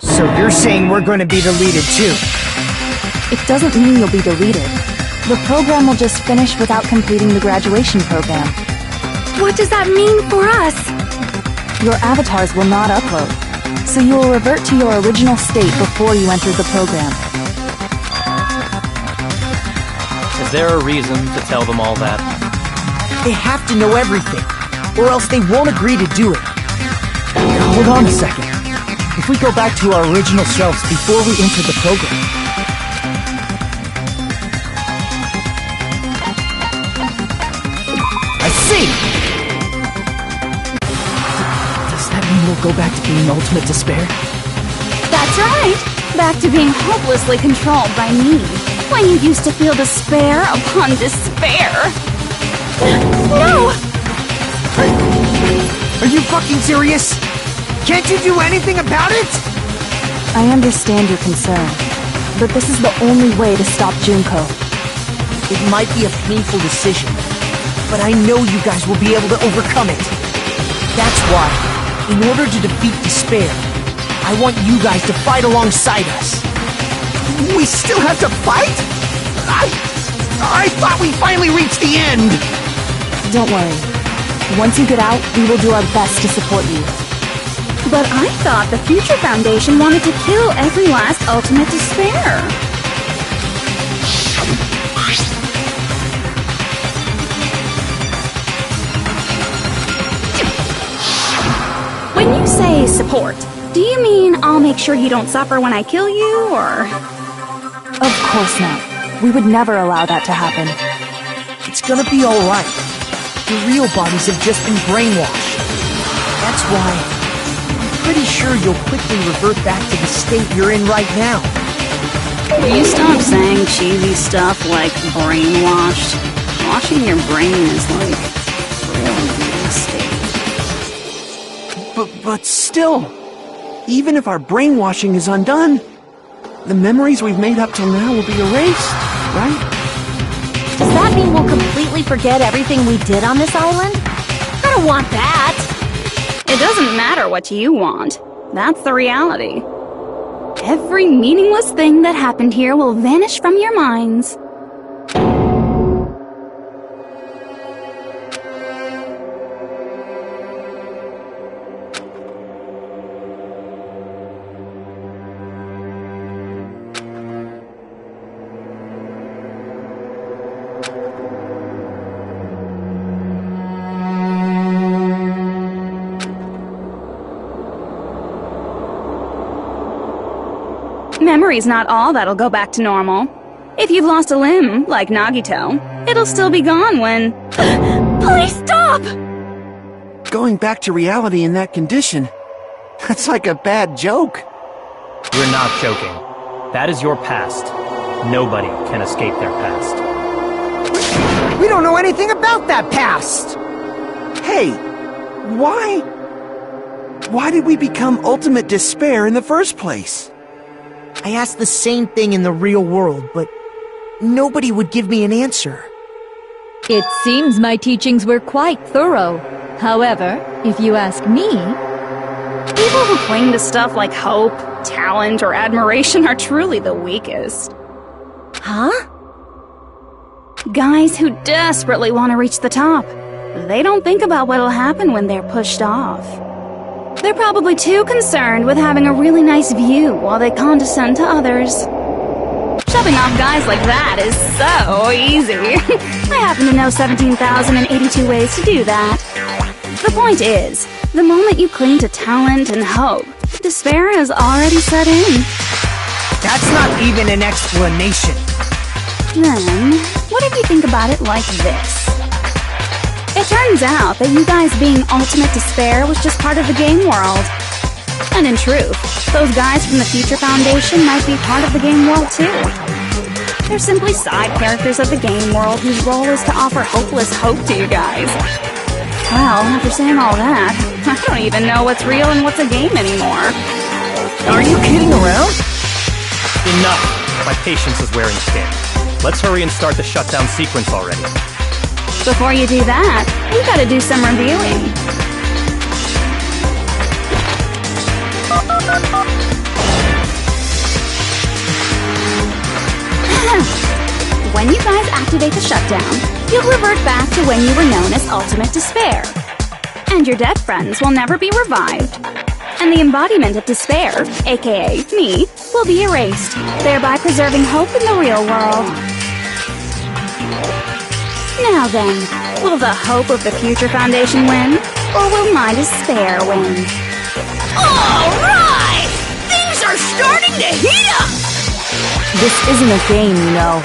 So you're saying we're going to be deleted too? It doesn't mean you'll be deleted. The program will just finish without completing the graduation program. What does that mean for us? Your avatars will not upload, so you will revert to your original state before you enter the program. Is there a reason to tell them all that? They have to know everything, or else they won't agree to do it. Hold on a second. If we go back to our original selves before we enter the program, I see! does that mean we'll go back to being ultimate despair? That's right! Back to being hopelessly controlled by me, when you used to feel despair upon despair. No! Are you fucking serious? Can't you do anything about it? I understand your concern, but this is the only way to stop Junko. It might be a painful decision, but I know you guys will be able to overcome it. That's why, in order to defeat despair, I want you guys to fight alongside us. We still have to fight? I thought we finally reached the end! Don't worry. Once you get out, we will do our best to support you. But I thought the Future Foundation wanted to kill every last ultimate despair. When you say support, do you mean I'll make sure you don't suffer when I kill you, or...? Of course not. We would never allow that to happen. It's gonna be alright. Your real bodies have just been brainwashed. That's why I'm pretty sure you'll quickly revert back to the state you're in right now. Will you stop saying cheesy stuff like brainwashed? Washing your brain is like really nasty. But still, even if our brainwashing is undone, the memories we've made up till now will be erased, right? Does that mean we'll completely forget everything we did on this island? I don't want that! It doesn't matter what you want. That's the reality. Every meaningless thing that happened here will vanish from your minds. Memory's not all that'll go back to normal. If you've lost a limb, like Nagito, it'll still be gone when... Please stop! Going back to reality in that condition, that's like a bad joke. We're not joking. That is your past. Nobody can escape their past. We don't know anything about that past! Hey, why did we become ultimate despair in the first place? I asked the same thing in the real world, but nobody would give me an answer. It seems my teachings were quite thorough. However, if you ask me... People who cling to stuff like hope, talent, or admiration are truly the weakest. Huh? Guys who desperately want to reach the top. They don't think about what'll happen when they're pushed off. They're probably too concerned with having a really nice view while they condescend to others. Shoving off guys like that is so easy. I happen to know 17,082 ways to do that. The point is, the moment you cling to talent and hope, despair has already set in. That's not even an explanation. Then, what if you think about it like this? It turns out that you guys being ultimate despair was just part of the game world. And in truth, those guys from the Future Foundation might be part of the game world too. They're simply side characters of the game world whose role is to offer hopeless hope to you guys. Well, after saying all that, I don't even know what's real and what's a game anymore. Are you kidding around? Enough! My patience is wearing thin. Let's hurry and start the shutdown sequence already. Before you do that, we've got to do some reviewing. When you guys activate the shutdown, you'll revert back to when you were known as Ultimate Despair. And your dead friends will never be revived. And the embodiment of despair, aka me, will be erased, thereby preserving hope in the real world. Now then, will the hope of the Future Foundation win, or will my despair win? Alright! Things are starting to heat up! This isn't a game, you know.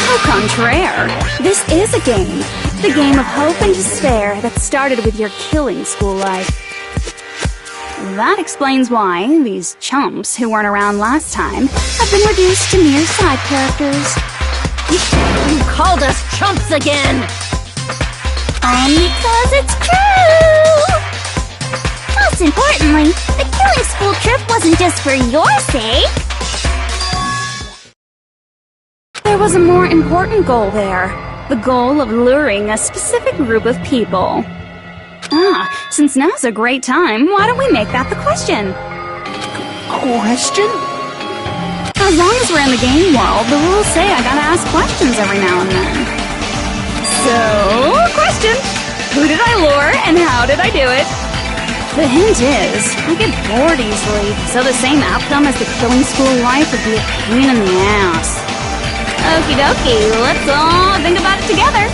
Au contraire, this is a game. The game of hope and despair that started with your killing school life. That explains why these chumps who weren't around last time have been reduced to mere side characters. You called us chumps again! Because it's true! Most importantly, the killing school trip wasn't just for your sake. There was a more important goal there. The goal of luring a specific group of people. Since now's a great time, why don't we make that the question? Question? As long as we're in the game world, the rules say I gotta ask questions every now and then. So, question. Who did I lure and how did I do it? The hint is, I get bored easily, so the same outcome as the killing school life would be a pain in the ass. Okie dokie, let's all think about it together.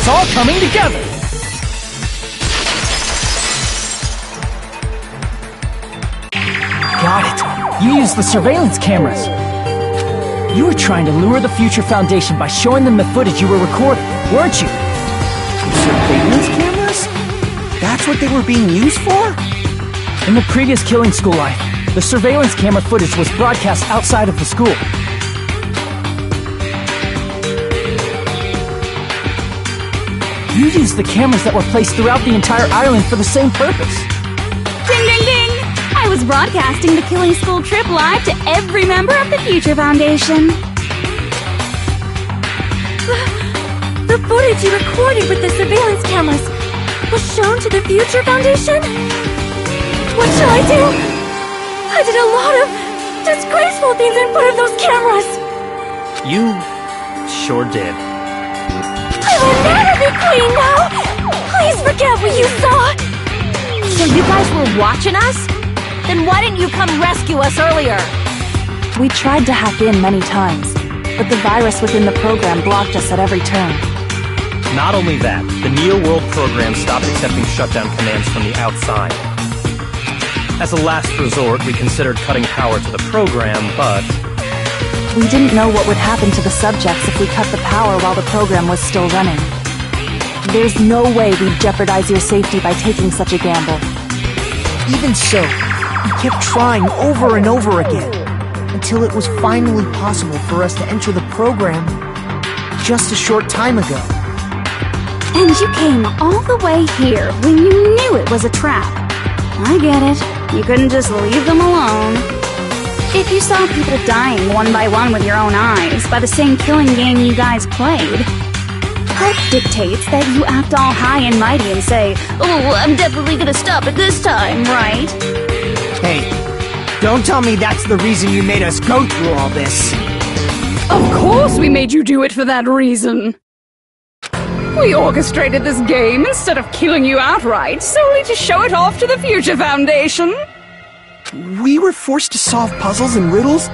It's all coming together! Got it! You used the surveillance cameras! You were trying to lure the Future Foundation by showing them the footage you were recording, weren't you? Surveillance cameras? That's what they were being used for? In the previous killing school life, the surveillance camera footage was broadcast outside of the school. You used the cameras that were placed throughout the entire island for the same purpose. Ding, ding, ding! I was broadcasting the Killing School trip live to every member of the Future Foundation. The footage you recorded with the surveillance cameras was shown to the Future Foundation? What shall I do? I did a lot of disgraceful things in front of those cameras. You sure did. I will never be clean now! Please forget what you saw! So you guys were watching us? Then why didn't you come rescue us earlier? We tried to hack in many times, but the virus within the program blocked us at every turn. Not only that, the Neo World program stopped accepting shutdown commands from the outside. As a last resort, we considered cutting power to the program, but... We didn't know what would happen to the subjects if we cut the power while the program was still running. There's no way we'd jeopardize your safety by taking such a gamble. Even so, we kept trying over and over again, until it was finally possible for us to enter the program just a short time ago. And you came all the way here when you knew it was a trap. I get it. You couldn't just leave them alone. If you saw people dying one by one with your own eyes by the same killing game you guys played, hope dictates that you act all high and mighty and say, "Oh, I'm definitely gonna stop it this time, right?" Hey, don't tell me that's the reason you made us go through all this. Of course we made you do it for that reason. We orchestrated this game instead of killing you outright, solely to show it off to the Future Foundation. We were forced to solve puzzles and riddles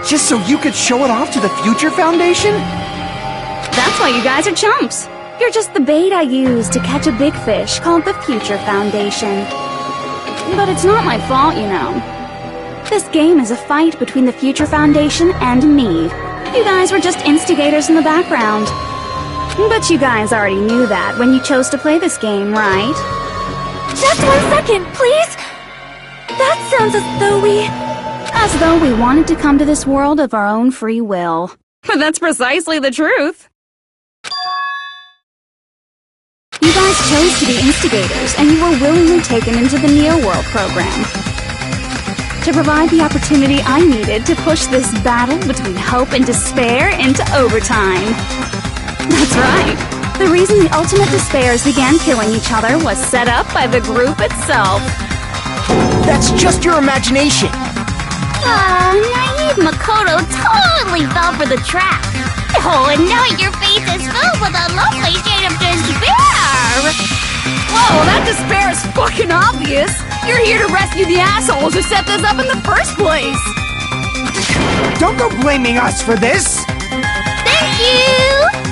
just so you could show it off to the Future Foundation? That's why you guys are chumps. You're just the bait I used to catch a big fish called the Future Foundation. But it's not my fault, you know. This game is a fight between the Future Foundation and me. You guys were just instigators in the background. But you guys already knew that when you chose to play this game, right? Just 1 second, please! That sounds as though we wanted to come to this world of our own free will. But that's precisely the truth. You guys chose to be instigators, and you were willingly taken into the Neo World program to provide the opportunity I needed to push this battle between hope and despair into overtime. That's right. The reason the Ultimate Despairs began killing each other was set up by the group itself. That's just your imagination. Naive Makoto totally fell for the trap. Oh, and now your face is filled with a lovely shade of despair. Whoa, that despair is fucking obvious. You're here to rescue the assholes who set this up in the first place. Don't go blaming us for this. Thank you.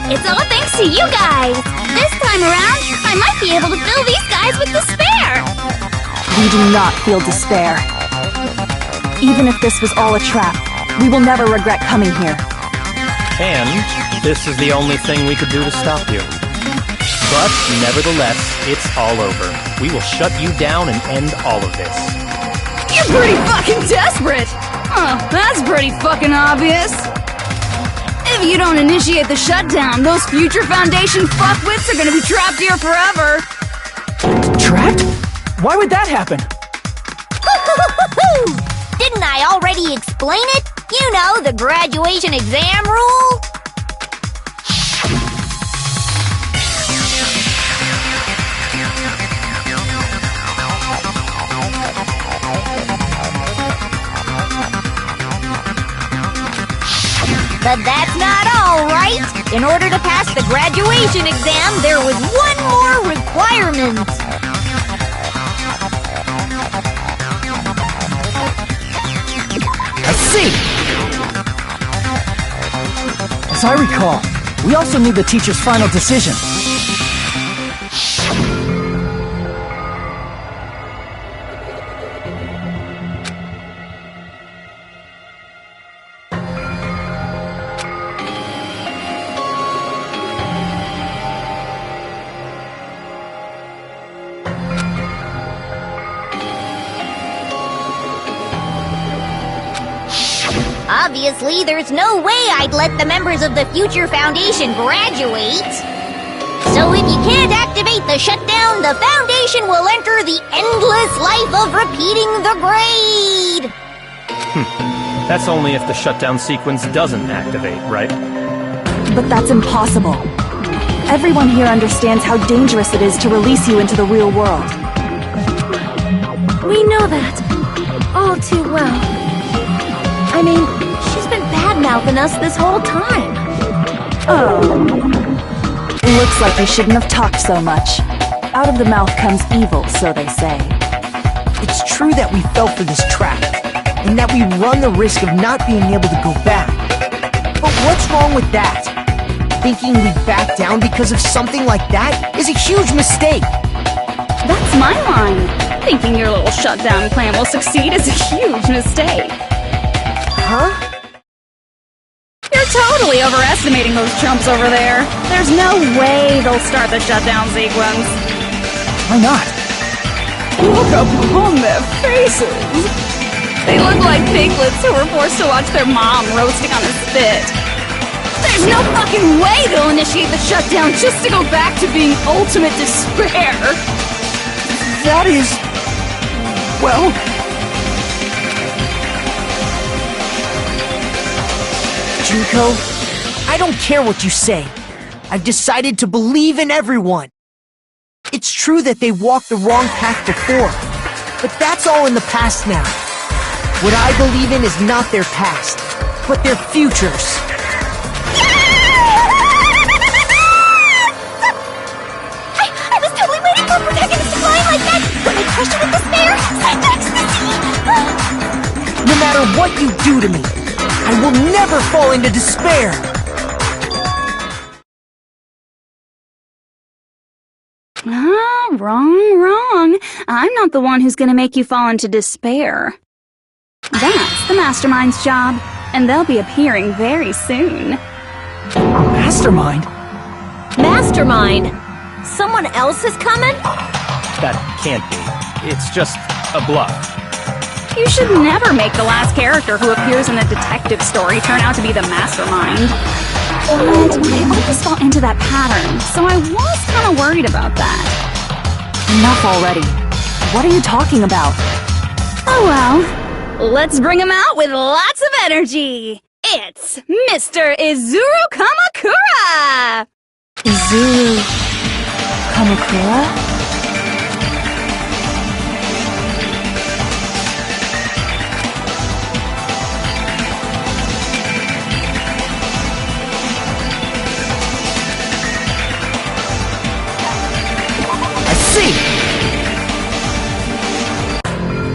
It's all thanks to you guys. This time around, I might be able to fill these guys with despair. We do not feel despair. Even if this was all a trap, we will never regret coming here. And this is the only thing we could do to stop you. But nevertheless, it's all over. We will shut you down and end all of this. You're pretty fucking desperate! Oh, that's pretty fucking obvious. If you don't initiate the shutdown, those Future Foundation fuckwits are gonna be trapped here forever. Trapped? Why would that happen? Didn't I already explain it? You know, the graduation exam rule? But that's not all, right? In order to pass the graduation exam, there was one more requirement. I see! As I recall, we also need the teacher's final decision. Obviously, there's no way I'd let the members of the Future Foundation graduate. So if you can't activate the shutdown, the Foundation will enter the endless life of repeating the grade! That's only if the shutdown sequence doesn't activate, right? But that's impossible. Everyone here understands how dangerous it is to release you into the real world. We know that. All too well. I mean, she's been bad-mouthing us this whole time. Oh. Looks like we shouldn't have talked so much. Out of the mouth comes evil, so they say. It's true that we fell for this trap, and that we run the risk of not being able to go back. But what's wrong with that? Thinking we back down because of something like that is a huge mistake. That's my line. Thinking your little shutdown plan will succeed is a huge mistake. Huh? You're totally overestimating those chumps over there. There's no way they'll start the shutdown sequence. Why not? Look upon their faces. They look like piglets who were forced to watch their mom roasting on a spit. There's no fucking way they'll initiate the shutdown just to go back to being ultimate despair. That is... well... Junko, I don't care what you say. I've decided to believe in everyone. It's true that they walked the wrong path before, but that's all in the past now. What I believe in is not their past, but their futures. I was totally waiting for protagonists to fly like that! When I crushed it with despair, such ecstasy! No matter what you do to me, I will never fall into despair! Wrong. I'm not the one who's gonna make you fall into despair. That's the Mastermind's job, and they'll be appearing very soon. Mastermind? Mastermind? Someone else is coming? That can't be. It's just a bluff. You should never make the last character who appears in a detective story turn out to be the Mastermind. But I always fall into that pattern, so I was kind of worried about that. Enough already. What are you talking about? Oh well, let's bring him out with lots of energy. It's Mr. Izuru Kamakura! Izuru... Kamakura?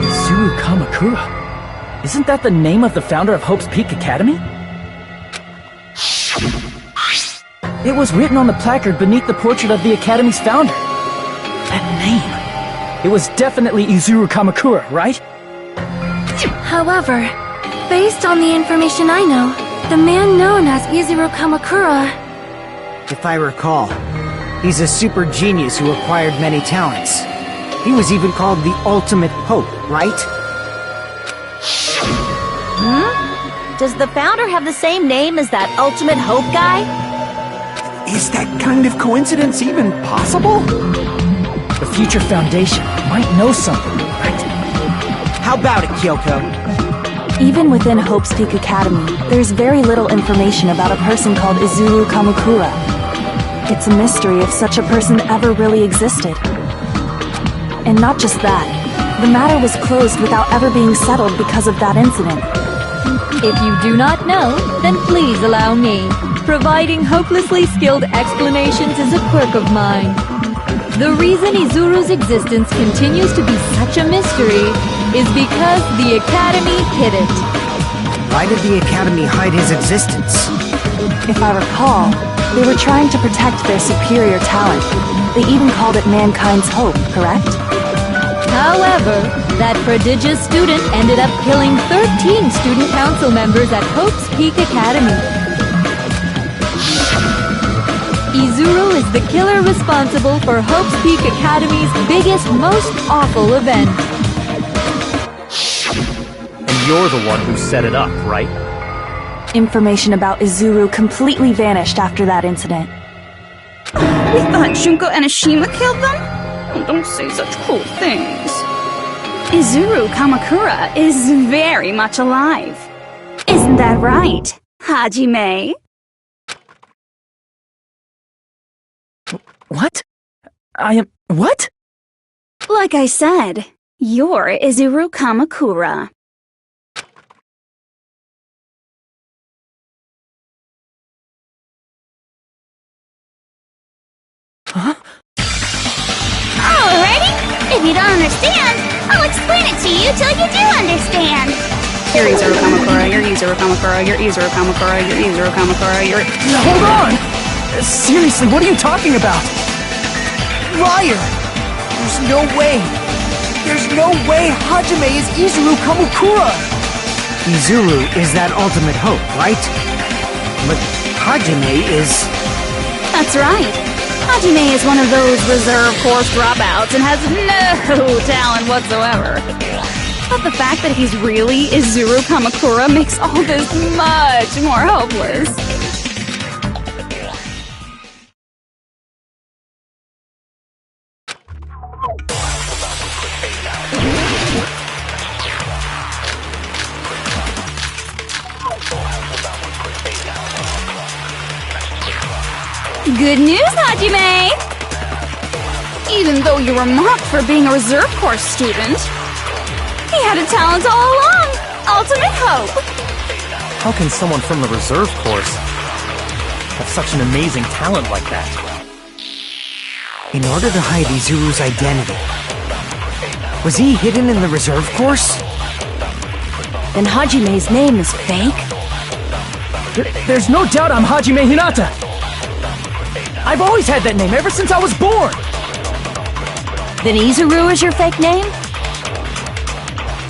Izuru Kamakura? Isn't that the name of the founder of Hope's Peak Academy? It was written on the placard beneath the portrait of the Academy's founder. That name. It was definitely Izuru Kamakura, right? However, based on the information I know, the man known as Izuru Kamakura... If I recall, he's a super genius who acquired many talents. He was even called the Ultimate Hope, right? Does the founder have the same name as that Ultimate Hope guy? Is that kind of coincidence even possible? The Future Foundation might know something, right? How about it, Kyoko? Even within Hope's Peak Academy, there's very little information about a person called Izuru Kamakura. It's a mystery if such a person ever really existed. And not just that, the matter was closed without ever being settled because of that incident. If you do not know, then please allow me. Providing hopelessly skilled explanations is a quirk of mine. The reason Izuru's existence continues to be such a mystery is because the Academy hid it. Why did the Academy hide his existence? If I recall, they were trying to protect their superior talent. They even called it mankind's hope, correct? However, that prodigious student ended up killing 13 student council members at Hope's Peak Academy. Izuru is the killer responsible for Hope's Peak Academy's biggest, most awful event. And you're the one who set it up, right? Information about Izuru completely vanished after that incident. We thought Junko and Ashima killed them? Oh, don't say such cruel things. Izuru Kamakura is very much alive. Isn't that right, Hajime? What? I am... What? Like I said, you're Izuru Kamakura. Huh? Alrighty? If you don't understand, I'll explain it to you till you do understand. You're Izuru Kamakura, you're Izuru Kamakura, you're Izuru Kamakura, you're Izuru Kamakura, you're... Hold on! Seriously, what are you talking about? Liar! There's no way! There's no way Hajime is Izuru Kamakura! Izuru is that ultimate hope, right? But Hajime is... That's right. Hajime is one of those reserve course dropouts and has no talent whatsoever. But the fact that he's really Izuru Kamakura makes all this much more hopeless. Good news, Hajime! Even though you were mocked for being a reserve course student, he had a talent all along! Ultimate hope! How can someone from the reserve course have such an amazing talent like that? In order to hide Izuru's identity, was he hidden in the reserve course? Then Hajime's name is fake? There's no doubt I'm Hajime Hinata! I've always had that name ever since I was born! Then Izuru is your fake name?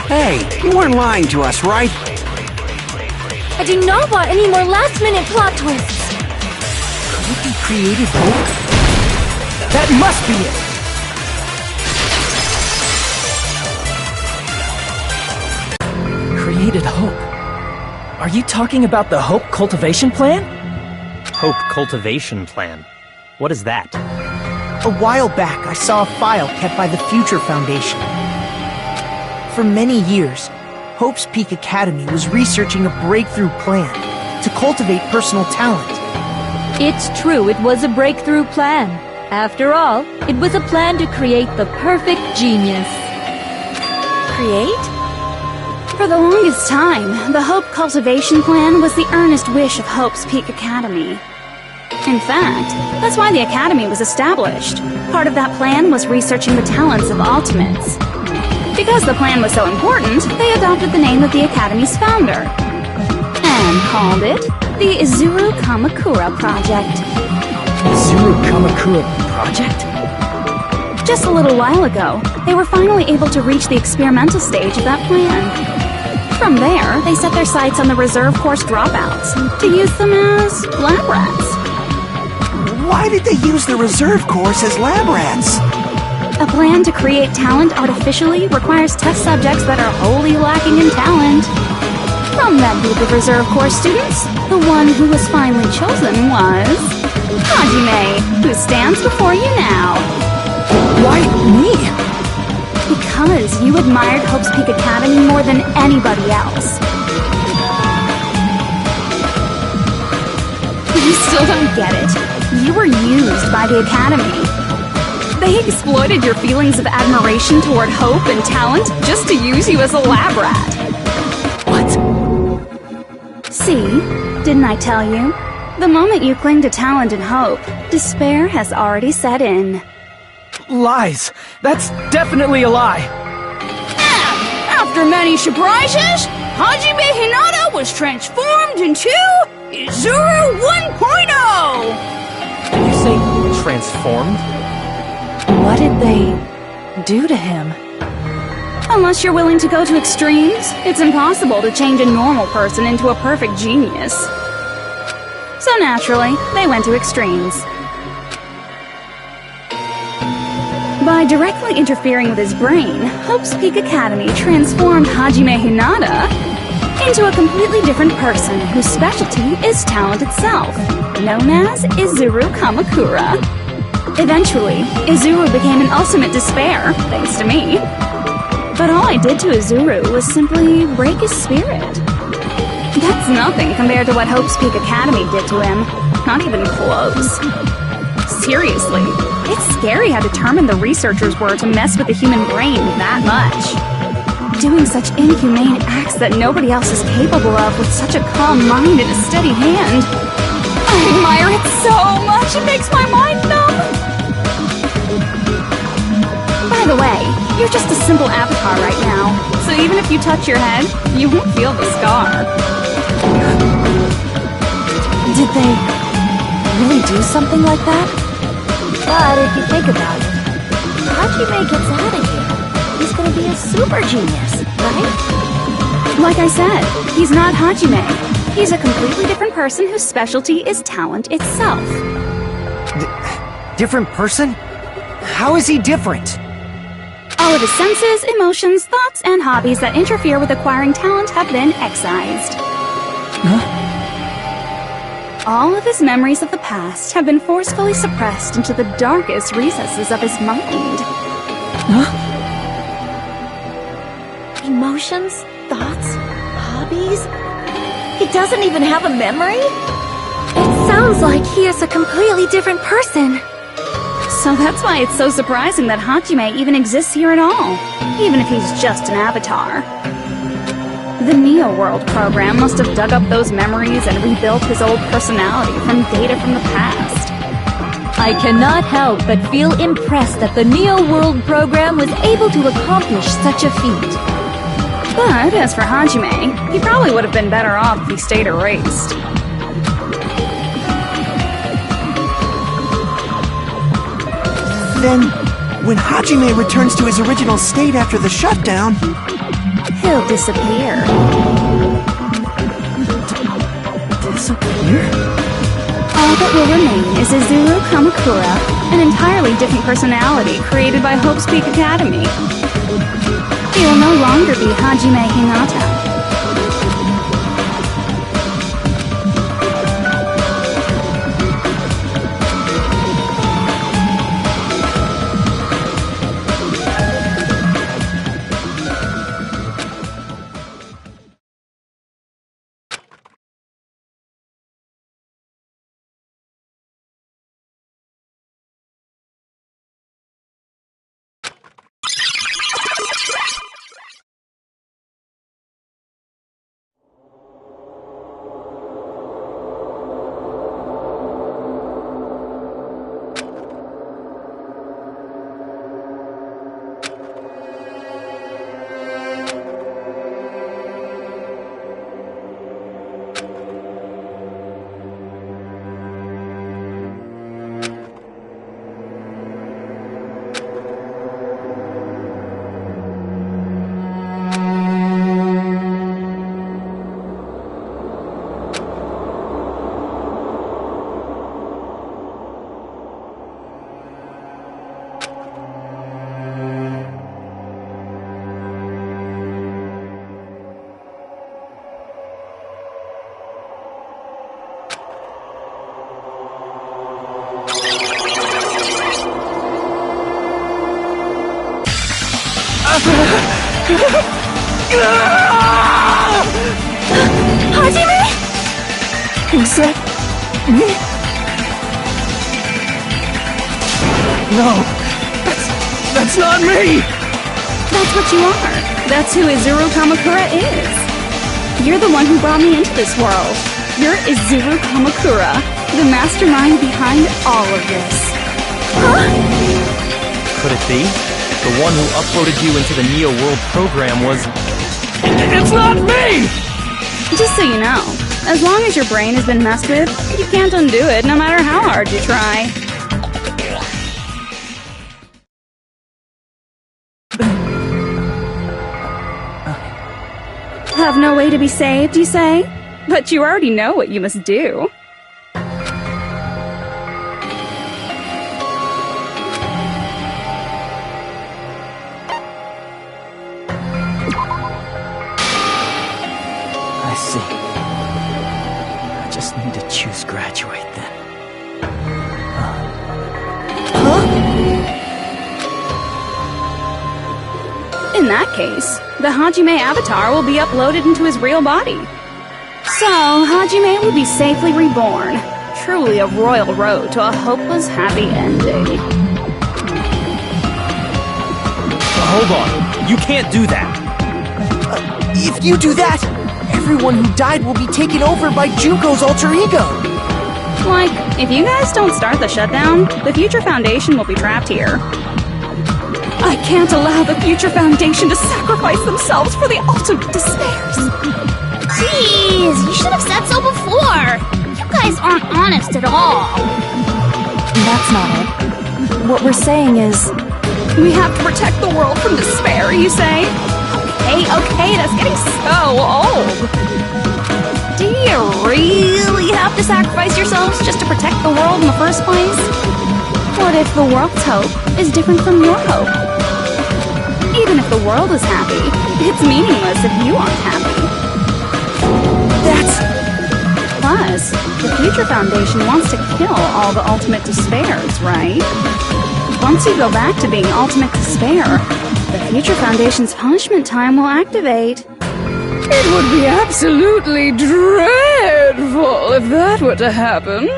Hey, you weren't lying to us, right? I do not want any more last-minute plot twists. Could it be created hope? That must be it! Created hope. Are you talking about the Hope Cultivation Plan? Hope Cultivation Plan. What is that? A while back, I saw a file kept by the Future Foundation. For many years, Hope's Peak Academy was researching a breakthrough plan to cultivate personal talent. It's true, it was a breakthrough plan. After all, it was a plan to create the perfect genius. Create? For the longest time, the Hope Cultivation Plan was the earnest wish of Hope's Peak Academy. In fact, that's why the Academy was established. Part of that plan was researching the talents of Ultimates. Because the plan was so important, they adopted the name of the Academy's founder and called it the Izuru Kamakura Project. Izuru Kamakura Project? Just a little while ago, they were finally able to reach the experimental stage of that plan. From there, they set their sights on the reserve course dropouts to use them as lab rats. Why did they use the reserve course as lab rats? A plan to create talent artificially requires test subjects that are wholly lacking in talent. From that group of reserve course students, the one who was finally chosen was Hajime, who stands before you now. Why me? Because you admired Hope's Peak Academy more than anybody else. You still don't get it. You were used by the Academy. They exploited your feelings of admiration toward hope and talent just to use you as a lab rat. What? See? Didn't I tell you? The moment you cling to talent and hope, despair has already set in. Lies. That's definitely a lie. After many surprises, Hajime Hinata was transformed into Izuru 1.0! Did you say transformed? What did they do to him? Unless you're willing to go to extremes, it's impossible to change a normal person into a perfect genius. So naturally, they went to extremes. By directly interfering with his brain, Hope's Peak Academy transformed Hajime Hinata into a completely different person whose specialty is talent itself, known as Izuru Kamakura. Eventually, Izuru became an ultimate despair, thanks to me. But all I did to Izuru was simply break his spirit. That's nothing compared to what Hope's Peak Academy did to him. Not even close. Seriously, it's scary how determined the researchers were to mess with the human brain that much. Doing such inhumane acts that nobody else is capable of with such a calm mind and a steady hand. I admire it so much, it makes my mind numb. By the way, you're just a simple avatar right now, so even if you touch your head, you won't feel the scar. Did they really do something like that? But if you think about it, Hajime gets out of here. He's gonna be a super genius, right? Like I said, he's not Hajime. He's a completely different person whose specialty is talent itself. Different person? How is he different? All of his senses, emotions, thoughts, and hobbies that interfere with acquiring talent have been excised. Huh? All of his memories of the past have been forcefully suppressed into the darkest recesses of his mind. Huh? Emotions? Thoughts? Hobbies? He doesn't even have a memory? It sounds like he is a completely different person. So that's why it's so surprising that Hajime even exists here at all, even if he's just an avatar. The Neo World program must have dug up those memories and rebuilt his old personality from data from the past. I cannot help but feel impressed that the Neo World program was able to accomplish such a feat. But as for Hajime, he probably would have been better off if he stayed erased. Then, when Hajime returns to his original state after the shutdown, He'll disappear. Disappear? All that will remain is Izuru Kamakura, an entirely different personality created by Hope's Peak Academy. He will no longer be Hajime Hinata. Hajime? is that me? No, that's not me! That's what you are. That's who Izuru Kamakura is. You're the one who brought me into this world. You're Izuru Kamakura, the mastermind behind all of this. Huh? Could it be? The one who uploaded you into the Neo World program was... It's not me! Just so you know, as long as your brain has been messed with, you can't undo it no matter how hard you try. Have no way to be saved, you say? But you already know what you must do. just need to choose graduate then. In that case, the Hajime avatar will be uploaded into his real body. So, Hajime will be safely reborn. Truly a royal road to a hopeless happy ending. Hold on. You can't do that. If you do that, everyone who died will be taken over by Junko's alter ego. Like, if you guys don't start the shutdown, the Future Foundation will be trapped here. I can't allow the Future Foundation to sacrifice themselves for the ultimate despairs. Jeez, you should have said so before. You guys aren't honest at all. That's not it. What we're saying is... We have to protect the world from despair, you say? Okay, that's getting so old. Do you really have to sacrifice yourselves just to protect the world in the first place? What if the world's hope is different from your hope? Even if the world is happy, it's meaningless if you aren't happy. Plus, the Future Foundation wants to kill all the ultimate despairs, right? Once you go back to being ultimate despair, the Future Foundation's punishment time will activate. It would be absolutely dreadful if that were to happen.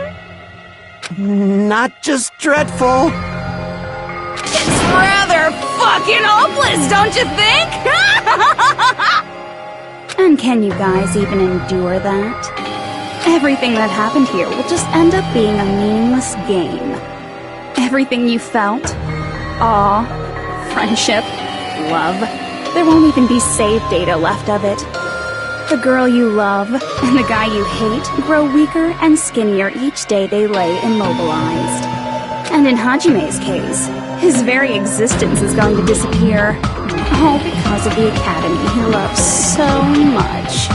Not just dreadful. It's rather fucking hopeless, don't you think? And can you guys even endure that? Everything that happened here will just end up being a meaningless game. Everything you felt, awe, friendship, love, there won't even be save data left of it. The girl you love and the guy you hate grow weaker and skinnier each day they lay immobilized. And in Hajime's case, his very existence is going to disappear, all because of the academy he loves so much.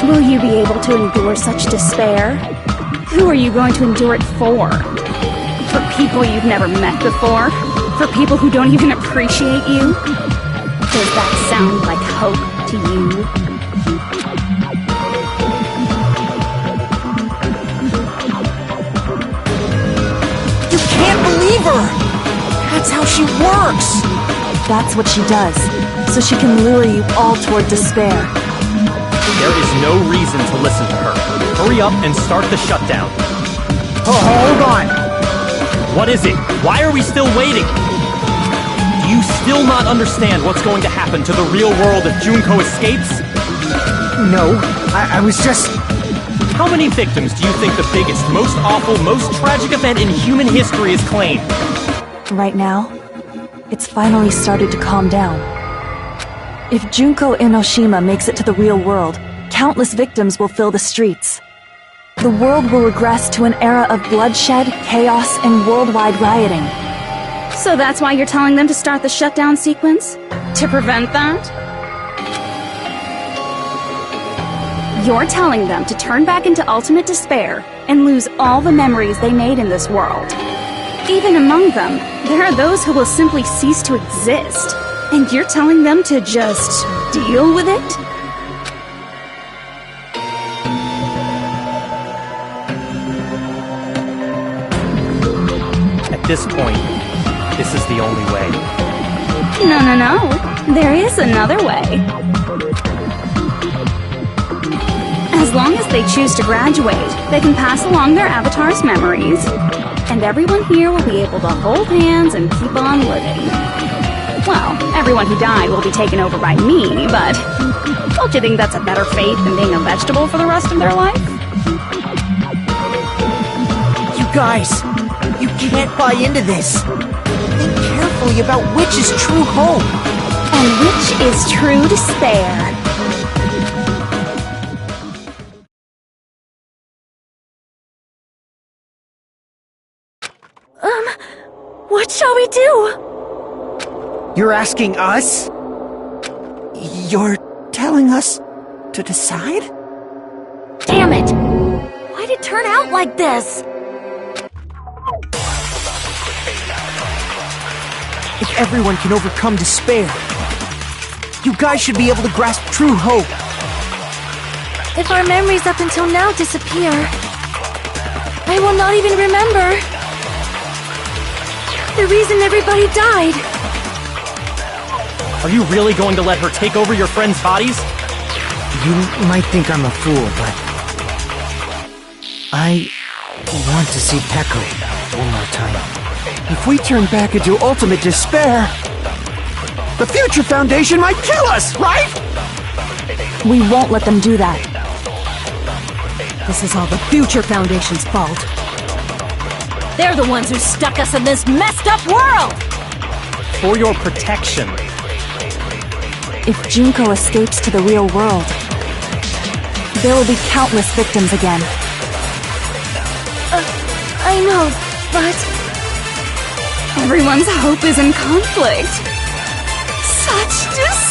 Will you be able to endure such despair? Who are you going to endure it for? For people you've never met before? For people who don't even appreciate you? Does that sound like hope to you? You can't believe her! That's how she works! That's what she does, so she can lure you all toward despair. There is no reason to listen to her. Hurry up and start the shutdown. Oh, hold on! What is it? Why are we still waiting? Do you still not understand what's going to happen to the real world if Junko escapes? No, I was just... How many victims do you think the biggest, most awful, most tragic event in human history has claimed? Right now, it's finally started to calm down. If Junko Enoshima makes it to the real world, countless victims will fill the streets. The world will regress to an era of bloodshed, chaos, and worldwide rioting. So that's why you're telling them to start the shutdown sequence? To prevent that? You're telling them to turn back into ultimate despair and lose all the memories they made in this world. Even among them, there are those who will simply cease to exist. And you're telling them to just deal with it? At this point, this is the only way. No. There is another way. As long as they choose to graduate, they can pass along their avatar's memories, and everyone here will be able to hold hands and keep on living. Well, everyone who died will be taken over by me, but don't you think that's a better fate than being a vegetable for the rest of their life? You guys, you can't buy into this. Think carefully about which is true hope. And which is true despair. What shall we do? You're asking us? You're telling us to decide? Damn it! Why'd it turn out like this? If everyone can overcome despair, You guys should be able to grasp true hope. If our memories up until now disappear, I will not even remember the reason everybody died. Are you really going to let her take over your friends' bodies? You might think I'm a fool, but I want to see Peko one more time. If we turn back into ultimate despair, the Future Foundation might kill us, right? We won't let them do that. This is all the Future Foundation's fault. They're the ones who stuck us in this messed up world! For your protection. If Junko escapes to the real world, there will be countless victims again. I know, but Everyone's hope is in conflict. Such despair!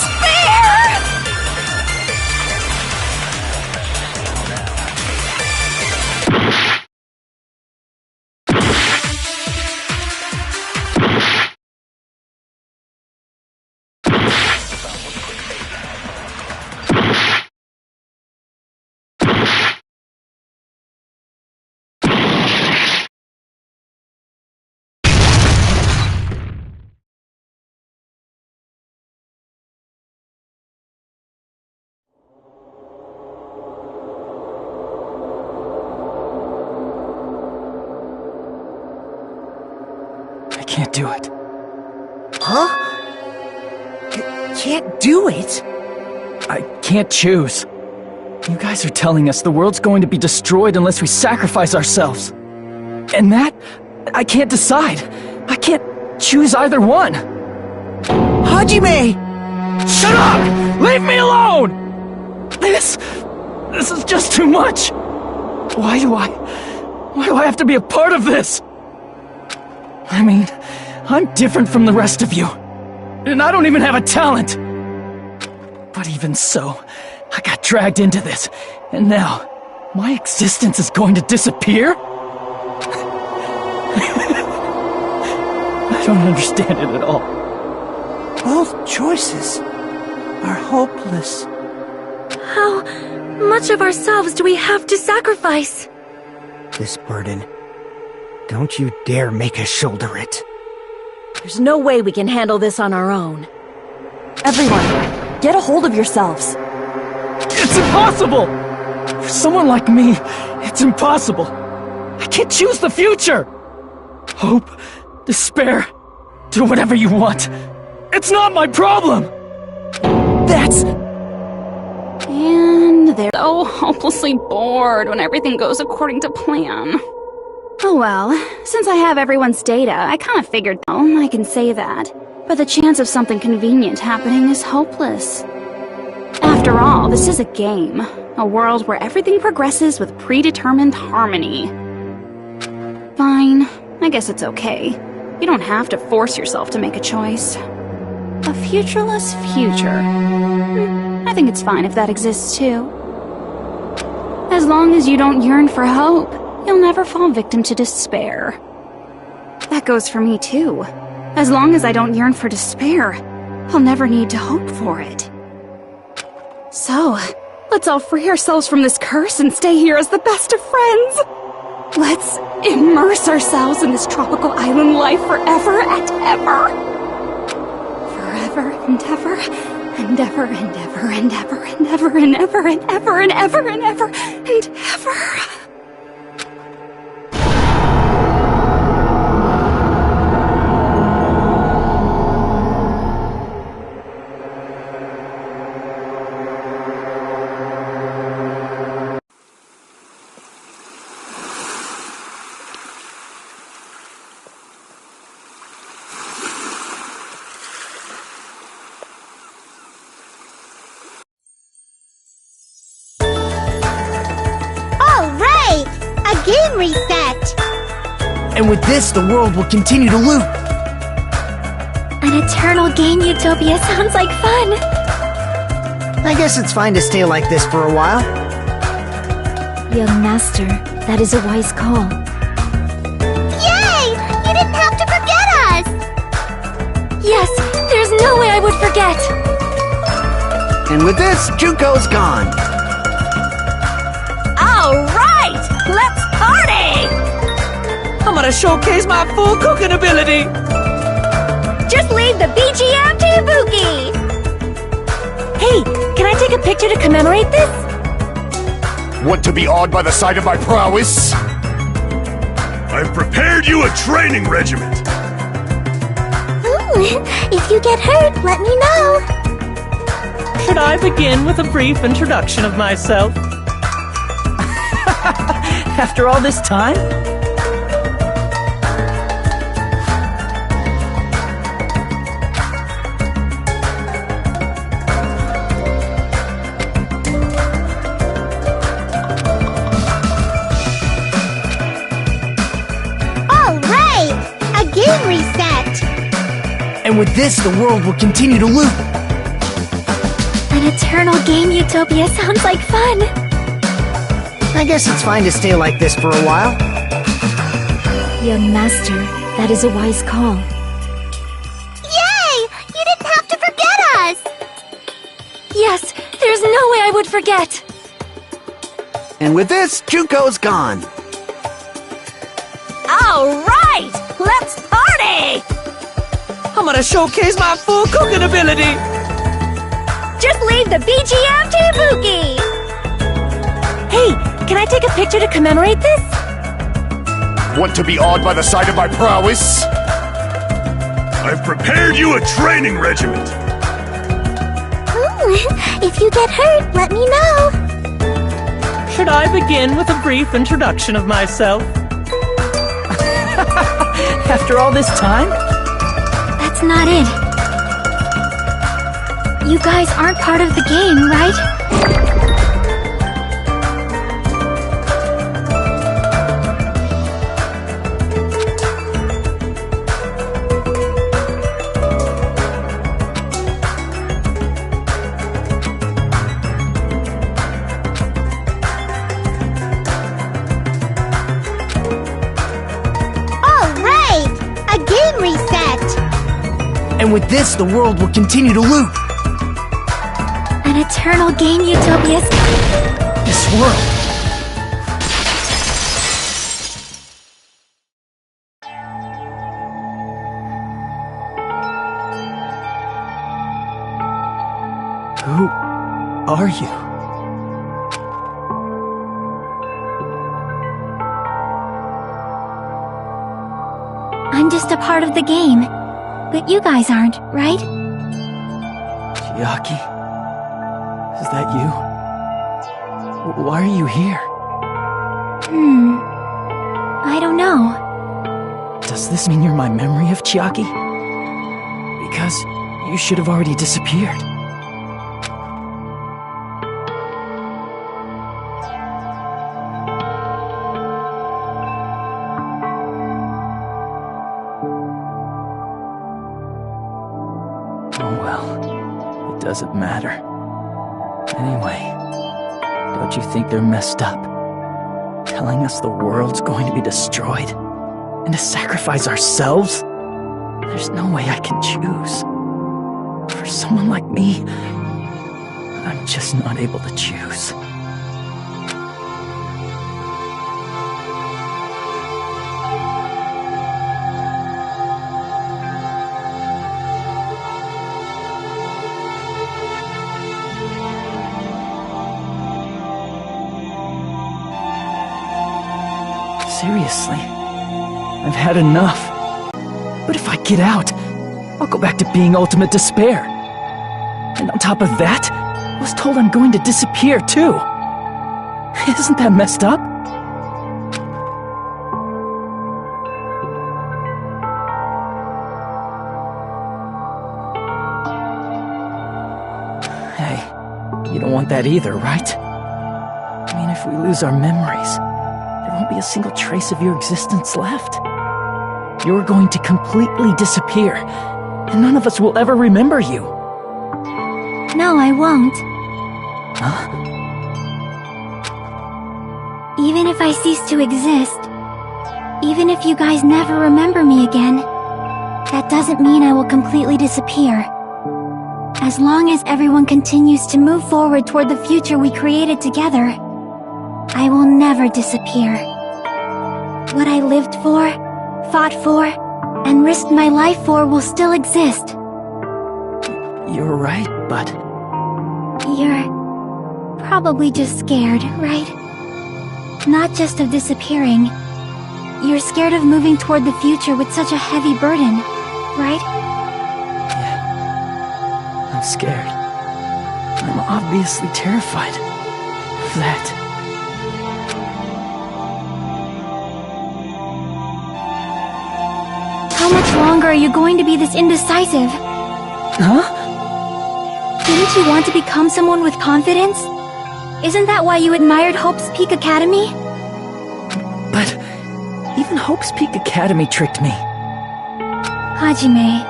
I can't do it. Huh? Can't do it? I can't choose. You guys are telling us the world's going to be destroyed unless we sacrifice ourselves. And that, I can't decide. I can't choose either one. Hajime! Shut up! Leave me alone! This is just too much. Why do I have to be a part of this? I mean, I'm different from the rest of you. And I don't even have a talent. But even so, I got dragged into this. And now, my existence is going to disappear? I don't understand it at all. Both choices are hopeless. how much of ourselves do we have to sacrifice? This burden. Don't you dare make us shoulder it. There's no way we can handle this on our own. Everyone, get a hold of yourselves. It's impossible! For someone like me, it's impossible. I can't choose the future! Hope, despair, do whatever you want. It's not my problem! That's... And they're so hopelessly bored when everything goes according to plan. Oh well, since I have everyone's data, I kind of figured, I can say that. But the chance of something convenient happening is hopeless. After all, this is a game. A world where everything progresses with predetermined harmony. Fine, I guess it's okay. You don't have to force yourself to make a choice. A futureless future. I think it's fine if that exists too. As long as you don't yearn for hope, you'll never fall victim to despair. That goes for me too. As long as I don't yearn for despair, I'll never need to hope for it. So, let's all free ourselves from this curse and stay here as the best of friends. Let's immerse ourselves in this tropical island life forever and ever. Forever and ever, and ever and ever and ever and ever and ever and ever and ever and ever and ever. Game reset! And with this, the world will continue to loop. An eternal game utopia sounds like fun. I guess it's fine to stay like this for a while. Young master, that is a wise call. Yay! You didn't have to forget us! Yes, there's no way I would forget. And with this, Junko's gone. All right, let's party! I'm gonna showcase my full cooking ability! Just leave the BGM to Ibuki! Hey, can I take a picture to commemorate this? Want to be awed by the sight of my prowess? I've prepared you a training regiment. If you get hurt, let me know. Should I begin with a brief introduction of myself? After all this time? All right! A game reset! And with this, the world will continue to loop. An eternal game utopia sounds like fun. I guess it's fine to stay like this for a while. Young master, that is a wise call. Yay! You didn't have to forget us! Yes, there's no way I would forget. And with this, Junko's gone. All right, let's party! I'm gonna showcase my full cooking ability! Just leave the BGM to Ibuki! Hey, can I take a picture to commemorate this? Want to be awed by the sight of my prowess? I've prepared you a training regiment. If you get hurt, let me know. Should I begin with a brief introduction of myself? After all this time? That's not it. You guys aren't part of the game, right? And with this, the world will continue to loop. An eternal game utopia. This world. Who are you? I'm just a part of the game. But you guys aren't, right? Chiaki? Is that you? Why are you here? I don't know. Does this mean you're my memory of Chiaki? Because you should have already disappeared. Doesn't matter. Anyway, don't you think they're messed up? Telling us the world's going to be destroyed? And to sacrifice ourselves? There's no way I can choose. For someone like me, I'm just not able to choose. Seriously, I've had enough. But if I get out, I'll go back to being ultimate despair. And on top of that, I was told I'm going to disappear too. Isn't that messed up? Hey, you don't want that either, right? I mean, if we lose our memories, there won't be a single trace of your existence left. You're going to completely disappear, and none of us will ever remember you. No, I won't. Huh? Even if I cease to exist, even if you guys never remember me again, that doesn't mean I will completely disappear. As long as everyone continues to move forward toward the future we created together, I will never disappear. What I lived for, fought for, and risked my life for will still exist. You're right, but... You're probably just scared, right? Not just of disappearing. You're scared of moving toward the future with such a heavy burden, right? Yeah. I'm scared. I'm obviously terrified of that. How much longer are you going to be this indecisive? Huh? Didn't you want to become someone with confidence? Isn't that why you admired Hope's Peak Academy? But even Hope's Peak Academy tricked me. Hajime,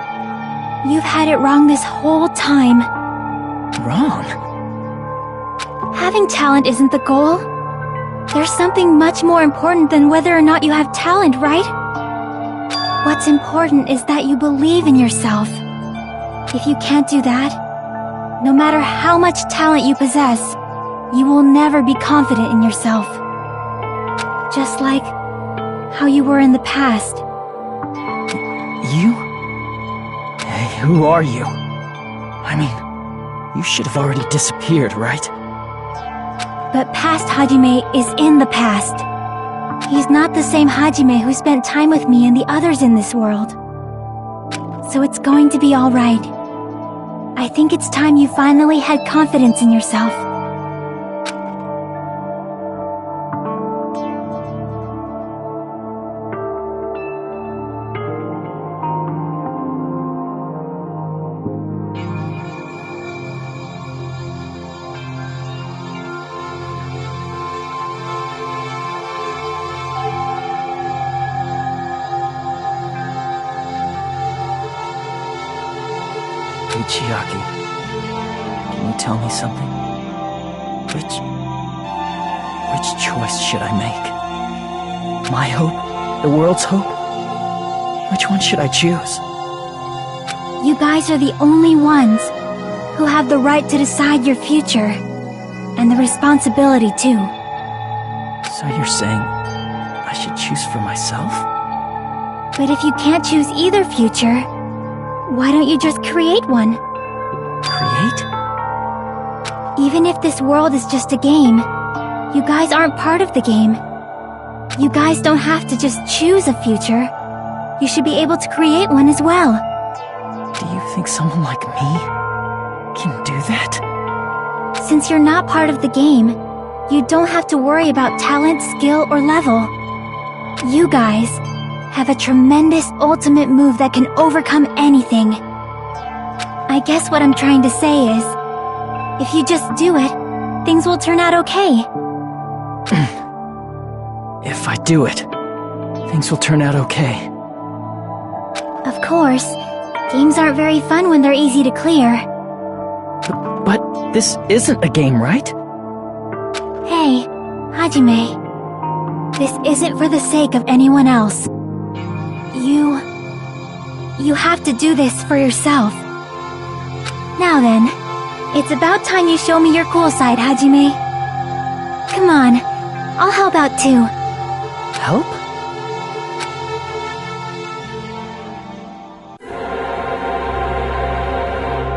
you've had it wrong this whole time. Wrong? Having talent isn't the goal. There's something much more important than whether or not you have talent, right? What's important is that you believe in yourself. If you can't do that, no matter how much talent you possess, you will never be confident in yourself. Just like how you were in the past. You? Hey, who are you? I mean, you should have already disappeared, right? But past Hajime is in the past. He's not the same Hajime who spent time with me and the others in this world. So it's going to be alright. I think it's time you finally had confidence in yourself. Chiaki, can you tell me something? Which choice should I make? My hope? The world's hope? Which one should I choose? You guys are the only ones who have the right to decide your future, and the responsibility too. So you're saying I should choose for myself? But if you can't choose either future, why don't you just create one? Create? Even if this world is just a game, you guys aren't part of the game. You guys don't have to just choose a future. You should be able to create one as well. Do you think someone like me can do that? Since you're not part of the game, you don't have to worry about talent, skill, or level. You guys have a tremendous ultimate move that can overcome anything. I guess what I'm trying to say is, if you just do it, things will turn out okay. If I do it, things will turn out okay. Of course, games aren't very fun when they're easy to clear. But this isn't a game, right? Hey, Hajime. This isn't for the sake of anyone else. You have to do this for yourself. Now then, it's about time you show me your cool side, Hajime. Come on, I'll help out too. Help?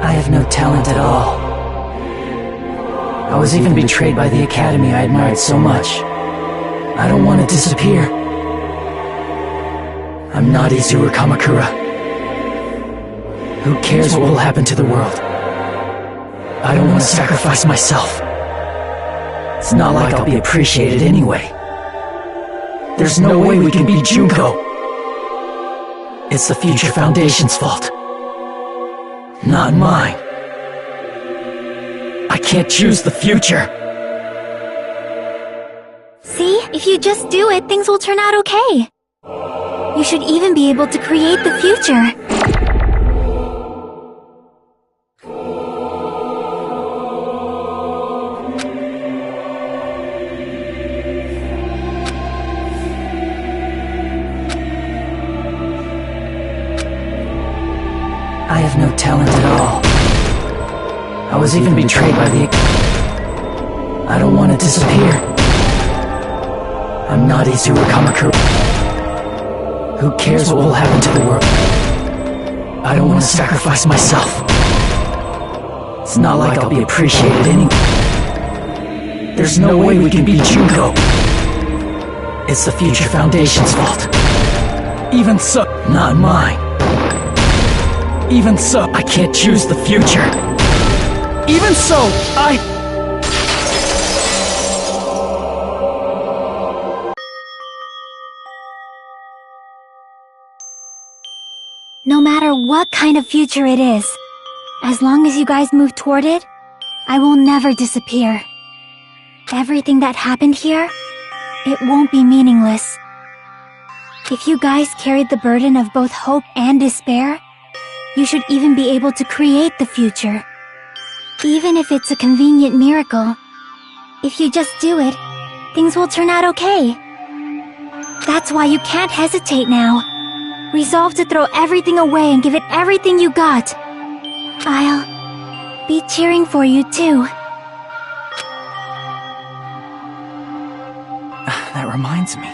I have no talent at all. I was even betrayed by the academy I admired so much. I don't want to disappear. I'm not Izuru Kamakura. Who cares what will happen to the world? I don't want to sacrifice myself. It's not like I'll be appreciated anyway. There's no way we can beat Junko. It's the Future Foundation's fault. Not mine. I can't choose the future. See, if you just do it, things will turn out okay. You should even be able to create the future. I have no talent at all. I was even betrayed by the... I don't want to disappear. I'm not Izuru Kamakura. Who cares what will happen to the world? I don't want to sacrifice myself. It's not like I'll be appreciated anyway. There's no way we can beat Junko. It's the Future Foundation's fault. Even so, not mine. Even so, I can't choose the future. Even so, No matter what kind of future it is, as long as you guys move toward it, I will never disappear. Everything that happened here, it won't be meaningless. If you guys carried the burden of both hope and despair, you should even be able to create the future. Even if it's a convenient miracle, if you just do it, things will turn out okay. That's why you can't hesitate now. Resolve to throw everything away and give it everything you got. I'll be cheering for you too. That reminds me.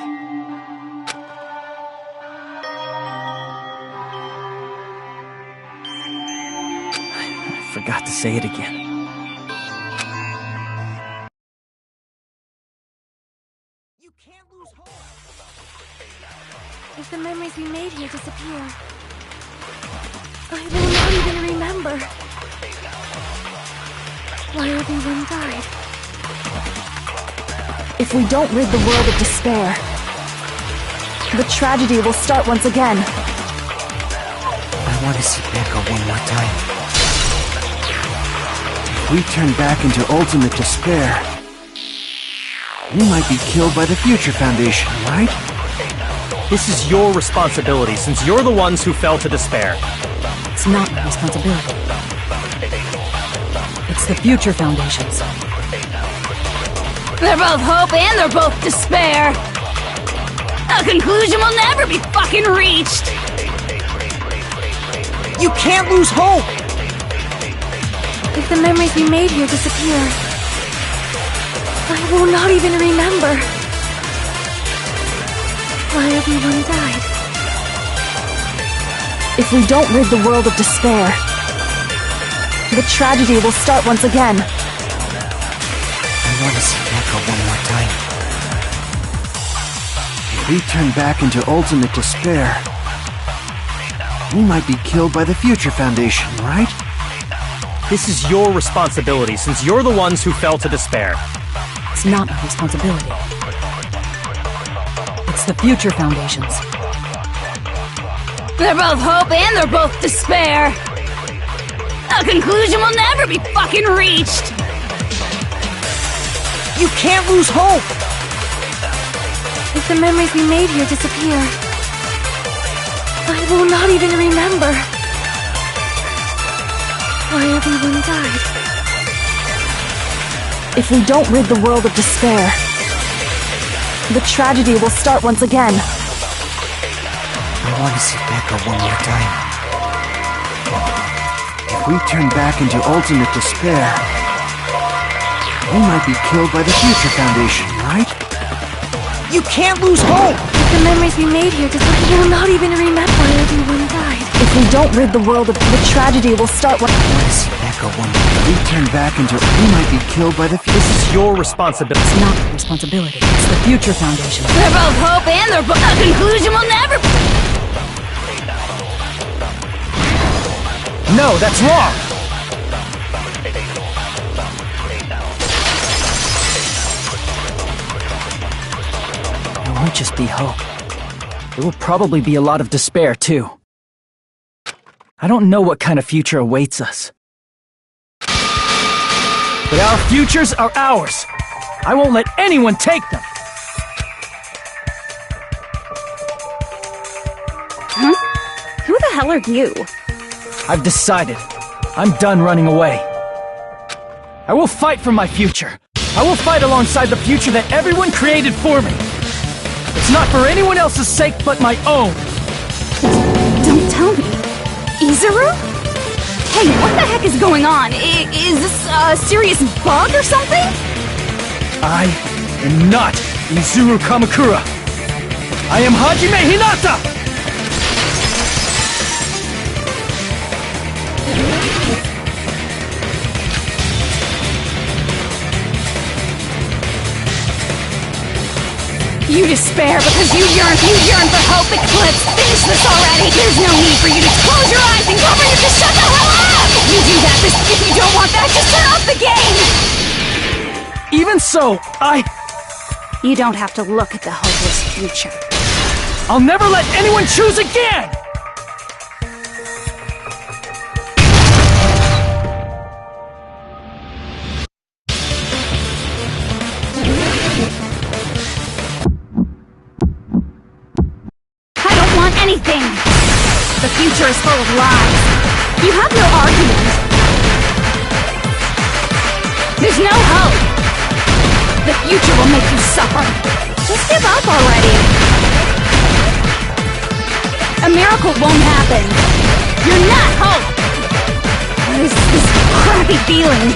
I forgot to say it again. If the memories we made here disappear, I will not even remember why everyone died. If we don't rid the world of despair, the tragedy will start once again. I want to see Becca one more time. If we turn back into ultimate despair, we might be killed by the Future Foundation, right? This is your responsibility, since you're the ones who fell to despair. It's not my responsibility. It's the Future Foundation's. They're both hope and they're both despair. A conclusion will never be fucking reached. You can't lose hope! If the memories we made here disappear, I will not even remember why everyone died. If we don't rid the world of despair, the tragedy will start once again. I want to see Becca one more time. If we turn back into ultimate despair, we might be killed by the Future Foundation, right? This is your responsibility, since you're the ones who fell to despair. It's not my responsibility. It's the Future Foundation's. They're both hope and they're both despair. A conclusion will never be fucking reached. You can't lose hope! If the memories we made here disappear, I will not even remember why everyone died. If we don't rid the world of despair, the tragedy will start once again. I want to see Becca one more time. If we turn back into ultimate despair, we might be killed by the Future Foundation, right? You can't lose hope! If the memories we made here disappear, I will not even remember why everyone died. If we don't rid the world of the tragedy will start I want to see Becca one more time. If we turn back into... we might be killed by the... This is your responsibility. It's not my responsibility. It's the Future Foundation. They're both hope and they're both... A conclusion will never... No, that's wrong! It won't just be hope. There will probably be a lot of despair, too. I don't know what kind of future awaits us. But our futures are ours! I won't let anyone take them! Huh? Who the hell are you? I've decided. I'm done running away. I will fight for my future. I will fight alongside the future that everyone created for me. It's not for anyone else's sake but my own. Don't tell me. Izuru? Hey, what the heck is going on? Is this A serious bug or something? I am not Izuru Kamakura. I am Hajime Hinata! You despair because you yearn for hope, Eclipse! Finish this already! There's no need for you to close your eyes and cover your just shut the hell up! You do that, if you don't want that, just turn off the game! Even so, You don't have to look at the hopeless future. I'll never let anyone choose again! Anything! The future is full of lies. You have no argument. There's no hope. The future will make you suffer. Just give up already. A miracle won't happen. You're not hope. What is this crappy feeling?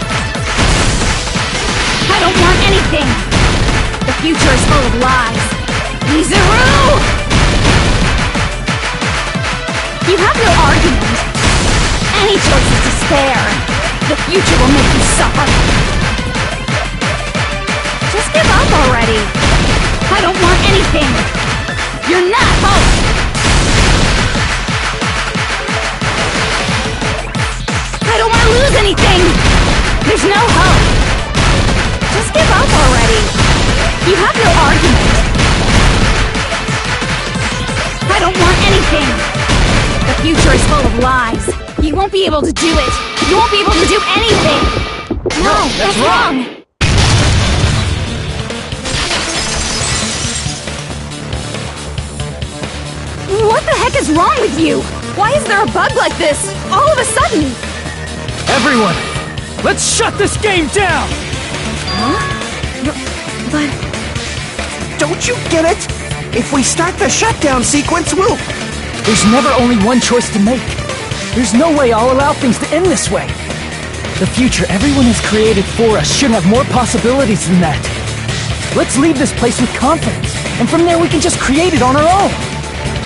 I don't want anything. The future is full of lies. Izuru! You have no argument. Any choice is despair. The future will make you suffer. Just give up already. I don't want anything. You're not hope. I don't want to lose anything. There's no hope. Just give up already. You have no argument. I don't want anything. The future is full of lies. You won't be able to do it. You won't be able to do anything. No, that's wrong. What the heck is wrong with you? Why is there a bug like this all of a sudden? Everyone, let's shut this game down! Huh? But... Don't you get it? If we start the shutdown sequence, we'll... There's never only one choice to make. There's no way I'll allow things to end this way. The future everyone has created for us should have more possibilities than that. Let's leave this place with confidence, and from there we can just create it on our own.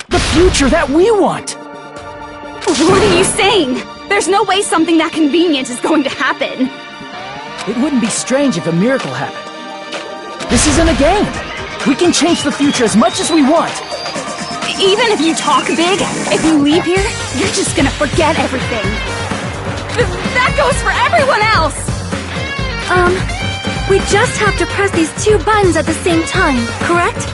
The future that we want! What are you saying? There's no way something that convenient is going to happen. It wouldn't be strange if a miracle happened. This isn't a game. We can change the future as much as we want. Even if you talk big, if you leave here, you're just gonna forget everything. That goes for everyone else! We just have to press these two buttons at the same time, correct?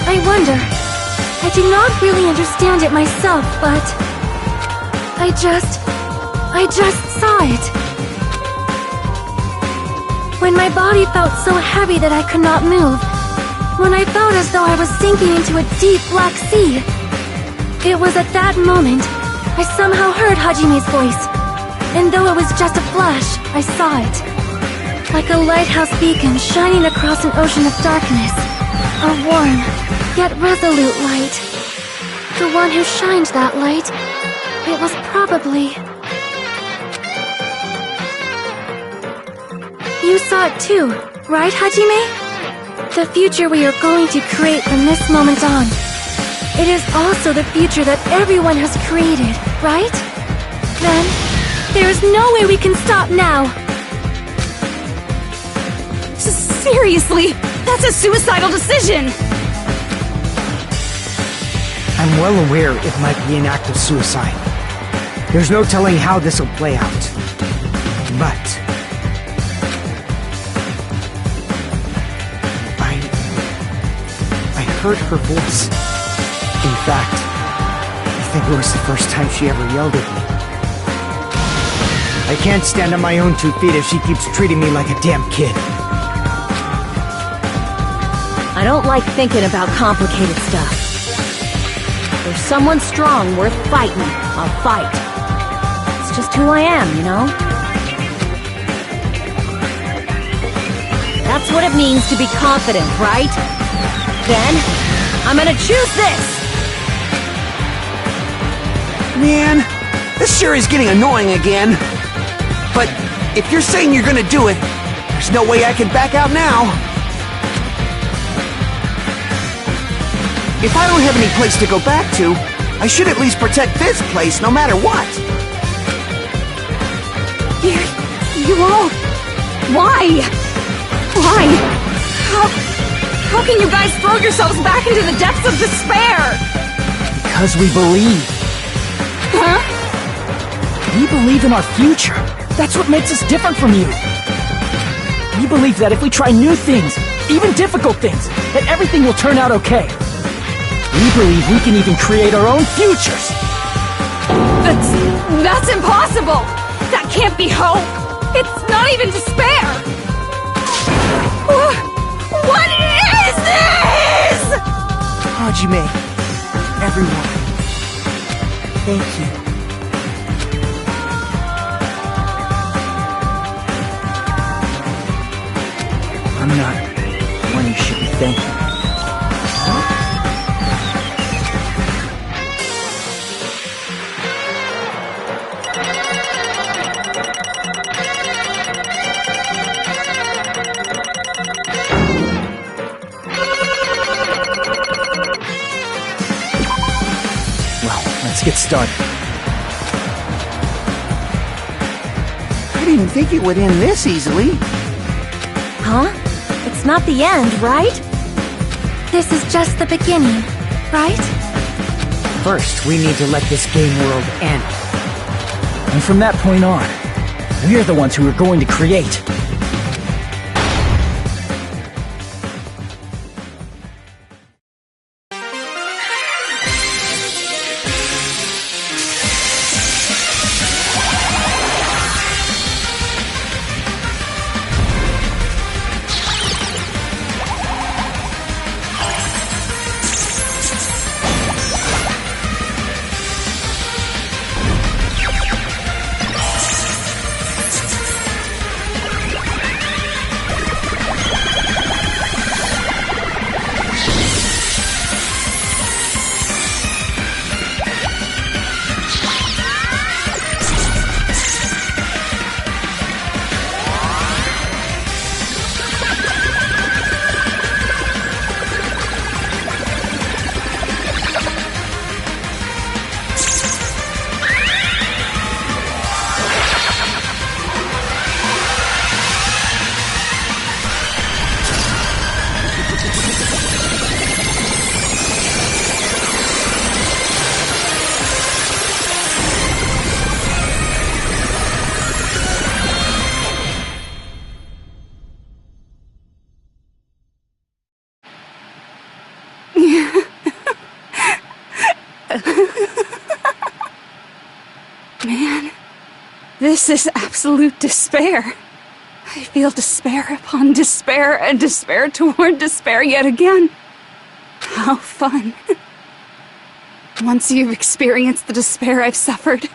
I wonder. I do not really understand it myself, but... I just saw it. When my body felt so heavy that I could not move, when I felt as though I was sinking into a deep black sea, it was at that moment I somehow heard Hajime's voice, and though it was just a flash, I saw it. Like a lighthouse beacon shining across an ocean of darkness, a warm, yet resolute light. The one who shined that light, it was probably... You saw it too, right, Hajime? The future we are going to create from this moment on. It is also the future that everyone has created, right? Then, there is no way we can stop now. Seriously, that's a suicidal decision! I'm well aware it might be an act of suicide. There's no telling how this will play out. But... I heard her voice. In fact, I think it was the first time she ever yelled at me. I can't stand on my own 2 feet if she keeps treating me like a damn kid. I don't like thinking about complicated stuff. If there's someone strong worth fighting, I'll fight. It's just who I am, you know? That's what it means to be confident, right? Then, I'm gonna choose this! Man, This sure is getting annoying again. But if you're saying you're gonna do it, there's no way I can back out now. If I don't have any place to go back to, I should at least protect this place no matter what. You all... Why? Why? How can you guys throw yourselves back into the depths of despair? Because we believe. Huh? We believe in our future. That's what makes us different from you. We believe that if we try new things, even difficult things, that everything will turn out okay. We believe we can even create our own futures. That's impossible! That can't be hope! It's not even despair! What is this?! Hajime, everyone, thank you. I'm not the one you should be thanking. Let's get started. I didn't think it would end this easily. Huh? It's not the end, right? This is just the beginning, right? First, we need to let this game world end. And from that point on, we're the ones who are going to create. Man, this is absolute despair. I feel despair upon despair and despair toward despair yet again. How fun. Once you've experienced the despair I've suffered,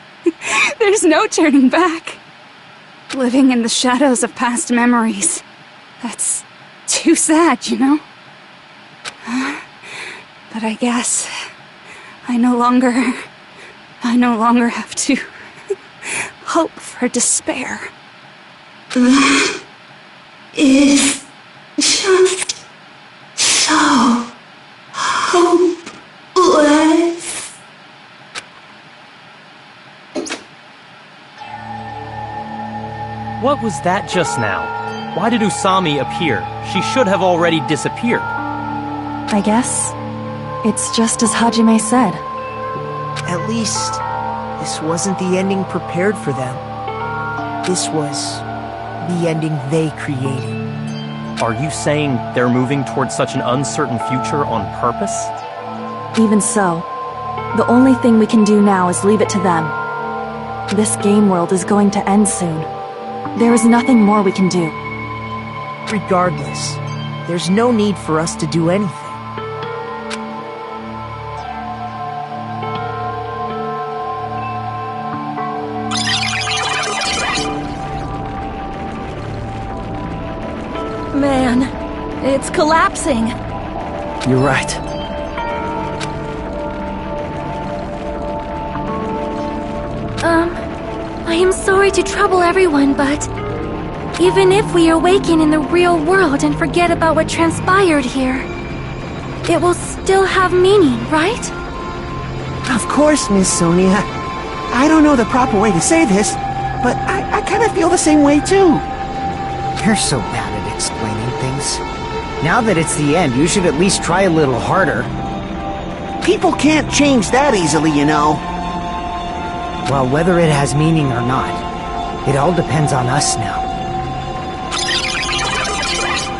there's no turning back. Living in the shadows of past memories. That's too sad, you know? But I guess I no longer have to hope for despair. That is just so hopeless. What was that just now? Why did Usami appear? She should have already disappeared. I guess it's just as Hajime said. At least, this wasn't the ending prepared for them. This was the ending they created. Are you saying they're moving towards such an uncertain future on purpose? Even so, the only thing we can do now is leave it to them. This game world is going to end soon. There is nothing more we can do. Regardless, there's no need for us to do anything. Man, it's collapsing. You're right. I am sorry to trouble everyone, but even if we awaken in the real world and forget about what transpired here, it will still have meaning, right? Of course, Miss Sonia. I don't know the proper way to say this, but I kind of feel the same way too. You're so bad at explaining things. Now that it's the end, you should at least try a little harder. People can't change that easily, you know. Well, whether it has meaning or not, it all depends on us now.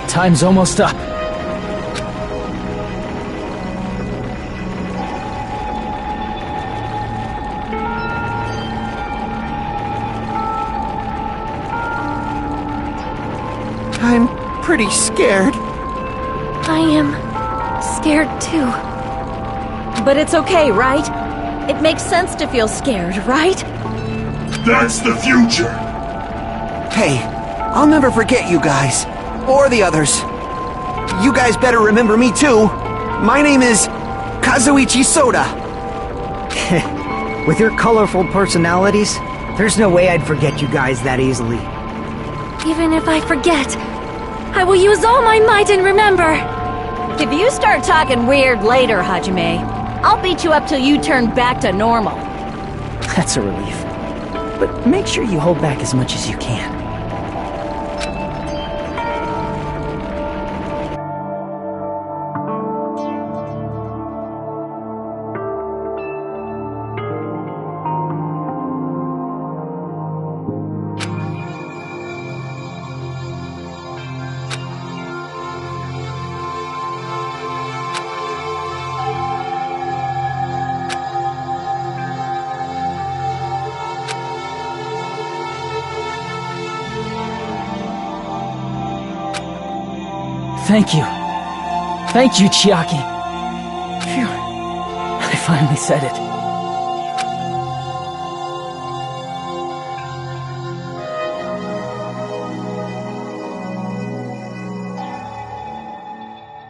Time's almost up. I'm pretty scared. I am scared too. But it's okay, right? It makes sense to feel scared, right? That's the future! Hey, I'll never forget you guys. Or the others. You guys better remember me too. My name is Kazuichi Soda. With your colorful personalities, there's no way I'd forget you guys that easily. Even if I forget, I will use all my might and remember. If you start talking weird later, Hajime, I'll beat you up till you turn back to normal. That's a relief. But make sure you hold back as much as you can. Thank you. Thank you, Chiaki. Phew. I finally said it.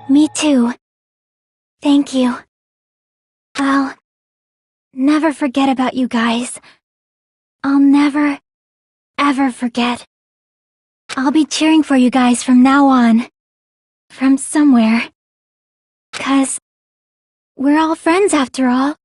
Me too. Thank you. I'll never forget about you guys. I'll never, ever forget. I'll be cheering for you guys from now on. From somewhere. 'Cause we're all friends after all.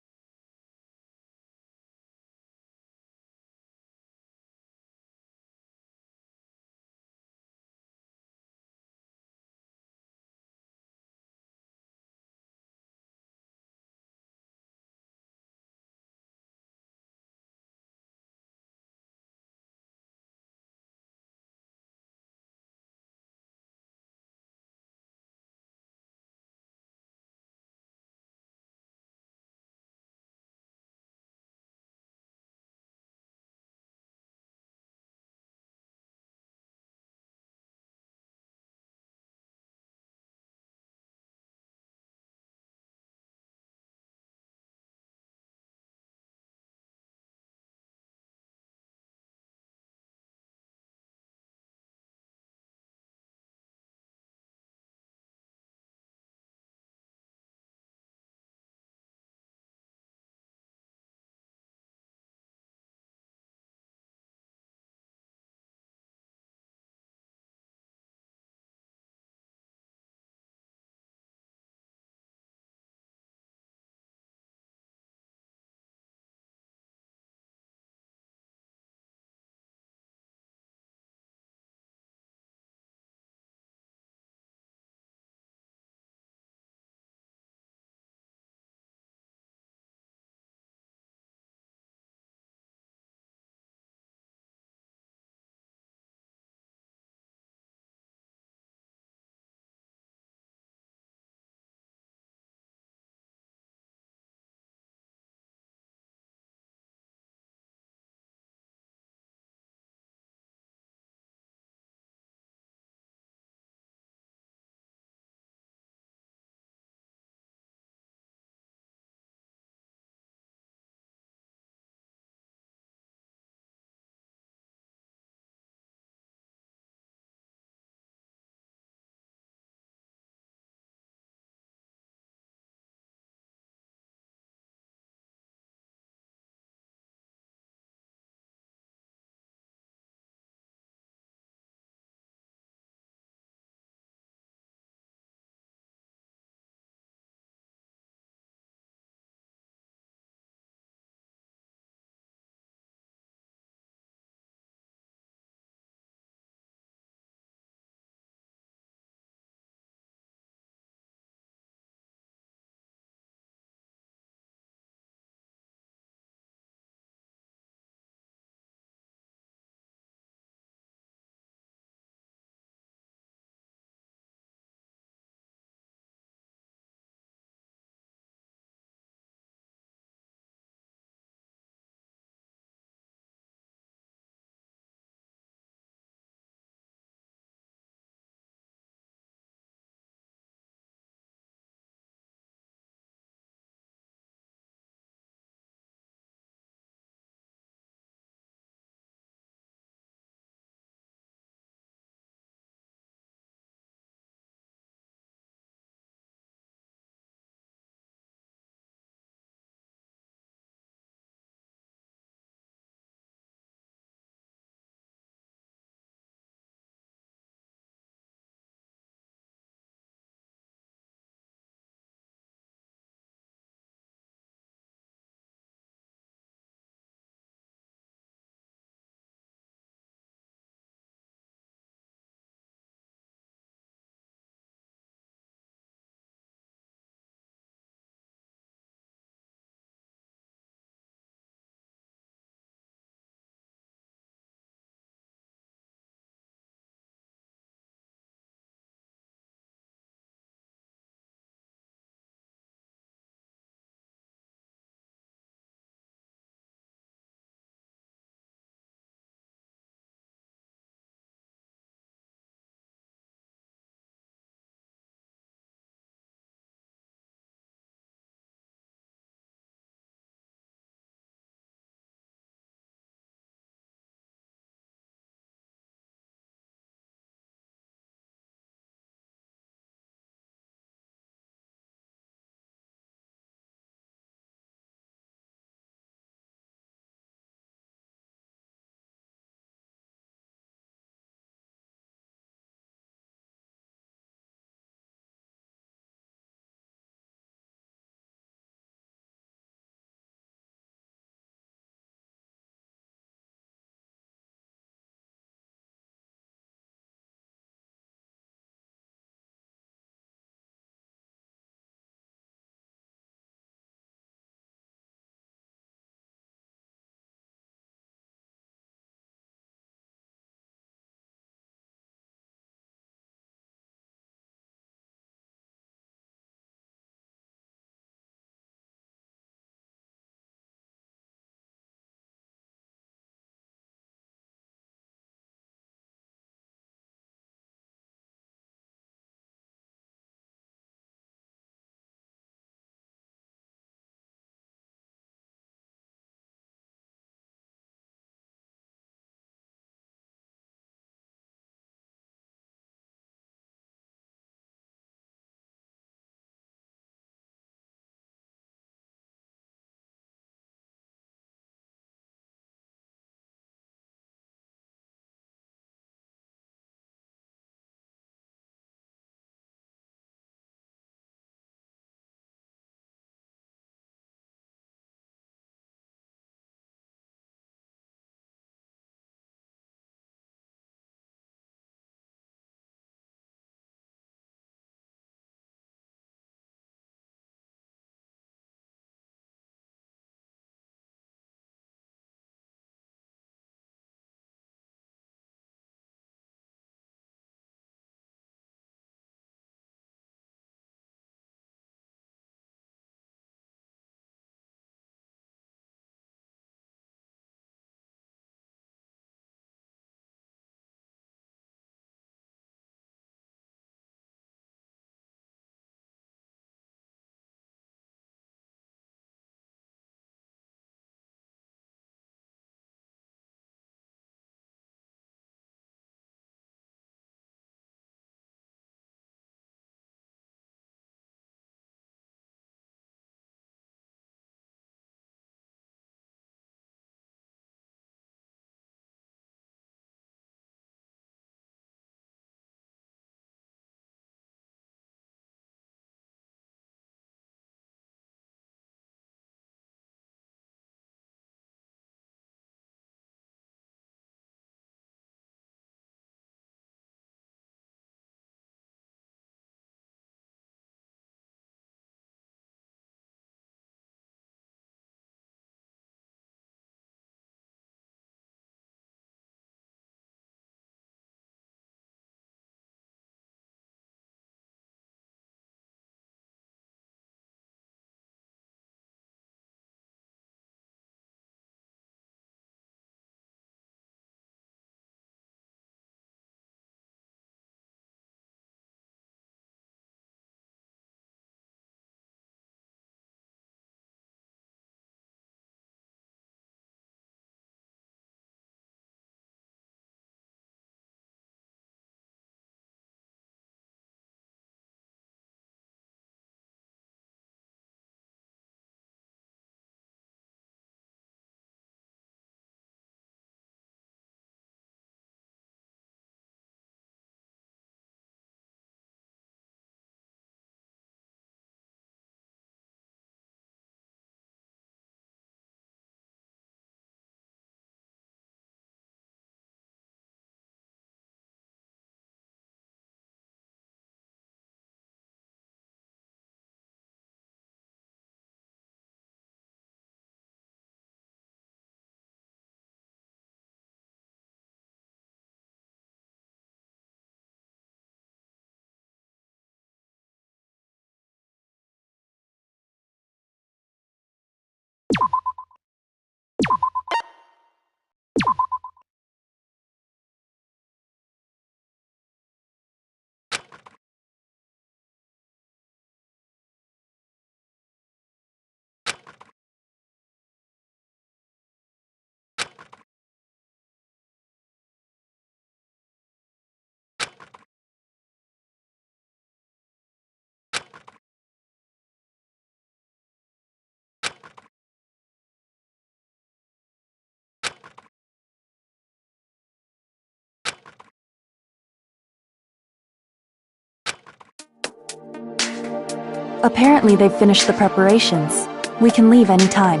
Apparently they've finished the preparations. We can leave any time.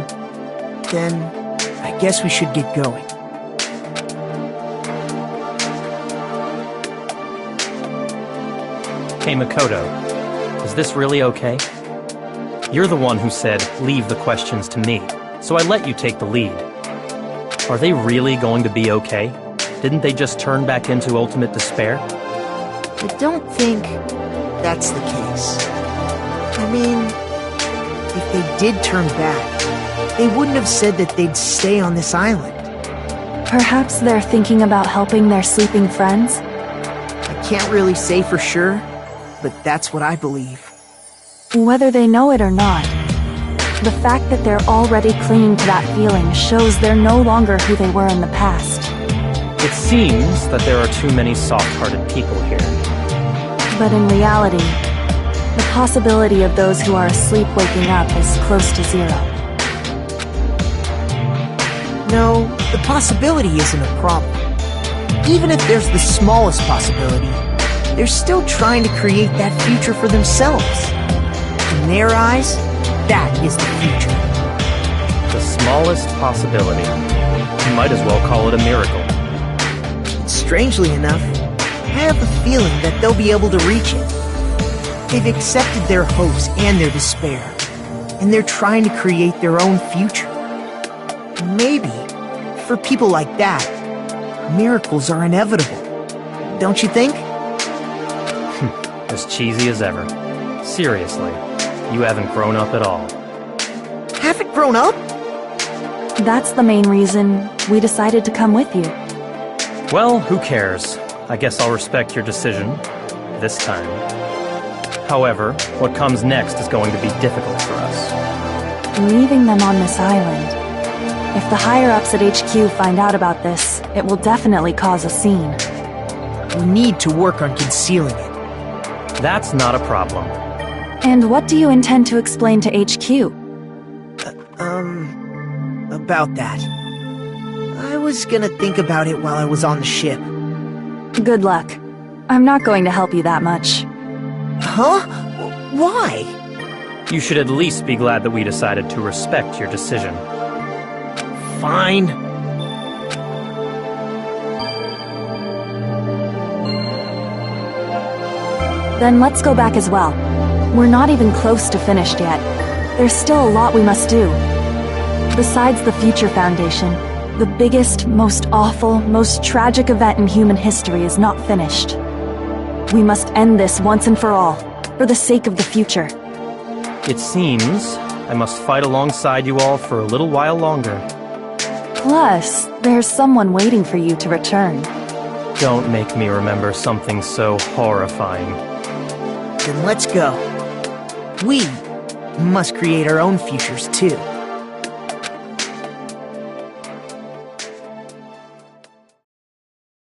Then, I guess we should get going. Hey, Makoto, is this really okay? You're the one who said, leave the questions to me, so I let you take the lead. Are they really going to be okay? Didn't they just turn back into ultimate despair? I don't think that's the case. I mean, if they did turn back, they wouldn't have said that they'd stay on this island. Perhaps they're thinking about helping their sleeping friends? I can't really say for sure, but that's what I believe. Whether they know it or not, the fact that they're already clinging to that feeling shows they're no longer who they were in the past. It seems that there are too many soft-hearted people here. But in reality, the possibility of those who are asleep waking up is close to zero. No, the possibility isn't a problem. Even if there's the smallest possibility, they're still trying to create that future for themselves. In their eyes, that is the future. The smallest possibility. You might as well call it a miracle. Strangely enough, I have a feeling that they'll be able to reach it. They've accepted their hopes and their despair, and they're trying to create their own future. Maybe, for people like that, miracles are inevitable. Don't you think? As cheesy as ever. Seriously, you haven't grown up at all. Haven't grown up? That's the main reason we decided to come with you. Well, who cares? I guess I'll respect your decision. This time. However, what comes next is going to be difficult for us. Leaving them on this island. If the higher-ups at HQ find out about this, it will definitely cause a scene. We need to work on concealing it. That's not a problem. And what do you intend to explain to HQ? About that. I was gonna think about it while I was on the ship. Good luck. I'm not going to help you that much. Huh? Why? You should at least be glad that we decided to respect your decision. Fine. Then let's go back as well. We're not even close to finished yet. There's still a lot we must do. Besides the Future Foundation, the biggest, most awful, most tragic event in human history is not finished. We must end this once and for all, for the sake of the future. It seems I must fight alongside you all for a little while longer. Plus, there's someone waiting for you to return. Don't make me remember something so horrifying. Then let's go. We must create our own futures, too.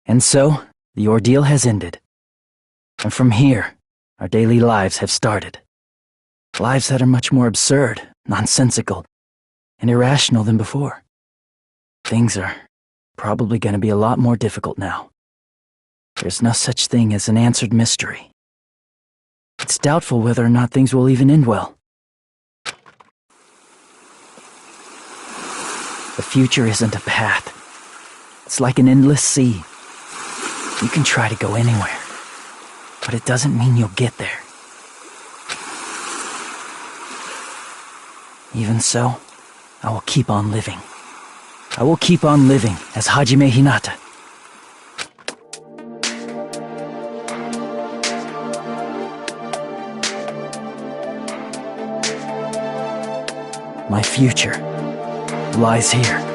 And so, the ordeal has ended. And from here, our daily lives have started. Lives that are much more absurd, nonsensical, and irrational than before. Things are probably going to be a lot more difficult now. There's no such thing as an answered mystery. It's doubtful whether or not things will even end well. The future isn't a path. It's like an endless sea. You can try to go anywhere, but it doesn't mean you'll get there. Even so, I will keep on living. I will keep on living as Hajime Hinata. My future lies here.